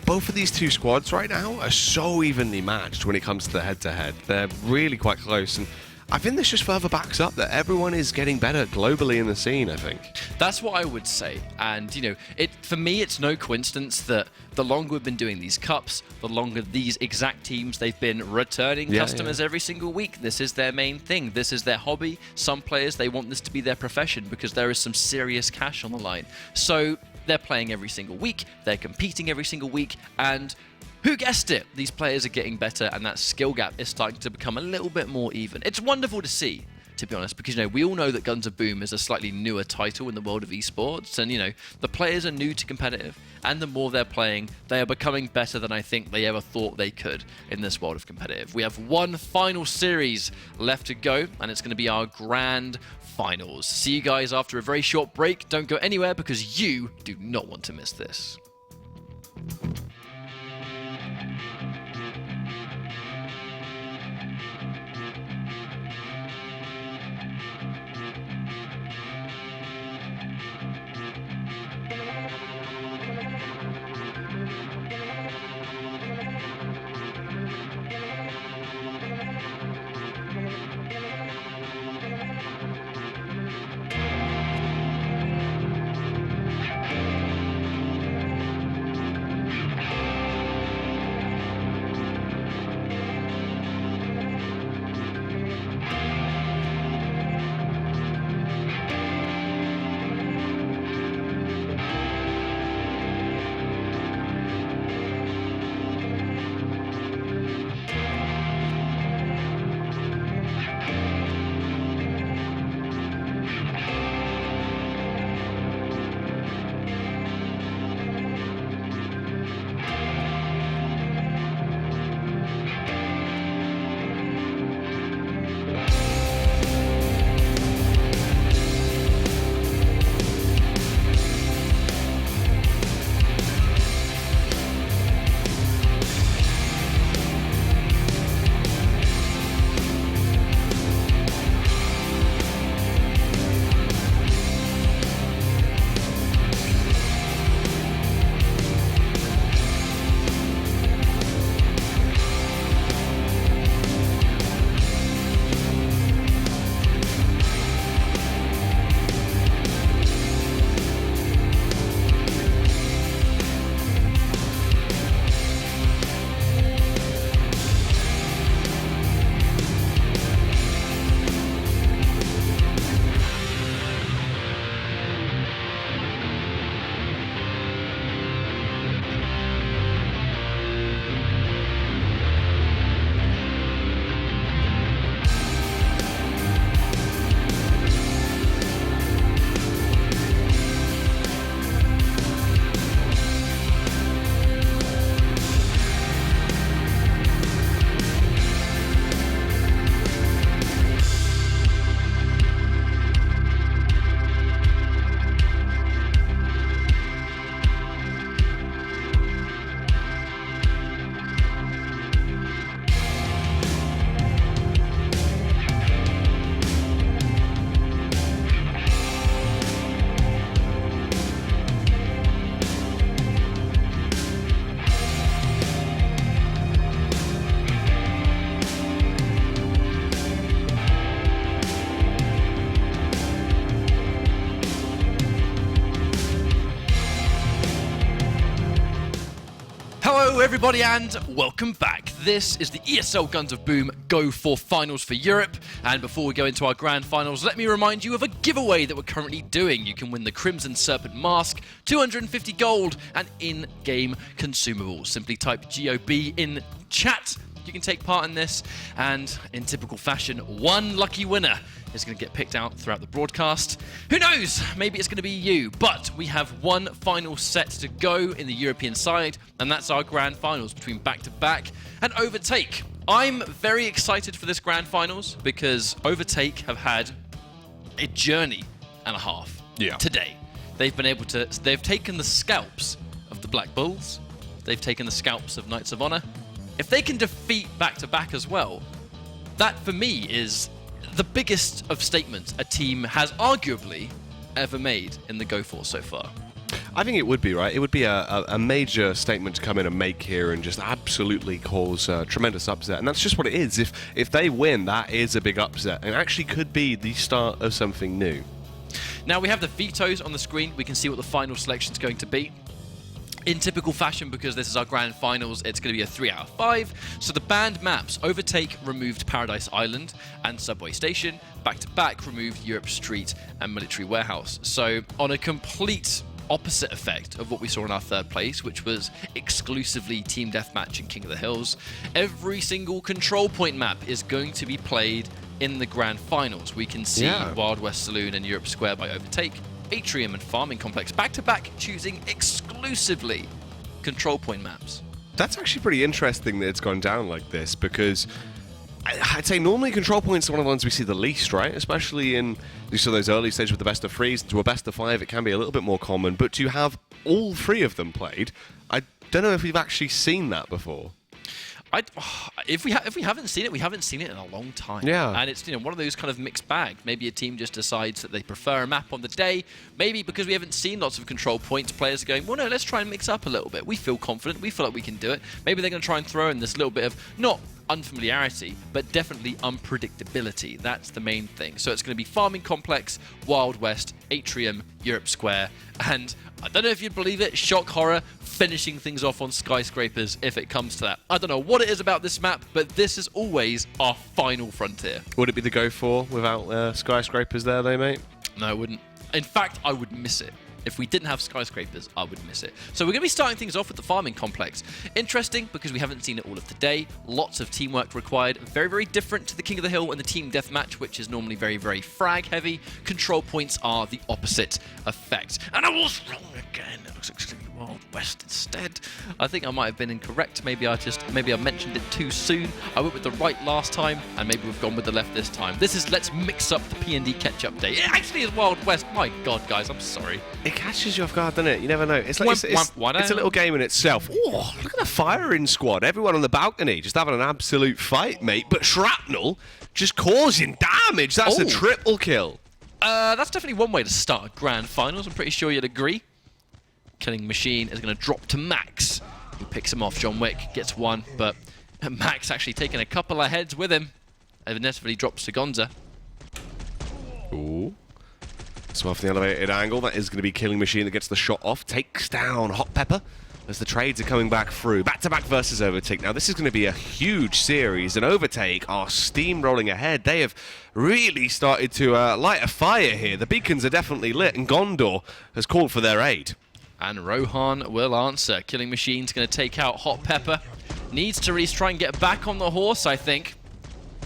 both of these two squads right now are so evenly matched when it comes to the head-to-head. They're really quite close, and I think this just further backs up that everyone is getting better globally in the scene, I think. That's what I would say. And, you know, for me, it's no coincidence that the longer we've been doing these cups, the longer these exact teams, they've been returning customers every single week. This is their main thing. This is their hobby. Some players, they want this to be their profession because there is some serious cash on the line. So they're playing every single week. They're competing every single week. And who guessed it? These players are getting better, and that skill gap is starting to become a little bit more even. It's wonderful to see, to be honest, because, you know, we all know that Guns of Boom is a slightly newer title in the world of esports, and, you know, the players are new to competitive, and the more they're playing, they are becoming better than I think they ever thought they could in this world of competitive. We have one final series left to go, and it's going to be our grand finals. See you guys after a very short break. Don't go anywhere because you do not want to miss this. Hello everybody and welcome back. This is the ESL Guns of Boom GO4 Finals for Europe, and before we go into our grand finals, let me remind you of a giveaway that we're currently doing. You can win the Crimson Serpent Mask, 250 gold and in-game consumables. Simply type GOB in chat. You can take part in this, and in typical fashion, one lucky winner is going to get picked out throughout the broadcast. Who knows? Maybe it's going to be you, but we have one final set to go in the European side, and that's our grand finals between Back-to-Back and Overtake. I'm very excited for this grand finals because Overtake have had a journey and a half today. They've taken the scalps of the Black Bulls, they've taken the scalps of Knights of Honor. If they can defeat Back-to-Back as well, that for me is the biggest of statements a team has arguably ever made in the GO4 so far. I think it would be, right? It would be a major statement to come in and make here and just absolutely cause a tremendous upset. And that's just what it is. If they win, that is a big upset and actually could be the start of something new. Now we have the vetoes on the screen. We can see what the final selection is going to be. In typical fashion, because this is our grand finals, it's going to be a 3 out of 5. So the banned maps, Overtake removed Paradise Island and Subway Station. Back-to-Back removed Europe Street and Military Warehouse. So on a complete opposite effect of what we saw in our third place, which was exclusively Team Deathmatch and King of the Hills, every single control point map is going to be played in the grand finals. We can see Wild West Saloon and Europe Square by Overtake, Atrium and Farming Complex Back-to-Back choosing exclusively control point maps. That's actually pretty interesting that it's gone down like this, because I'd say normally control points are one of the ones we see the least, right? Especially in those early stages with the best of 3s to a best of 5, it can be a little bit more common. But to have all 3 of them played, I don't know if we've actually seen that before. If we haven't seen it, we haven't seen it in a long time. Yeah. And it's one of those kind of mixed bag. Maybe a team just decides that they prefer a map on the day. Maybe because we haven't seen lots of control points, players are going, well, no, let's try and mix up a little bit. We feel confident. We feel like we can do it. Maybe they're going to try and throw in this little bit of not unfamiliarity, but definitely unpredictability. That's the main thing. So it's going to be Farming Complex, Wild West, Atrium, Europe Square, and I don't know if you'd believe it, Shock Horror finishing things off on Skyscrapers if it comes to that. I don't know what it is about this map, but this is always our final frontier. Would it be the GO4 without Skyscrapers there, though, mate? No, it wouldn't. In fact, I would miss it. If we didn't have Skyscrapers, I would miss it. So we're going to be starting things off with the Farming Complex. Interesting, because we haven't seen it all of today. Lots of teamwork required. Very, very different to the King of the Hill and the Team Deathmatch, which is normally very, very frag-heavy. Control points are the opposite effect. And I was wrong again. It looks like it's going to be Wild West instead. I think I might have been incorrect. Maybe I mentioned it too soon. I went with the right last time, and maybe we've gone with the left this time. This is Let's Mix Up the P&D Catch-Up Day. It actually is Wild West. My God, guys, I'm sorry. It catches you off guard, doesn't it? You never know. It's like it's a little game in itself. Oh, look at the firing squad. Everyone on the balcony just having an absolute fight, mate. But Shrapnel just causing damage. That's a triple kill. That's definitely one way to start a grand finals. I'm pretty sure you'd agree. Killing Machine is going to drop to Max, who picks him off. John Wick gets one, but Max actually taking a couple of heads with him. Inevitably drops to Gonza. Ooh. So off the elevated angle, that is going to be Killing Machine that gets the shot off. Takes down Hot Pepper as the trades are coming back through. Back-to-Back versus Overtake. Now, this is going to be a huge series, and Overtake are steamrolling ahead. They have really started to light a fire here. The beacons are definitely lit, and Gondor has called for their aid. And Rohan will answer. Killing Machine's going to take out Hot Pepper. Needs to really try and get back on the horse, I think.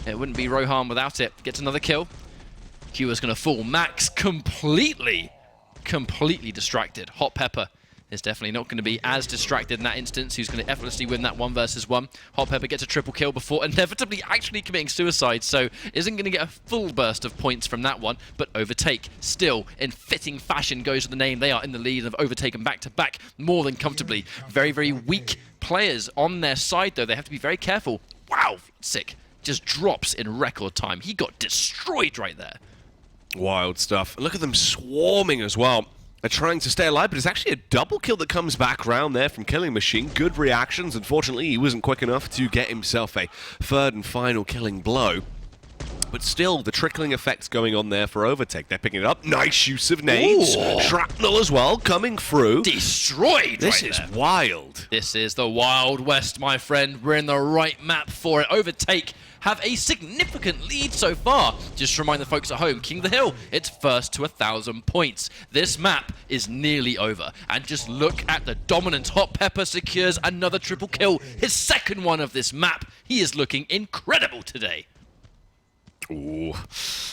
It wouldn't be Rohan without it. Gets another kill. Q is going to fall. Max completely distracted. Hot Pepper is definitely not going to be as distracted in that instance. Who's going to effortlessly win that 1 versus 1. Hot Pepper gets a triple kill before inevitably actually committing suicide, so isn't going to get a full burst of points from that one. But Overtake, still in fitting fashion, goes with the name. They are in the lead of Overtake and Back-to-Back more than comfortably. Very, very weak players on their side, though. They have to be very careful. Wow, sick. Just drops in record time. He got destroyed right there. Wild stuff. Look at them swarming as well. They're trying to stay alive, but it's actually a double kill that comes back round there from Killing Machine. Good reactions. Unfortunately, he wasn't quick enough to get himself a third and final killing blow. But still, the trickling effect's going on there for Overtake. They're picking it up. Nice use of nades. Ooh. Shrapnel as well, coming through. Destroyed This right is there. wild. This is the Wild West, my friend. We're in the right map for it. Overtake have a significant lead so far. Just to remind the folks at home, King of the Hill, it's first to 1,000 points. This map is nearly over. And just look at the dominant. Hot Pepper secures another triple kill. His second one of this map. He is looking incredible today. Ooh,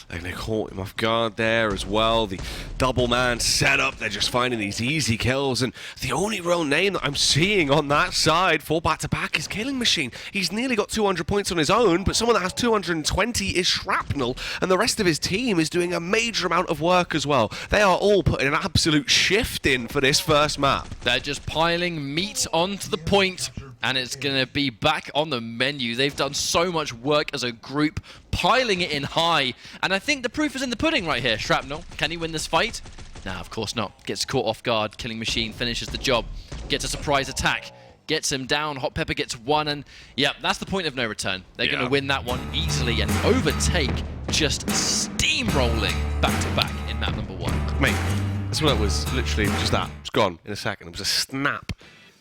and they caught him off guard there as well. The double man setup, they're just finding these easy kills. And the only real name that I'm seeing on that side for back-to-back is Killing Machine. He's nearly got 200 points on his own, but someone that has 220 is Shrapnel. And the rest of his team is doing a major amount of work as well. They are all putting an absolute shift in for this first map. They're just piling meat onto the point, and it's going to be back on the menu. They've done so much work as a group, piling it in high. And I think the proof is in the pudding right here. Shrapnel, can he win this fight? Nah, of course not. Gets caught off guard. Killing Machine finishes the job. Gets a surprise attack. Gets him down. Hot Pepper gets one. And yeah, that's the point of no return. They're going to win that one easily. And Overtake just steamrolling back-to-back in map number 1. Mate, that's what it was. Literally just that. It's gone in a second. It was a snap.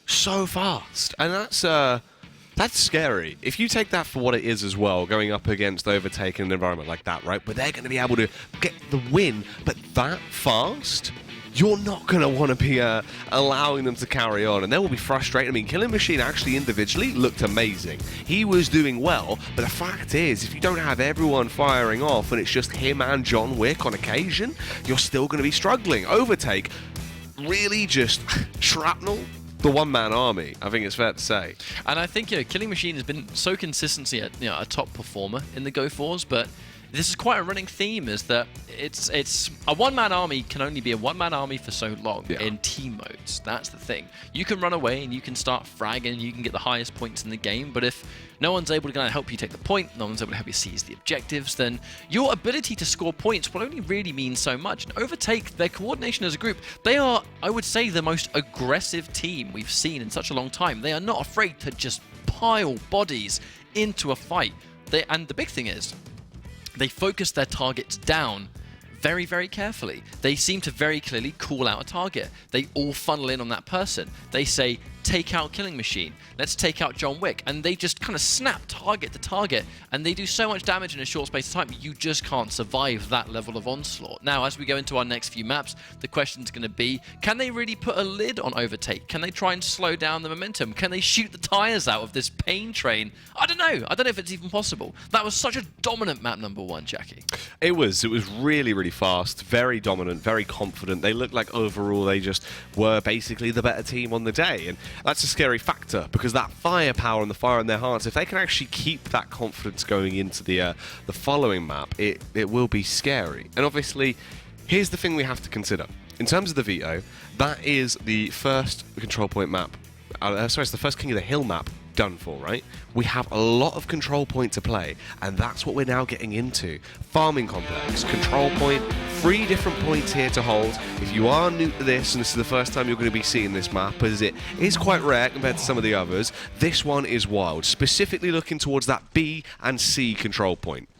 So fast. And that's scary. If you take that for what it is as well, going up against Overtake in an environment like that, right? But they're going to be able to get the win, but that fast, you're not going to want to be allowing them to carry on, and they will be frustrated. I mean, Killing Machine actually individually looked amazing. He was doing well, but the fact is, if you don't have everyone firing off and it's just him and John Wick on occasion, you're still going to be struggling. Overtake, really just Shrapnel, the one-man army, I think it's fair to say. And I think, Killing Machine has been so consistently a top performer in the Go4s, but this is quite a running theme, is that it's a one-man army can only be a one-man army for so long in team modes. That's the thing. You can run away and you can start fragging and you can get the highest points in the game, but if no one's able to help you take the point, no one's able to help you seize the objectives, then your ability to score points will only really mean so much. And Overtake, their coordination as a group, they are, I would say, the most aggressive team we've seen in such a long time. They are not afraid to just pile bodies into a fight. And the big thing is, they focus their targets down very, very carefully. They seem to very clearly call out a target. They all funnel in on that person. They say, take out Killing Machine. Let's take out John Wick. And they just kind of snap target to target. And they do so much damage in a short space of time, you just can't survive that level of onslaught. Now, as we go into our next few maps, the question's going to be, can they really put a lid on Overtake? Can they try and slow down the momentum? Can they shoot the tires out of this pain train? I don't know. I don't know if it's even possible. That was such a dominant map number 1, Jackie. It was really, really fast, very dominant, very confident. They looked like overall they just were basically the better team on the day. And that's a scary factor, because that firepower and the fire in their hearts, if they can actually keep that confidence going into the following map, it will be scary. And obviously, here's the thing we have to consider. In terms of the veto, that is the first control point map. Sorry, it's the first King of the Hill map done for, right? We have a lot of control point to play, and that's what we're now getting into. Farming complex, control point, 3 different points here to hold. If you are new to this, and this is the first time you're going to be seeing this map, as it is quite rare compared to some of the others, this one is wild, specifically looking towards that B and C control point.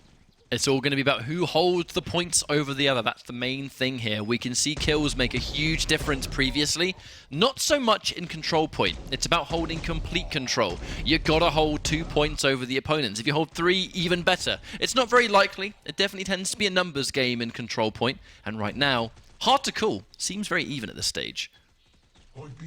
It's all going to be about who holds the points over the other. That's the main thing here. We can see kills make a huge difference previously. Not so much in control point. It's about holding complete control. You got to hold 2 points over the opponents. If you hold 3, even better. It's not very likely. It definitely tends to be a numbers game in control point. And right now, hard to call. Seems very even at this stage.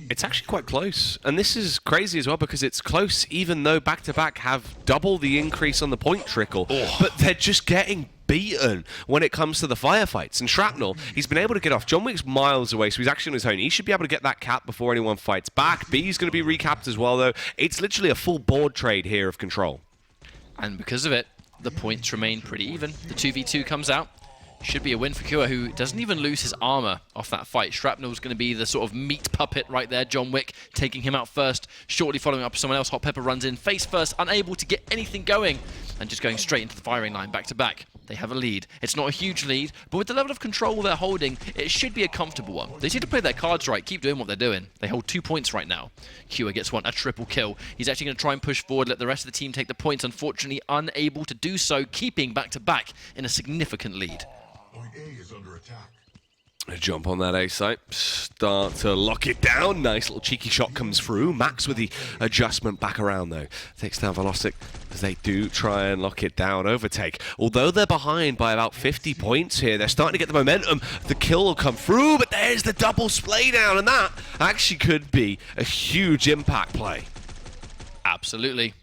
It's actually quite close, and this is crazy as well because it's close even though back-to-back have double the increase on the point trickle, but they're just getting beaten when it comes to the firefights. And Shrapnel, he's been able to get off. John Wick's miles away, so he's actually on his own. He should be able to get that cap before anyone fights back. B's going to be recapped as well, though. It's literally a full board trade here of control. And because of it, the points remain pretty even. The 2v2 comes out. Should be a win for Kua, who doesn't even lose his armor off that fight. Shrapnel's going to be the sort of meat puppet right there. John Wick taking him out first, shortly following up someone else. Hot Pepper runs in face first, unable to get anything going, and just going straight into the firing line back to back. They have a lead. It's not a huge lead, but with the level of control they're holding, it should be a comfortable one. They seem to play their cards right, keep doing what they're doing. They hold 2 points right now. Kua gets one, a triple kill. He's actually going to try and push forward, let the rest of the team take the points. Unfortunately, unable to do so, keeping back to back in a significant lead. Point A is under attack. Jump on that A site, start to lock it down. Nice little cheeky shot comes through. Max with the adjustment back around though. Takes down Velocic as they do try and lock it down. Overtake. Although they're behind by about 50 points here, they're starting to get the momentum. The kill will come through, but there's the double splay down, and that actually could be a huge impact play. Absolutely.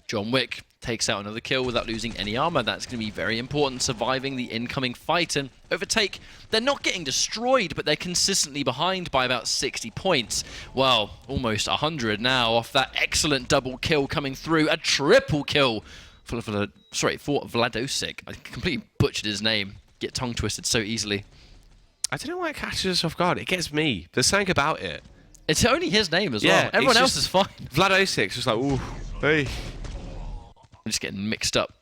John Wick takes out another kill without losing any armor. That's going to be very important, surviving the incoming fight. And Overtake, they're not getting destroyed, but they're consistently behind by about 60 points. Well, almost 100 now off that excellent double kill coming through. A triple kill for Vladosic. I completely butchered his name. Get tongue twisted so easily. I don't know why it catches us off guard. It gets me. There's something about it. It's only his name as well. Everyone else is fine. Vladosic's just like, ooh, hey. I'm just getting mixed up.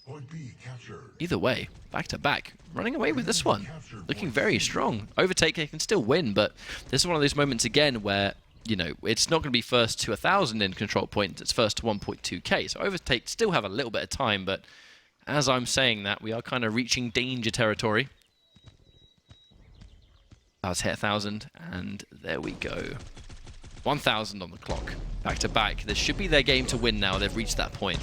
Point B captured. Either way, back to back, running away with this one, looking very strong. Overtake, they can still win, but this is one of those moments again where, you know, it's not going to be first to 1,000 in control points, it's first to 1.2k. So Overtake still have a little bit of time, but as I'm saying that, we are kind of reaching danger territory. Let's hit 1,000, and there we go. 1,000 on the clock, back to back. This should be their game to win now. They've reached that point.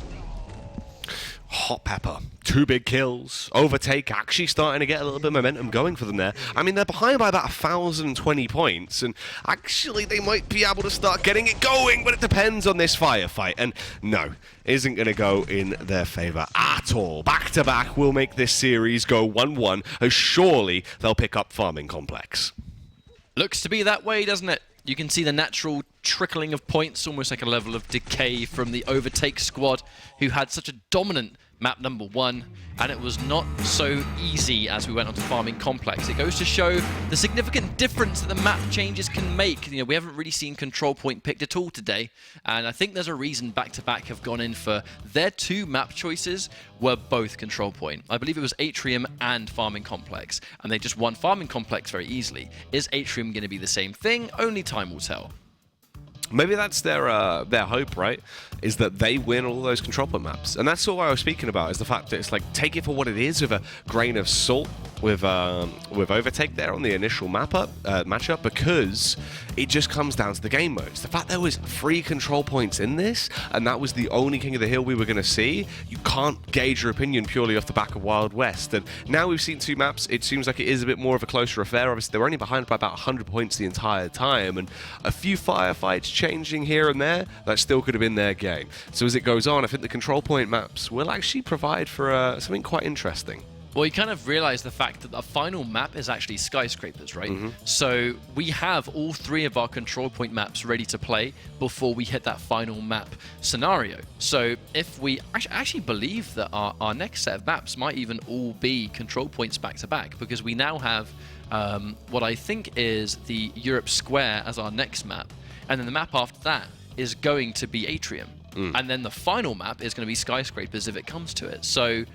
Hot Pepper, 2 big kills. Overtake actually starting to get a little bit of momentum going for them there. I mean, they're behind by about 1,020 points, and actually they might be able to start getting it going, but it depends on this firefight. And no, isn't going to go in their favor at all. Back to back will make this series go 1-1, as surely they'll pick up Farming Complex. Looks to be that way, doesn't it? You can see the natural trickling of points, almost like a level of decay from the Overtake squad, who had such a dominant map number 1, and it was not so easy as we went on to Farming Complex. It goes to show the significant difference that the map changes can make. You know, we haven't really seen control point picked at all today, and I think there's a reason back-to-back have gone in for their 2 map choices were both control point. I believe it was Atrium and Farming Complex, and they just won Farming Complex very easily. Is Atrium going to be the same thing? Only time will tell. Maybe that's their hope, right? Is that they win all those control point maps. And that's all I was speaking about, is the fact that it's like, take it for what it is with a grain of salt with Overtake there on the initial matchup, because it just comes down to the game modes. The fact there was 3 control points in this, and that was the only King of the Hill we were going to see, you can't gauge your opinion purely off the back of Wild West. And now we've seen 2 maps, it seems like it is a bit more of a closer affair. Obviously, they were only behind by about 100 points the entire time, and a few firefights changing here and there, that still could have been their game. So as it goes on, I think the control point maps will actually provide for something quite interesting. Well, you kind of realize the fact that the final map is actually skyscrapers, right? Mm-hmm. So we have all 3 of our control point maps ready to play before we hit that final map scenario. So if we actually believe that our next set of maps might even all be control points back to back, because we now have what I think is the Europe Square as our next map, and then the map after that is going to be Atrium. And then the final map is going to be skyscrapers if it comes to it. So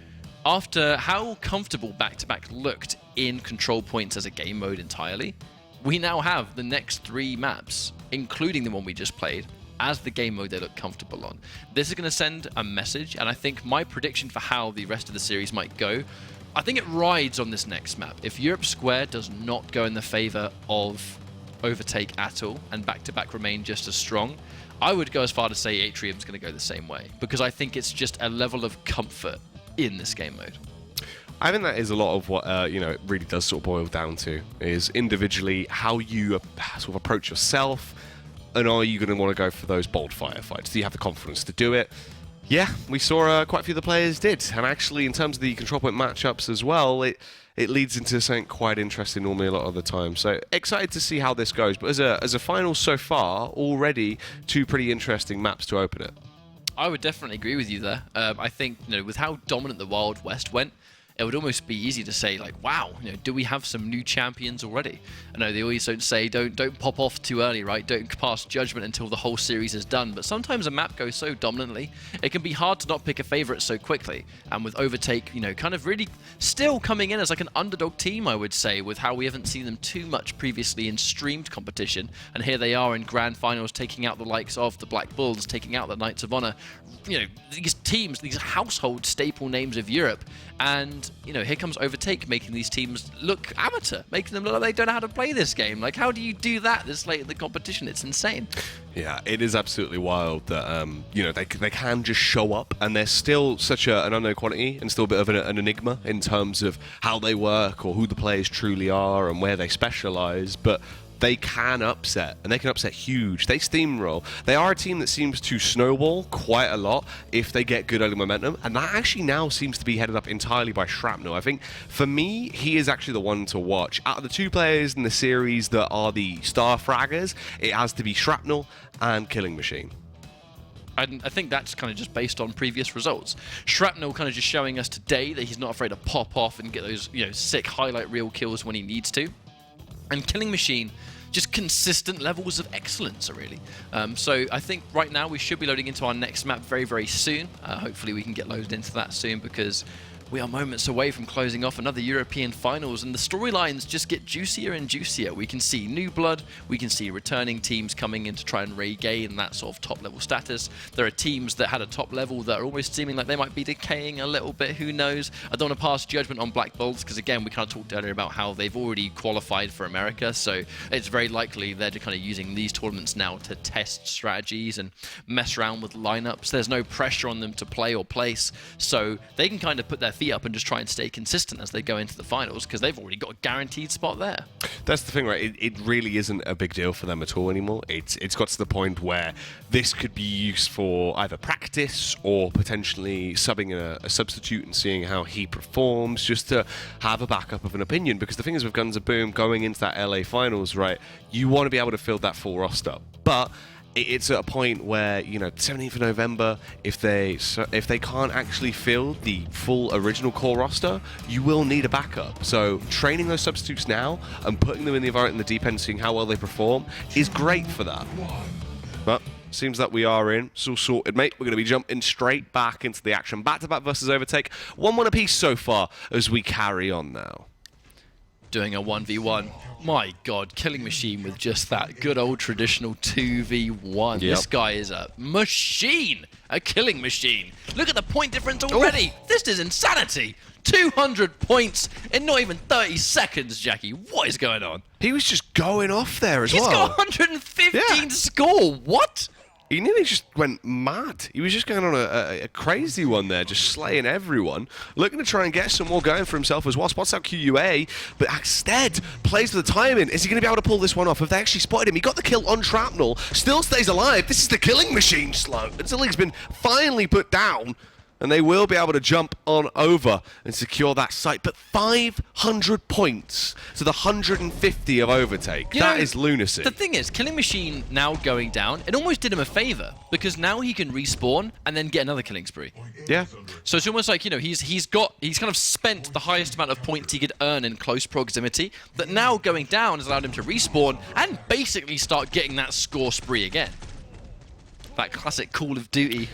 after how comfortable back-to-back looked in control points as a game mode entirely, we now have the next 3 maps, including the one we just played, as the game mode they look comfortable on. This is going to send a message, and I think my prediction for how the rest of the series might go, I think it rides on this next map. If Europe Square does not go in the favor of Overtake at all, and back-to-back remain just as strong, I would go as far to say Atrium's going to go the same way, because I think it's just a level of comfort in this game mode. I think that is a lot of what it really does sort of boil down to, is individually how you sort of approach yourself, and are you going to want to go for those bold firefights? Do you have the confidence to do it? Yeah, we saw quite a few of the players did, and actually in terms of the control point matchups as well, it leads into something quite interesting normally a lot of the time. So excited to see how this goes, but as a final so far, already 2 pretty interesting maps to open it. I would definitely agree with you there. I think, with how dominant the Wild West went, it would almost be easy to say like, wow, do we have some new champions already? I know they always don't say don't pop off too early, right? Don't pass judgment until the whole series is done. But sometimes a map goes so dominantly, it can be hard to not pick a favorite so quickly. And with Overtake, kind of really still coming in as like an underdog team, I would say, with how we haven't seen them too much previously in streamed competition. And here they are in grand finals, taking out the likes of the Black Bulls, taking out the Knights of Honor. These teams, these household staple names of Europe. And, here comes Overtake making these teams look amateur, making them look like they don't know how to play this game. Like, how do you do that this late in the competition? It's insane. Yeah, it is absolutely wild that, they can just show up and they're still such an unknown quantity and still a bit of an enigma in terms of how they work or who the players truly are and where they specialize. But they can upset, and they can upset huge. They steamroll. They are a team that seems to snowball quite a lot if they get good early momentum, and that actually now seems to be headed up entirely by Shrapnel. I think, for me, he is actually the one to watch. Out of the two players in the series that are the star fraggers, it has to be Shrapnel and Killing Machine. I think that's kind of just based on previous results. Shrapnel kind of just showing us today that he's not afraid to pop off and get those, sick highlight reel kills when he needs to. And Killing Machine, just consistent levels of excellence, really. So I think right now we should be loading into our next map very, very soon. Hopefully we can get loaded into that soon, because we are moments away from closing off another European finals, and the storylines just get juicier and juicier. We can see new blood, we can see returning teams coming in to try and regain that sort of top level status. There are teams that had a top level that are almost seeming like they might be decaying a little bit, who knows. I don't want to pass judgment on Black Bulls, because again, we kind of talked earlier about how they've already qualified for America, so it's very likely they're just kind of using these tournaments now to test strategies and mess around with lineups. There's no pressure on them to play or place, so they can kind of put their feet up and just try and stay consistent as they go into the finals, because they've already got a guaranteed spot there. That's the thing, right? It really isn't a big deal for them at all anymore. It's got to the point where this could be used for either practice or potentially subbing a substitute and seeing how he performs, just to have a backup of an opinion. Because the thing is, with Guns of Boom going into that LA finals, right, you want to be able to fill that full roster. But it's at a point where, 17th of November, if they can't actually fill the full original core roster, you will need a backup. So training those substitutes now and putting them in the environment in the deep end, seeing how well they perform, is great for that. But seems that we are in. It's all sorted, mate. We're going to be jumping straight back into the action. Back-to-back versus Overtake. 1-1 apiece so far as we carry on now. Doing a 1v1. My God, Killing Machine with just that good old traditional 2v1. Yep. This guy is a machine, a killing machine. Look at the point difference already. Oof. This is insanity. 200 points in not even 30 seconds, Jackie. What is going on? He was just going off there as well. He's got 115 to score. What? He nearly just went mad. He was just going on a crazy one there, just slaying everyone. Looking to try and get some more going for himself as well. Spots out QUA, but instead plays for the timing. Is he going to be able to pull this one off? Have they actually spotted him? He got the kill on Shrapnel, still stays alive. This is the Killing Machine slow until he's been finally put down. And they will be able to jump on over and secure that site. But 500 points to the 150 of Overtake. That is lunacy. The thing is, Killing Machine now going down, it almost did him a favor, because now he can respawn and then get another killing spree. Yeah. So it's almost like, he's kind of spent the highest amount of points he could earn in close proximity, that now going down has allowed him to respawn and basically start getting that score spree again. That classic Call of Duty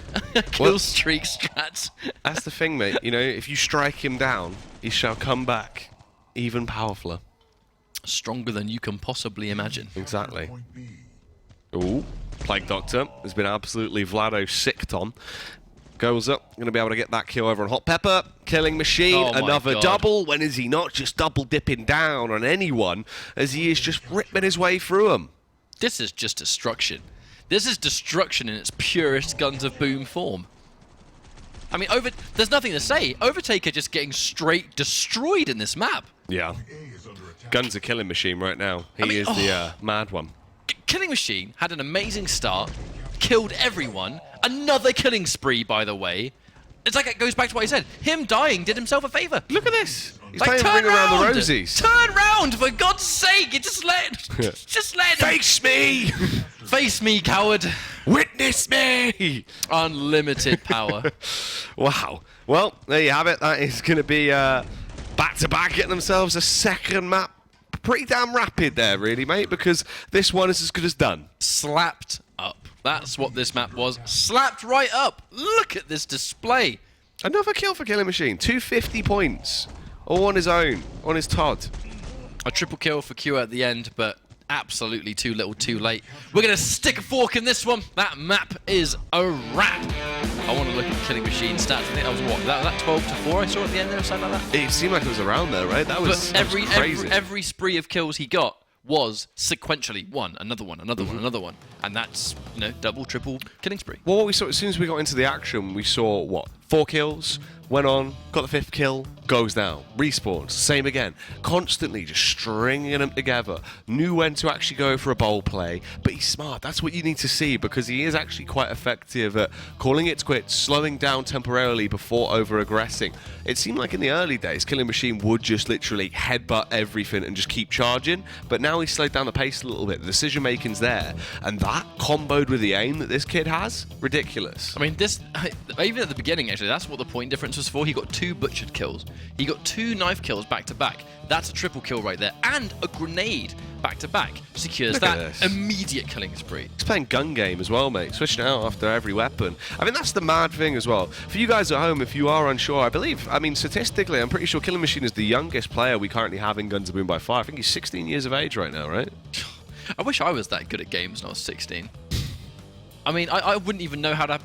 kill streak strat. That's the thing, mate. If you strike him down, he shall come back even powerfuler. Stronger than you can possibly imagine. Exactly. Ooh, Plague Doctor has been absolutely Vlado-sicked on. Goes up, going to be able to get that kill over on Hot Pepper. Killing Machine, another double. When is he not just double dipping down on anyone, as he is just ripping his way through them? This is just destruction. This is destruction in its purest Guns of Boom form. I mean, there's nothing to say. Overtake are just getting straight destroyed in this map. Yeah. Guns are Killing Machine right now. He is the mad one. Killing Machine had an amazing start, killed everyone. Another killing spree, by the way. It's like it goes back to what he said. Him dying did himself a favor. Look at this. He's like, playing Ring Around the Rosies. Turn round, for God's sake. You just let him. Face me. Face me, coward. Witness me. Unlimited power. Wow. Well, there you have it. That is going to be Back-to-back getting themselves a second map. Pretty damn rapid there, really, mate, because this one is as good as done. Slapped up. That's what this map was. Slapped right up. Look at this display. Another kill for Killing Machine. 250 points. All on his own, on his Todd. A triple kill for Q at the end, but absolutely too little, too late. We're going to stick a fork in this one. That map is a wrap. I want to look at Killing Machine stats. I think that was what? That 12 to 4 I saw at the end there or something like that? It seemed like it was around there, right? That was, but crazy. every spree of kills he got was sequentially one, another one, another one, another one. And that's, you know, double, triple killing spree. Well, what we saw, as soon as we got into the action, we saw, what, 4 kills, went on, got the 5th kill, goes down, respawns, same again. Constantly just stringing them together. Knew when to actually go for a bold play, but he's smart. That's what you need to see, because he is actually quite effective at calling it quits, slowing down temporarily before over-aggressing. It seemed like in the early days, Killing Machine would just literally headbutt everything and just keep charging, but now he's slowed down the pace a little bit. The decision-making's there, and that comboed with the aim that this kid has, ridiculous. I mean, this, even at the beginning, actually, that's what the point difference was for. He got 2 butchered kills. He got 2 knife kills back to back. That's a triple kill right there. And a grenade back to back secures Look that immediate killing spree. He's playing gun game as well, mate. Switching it out after every weapon. I mean, that's the mad thing as well. For you guys at home, if you are unsure, I mean, statistically, I'm pretty sure Killing Machine is the youngest player we currently have in Guns of Boom by far. I think he's 16 years of age right now, right? I wish I was that good at games when I was 16. I mean, I wouldn't even know how to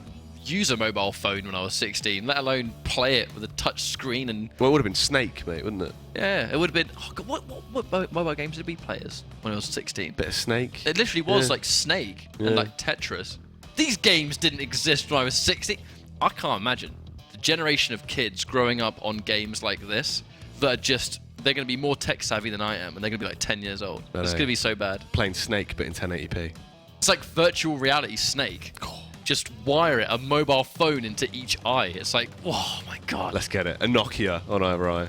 use a mobile phone when I was 16, let alone play it with a touch screen and... Well, it would have been Snake, mate, wouldn't it? Yeah, it would have been... Oh God, what mobile games did we play as when I was 16? Bit of Snake. It literally was like Snake and like Tetris. These games didn't exist when I was 16. I can't imagine the generation of kids growing up on games like this that are just... They're going to be more tech savvy than I am, and they're going to be like 10 years old. It's going to be so bad. Playing Snake, but in 1080p. It's like virtual reality Snake. Just wire it, a mobile phone into each eye. It's like, oh my God. Let's get it. A Nokia on either eye.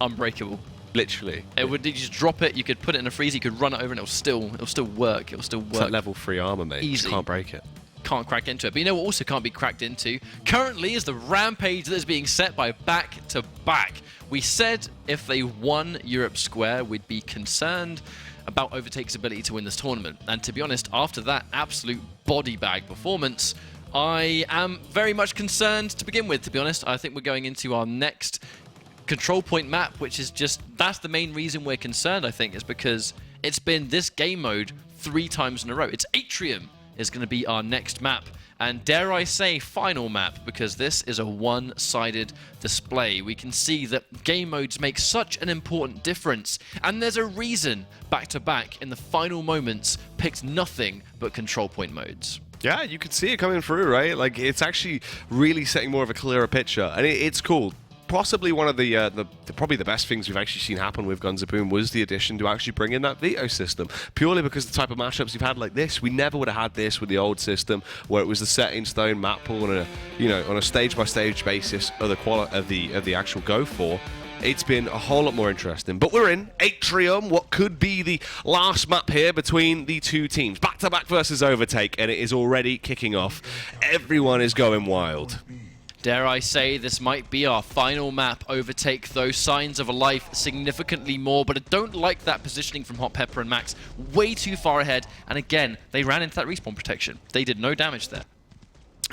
Unbreakable. Literally. It would, you just drop it, you could put it in a freezer, you could run it over and it'll still work. It'll still work. It's like level 3 armor, mate. Easy. You can't break it. Can't crack into it. But you know what also can't be cracked into? Currently is the rampage that is being set by back to back. We said if they won Europe Square, we'd be concerned about Overtake's ability to win this tournament. And to be honest, after that absolute body bag performance, I am very much concerned to begin with, to be honest. I think we're going into our next control point map, which is just, that's the main reason we're concerned, I think, is because it's been this game mode 3 times in a row. It's Atrium is going to be our next map. And dare I say, final map, because this is a one-sided display. We can see that game modes make such an important difference. And there's a reason back-to-back in the final moments picked nothing but control point modes. Yeah, you could see it coming through, right? Like, it's actually really setting more of a clearer picture. And it's cool. Possibly one of the probably the best things we've actually seen happen with Guns of Boom was the addition to actually bring in that veto system. Purely because the type of mashups we've had like this, we never would have had this with the old system, where it was the set in stone map pool on a stage by stage basis of the actual GO4. It's been a whole lot more interesting. But we're in Atrium, what could be the last map here between the two teams. Back-to-back versus Overtake, and it is already kicking off. Everyone is going wild. Dare I say, this might be our final map. Overtake, though, signs of a life significantly more, but I don't like that positioning from Hot Pepper and Max. Way too far ahead, and again, they ran into that respawn protection. They did no damage there.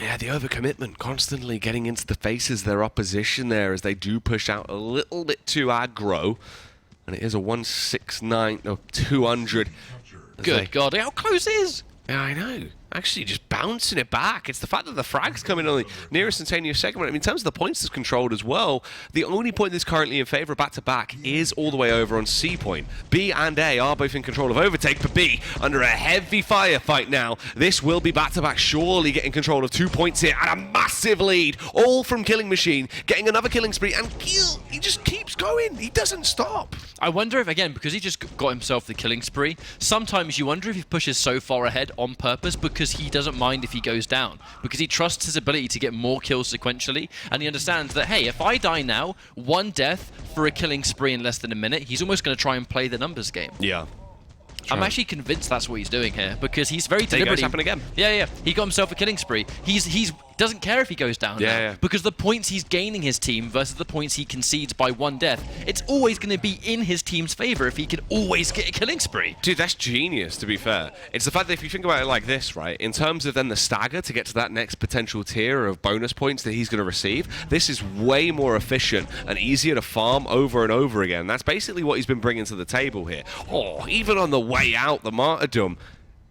Yeah, the overcommitment, constantly getting into the faces of their opposition there as they do push out a little bit too aggro. And it is a 169, no, 200. Good God, how close it is! Yeah, I know. Actually, just bouncing it back. It's the fact that the frag's coming on the near instantaneous segment. I mean, in terms of the points that's controlled as well, the only point that's currently in favor of back-to-back is all the way over on C point. B and A are both in control of Overtake, but B under a heavy firefight now. This will be back-to-back surely getting control of 2 points here and a massive lead, all from Killing Machine, getting another killing spree, and he just keeps going. He doesn't stop. I wonder if, again, because he just got himself the killing spree, sometimes you wonder if he pushes so far ahead on purpose because he doesn't mind if he goes down, because he trusts his ability to get more kills sequentially, and he understands that, hey, if I die now, 1 death for a killing spree in less than a minute, he's almost going to try and play the numbers game. Yeah. I'm actually convinced that's what he's doing here, because he's very deliberate. There goes happen again. Yeah, he got himself a killing spree. He's doesn't care if he goes down now, because the points he's gaining his team versus the points he concedes by one death, it's always going to be in his team's favor if he can always get a killing spree. Dude, that's genius, to be fair. It's the fact that if you think about it like this, right, in terms of then the stagger to get to that next potential tier of bonus points that he's going to receive, this is way more efficient and easier to farm over and over again. That's basically what he's been bringing to the table here. Oh, even on the way out, the martyrdom.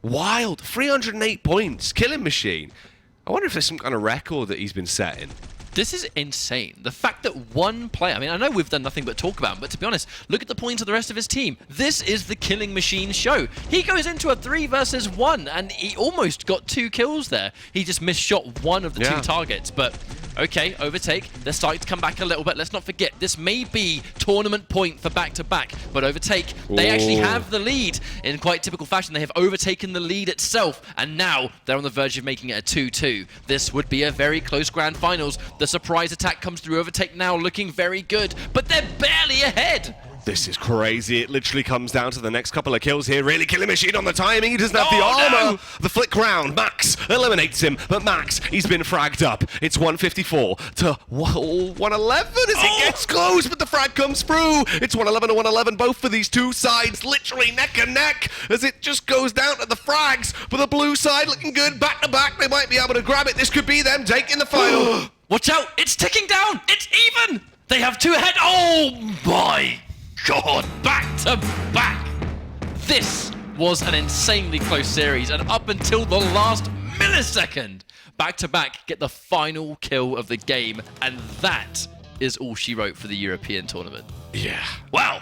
Wild. 308 points. Killing machine. I wonder if there's some kind of record that he's been setting. This is insane. The fact that one player, I mean, I know we've done nothing but talk about him, but to be honest, look at the points of the rest of his team. This is the killing machine show. He goes into a 3 versus 1, and he almost got 2 kills there. He just misshot one of the 2 targets, but okay, Overtake, they're starting to come back a little bit. Let's not forget, this may be tournament point for back-to-back, but Overtake, they actually have the lead in quite typical fashion. They have overtaken the lead itself, and now they're on the verge of making it a 2-2. This would be a very close grand finals. The surprise attack comes through. Overtake now looking very good, but they're barely ahead. This is crazy. It literally comes down to the next couple of kills here. Really killing machine on the timing. He doesn't have the armor. No. The flick round. Max eliminates him, but Max, he's been fragged up. It's 154 to 111 as it gets close, but the frag comes through. It's 111 to 111, both for these two sides, literally neck and neck as it just goes down to the frags. But the blue side looking good. Back to back, they might be able to grab it. This could be them taking the final. Watch out, it's ticking down. It's even. They have 2 ahead. Oh my God, back to back. This was an insanely close series, and up until the last millisecond, back to back get the final kill of the game, and that is all she wrote for the European tournament. Yeah. Wow.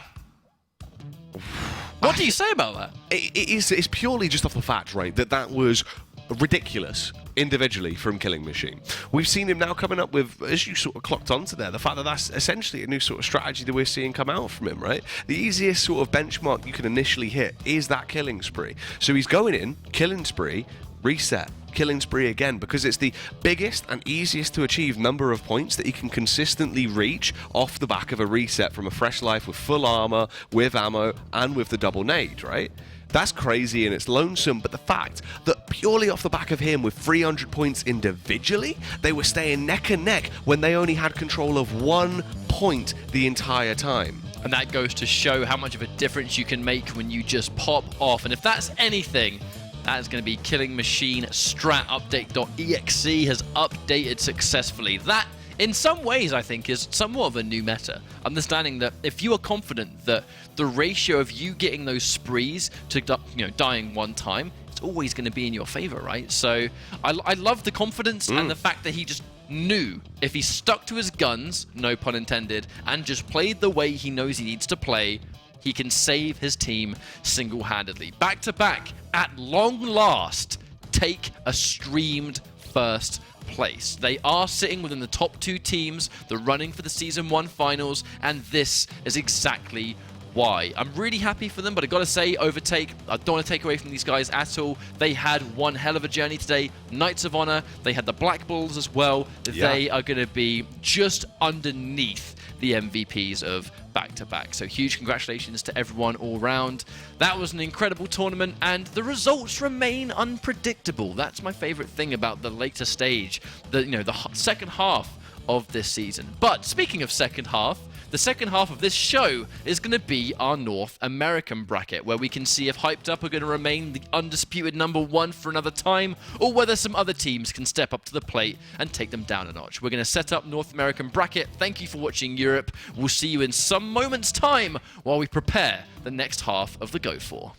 What do you say about that? It's purely just off the fact, right, that was ridiculous individually from Killing Machine. We've seen him now coming up with, as you sort of clocked onto there, the fact that that's essentially a new sort of strategy that we're seeing come out from him, right? The easiest sort of benchmark you can initially hit is that killing spree. So he's going in, killing spree, reset, killing spree again, because it's the biggest and easiest to achieve number of points that he can consistently reach off the back of a reset from a fresh life with full armor, with ammo, and with the double nade, right? That's crazy and it's lonesome, but the fact that purely off the back of him with 300 points individually, they were staying neck and neck when they only had control of 1 point the entire time. And that goes to show how much of a difference you can make when you just pop off. And if that's anything, that is going to be Killing Machine Strat Update.exe has updated successfully. That, in some ways, I think, is somewhat of a new meta. Understanding that if you are confident that the ratio of you getting those sprees to dying one time, it's always going to be in your favor, right? So I love the confidence and the fact that he just knew if he stuck to his guns, no pun intended, and just played the way he knows he needs to play, he can save his team single-handedly. Back to back, at long last, take a streamed first place. They are sitting within the top 2 teams, the running for the Season 1 finals, and this is exactly why. I'm really happy for them, but I gotta say, Overtake, I don't want to take away from these guys at all. They had one hell of a journey today. Knights of Honor, they had the Black Bulls as well. Yeah. They are going to be just underneath the MVPs of back-to-back. So huge congratulations to everyone all round. That was an incredible tournament, and the results remain unpredictable. That's my favorite thing about the later stage, the second half of this season. But speaking of second half, the second half of this show is going to be our North American bracket, where we can see if Hyped Up are going to remain the undisputed #1 for another time, or whether some other teams can step up to the plate and take them down a notch. We're going to set up North American bracket. Thank you for watching Europe. We'll see you in some moments' time while we prepare the next half of the GO4.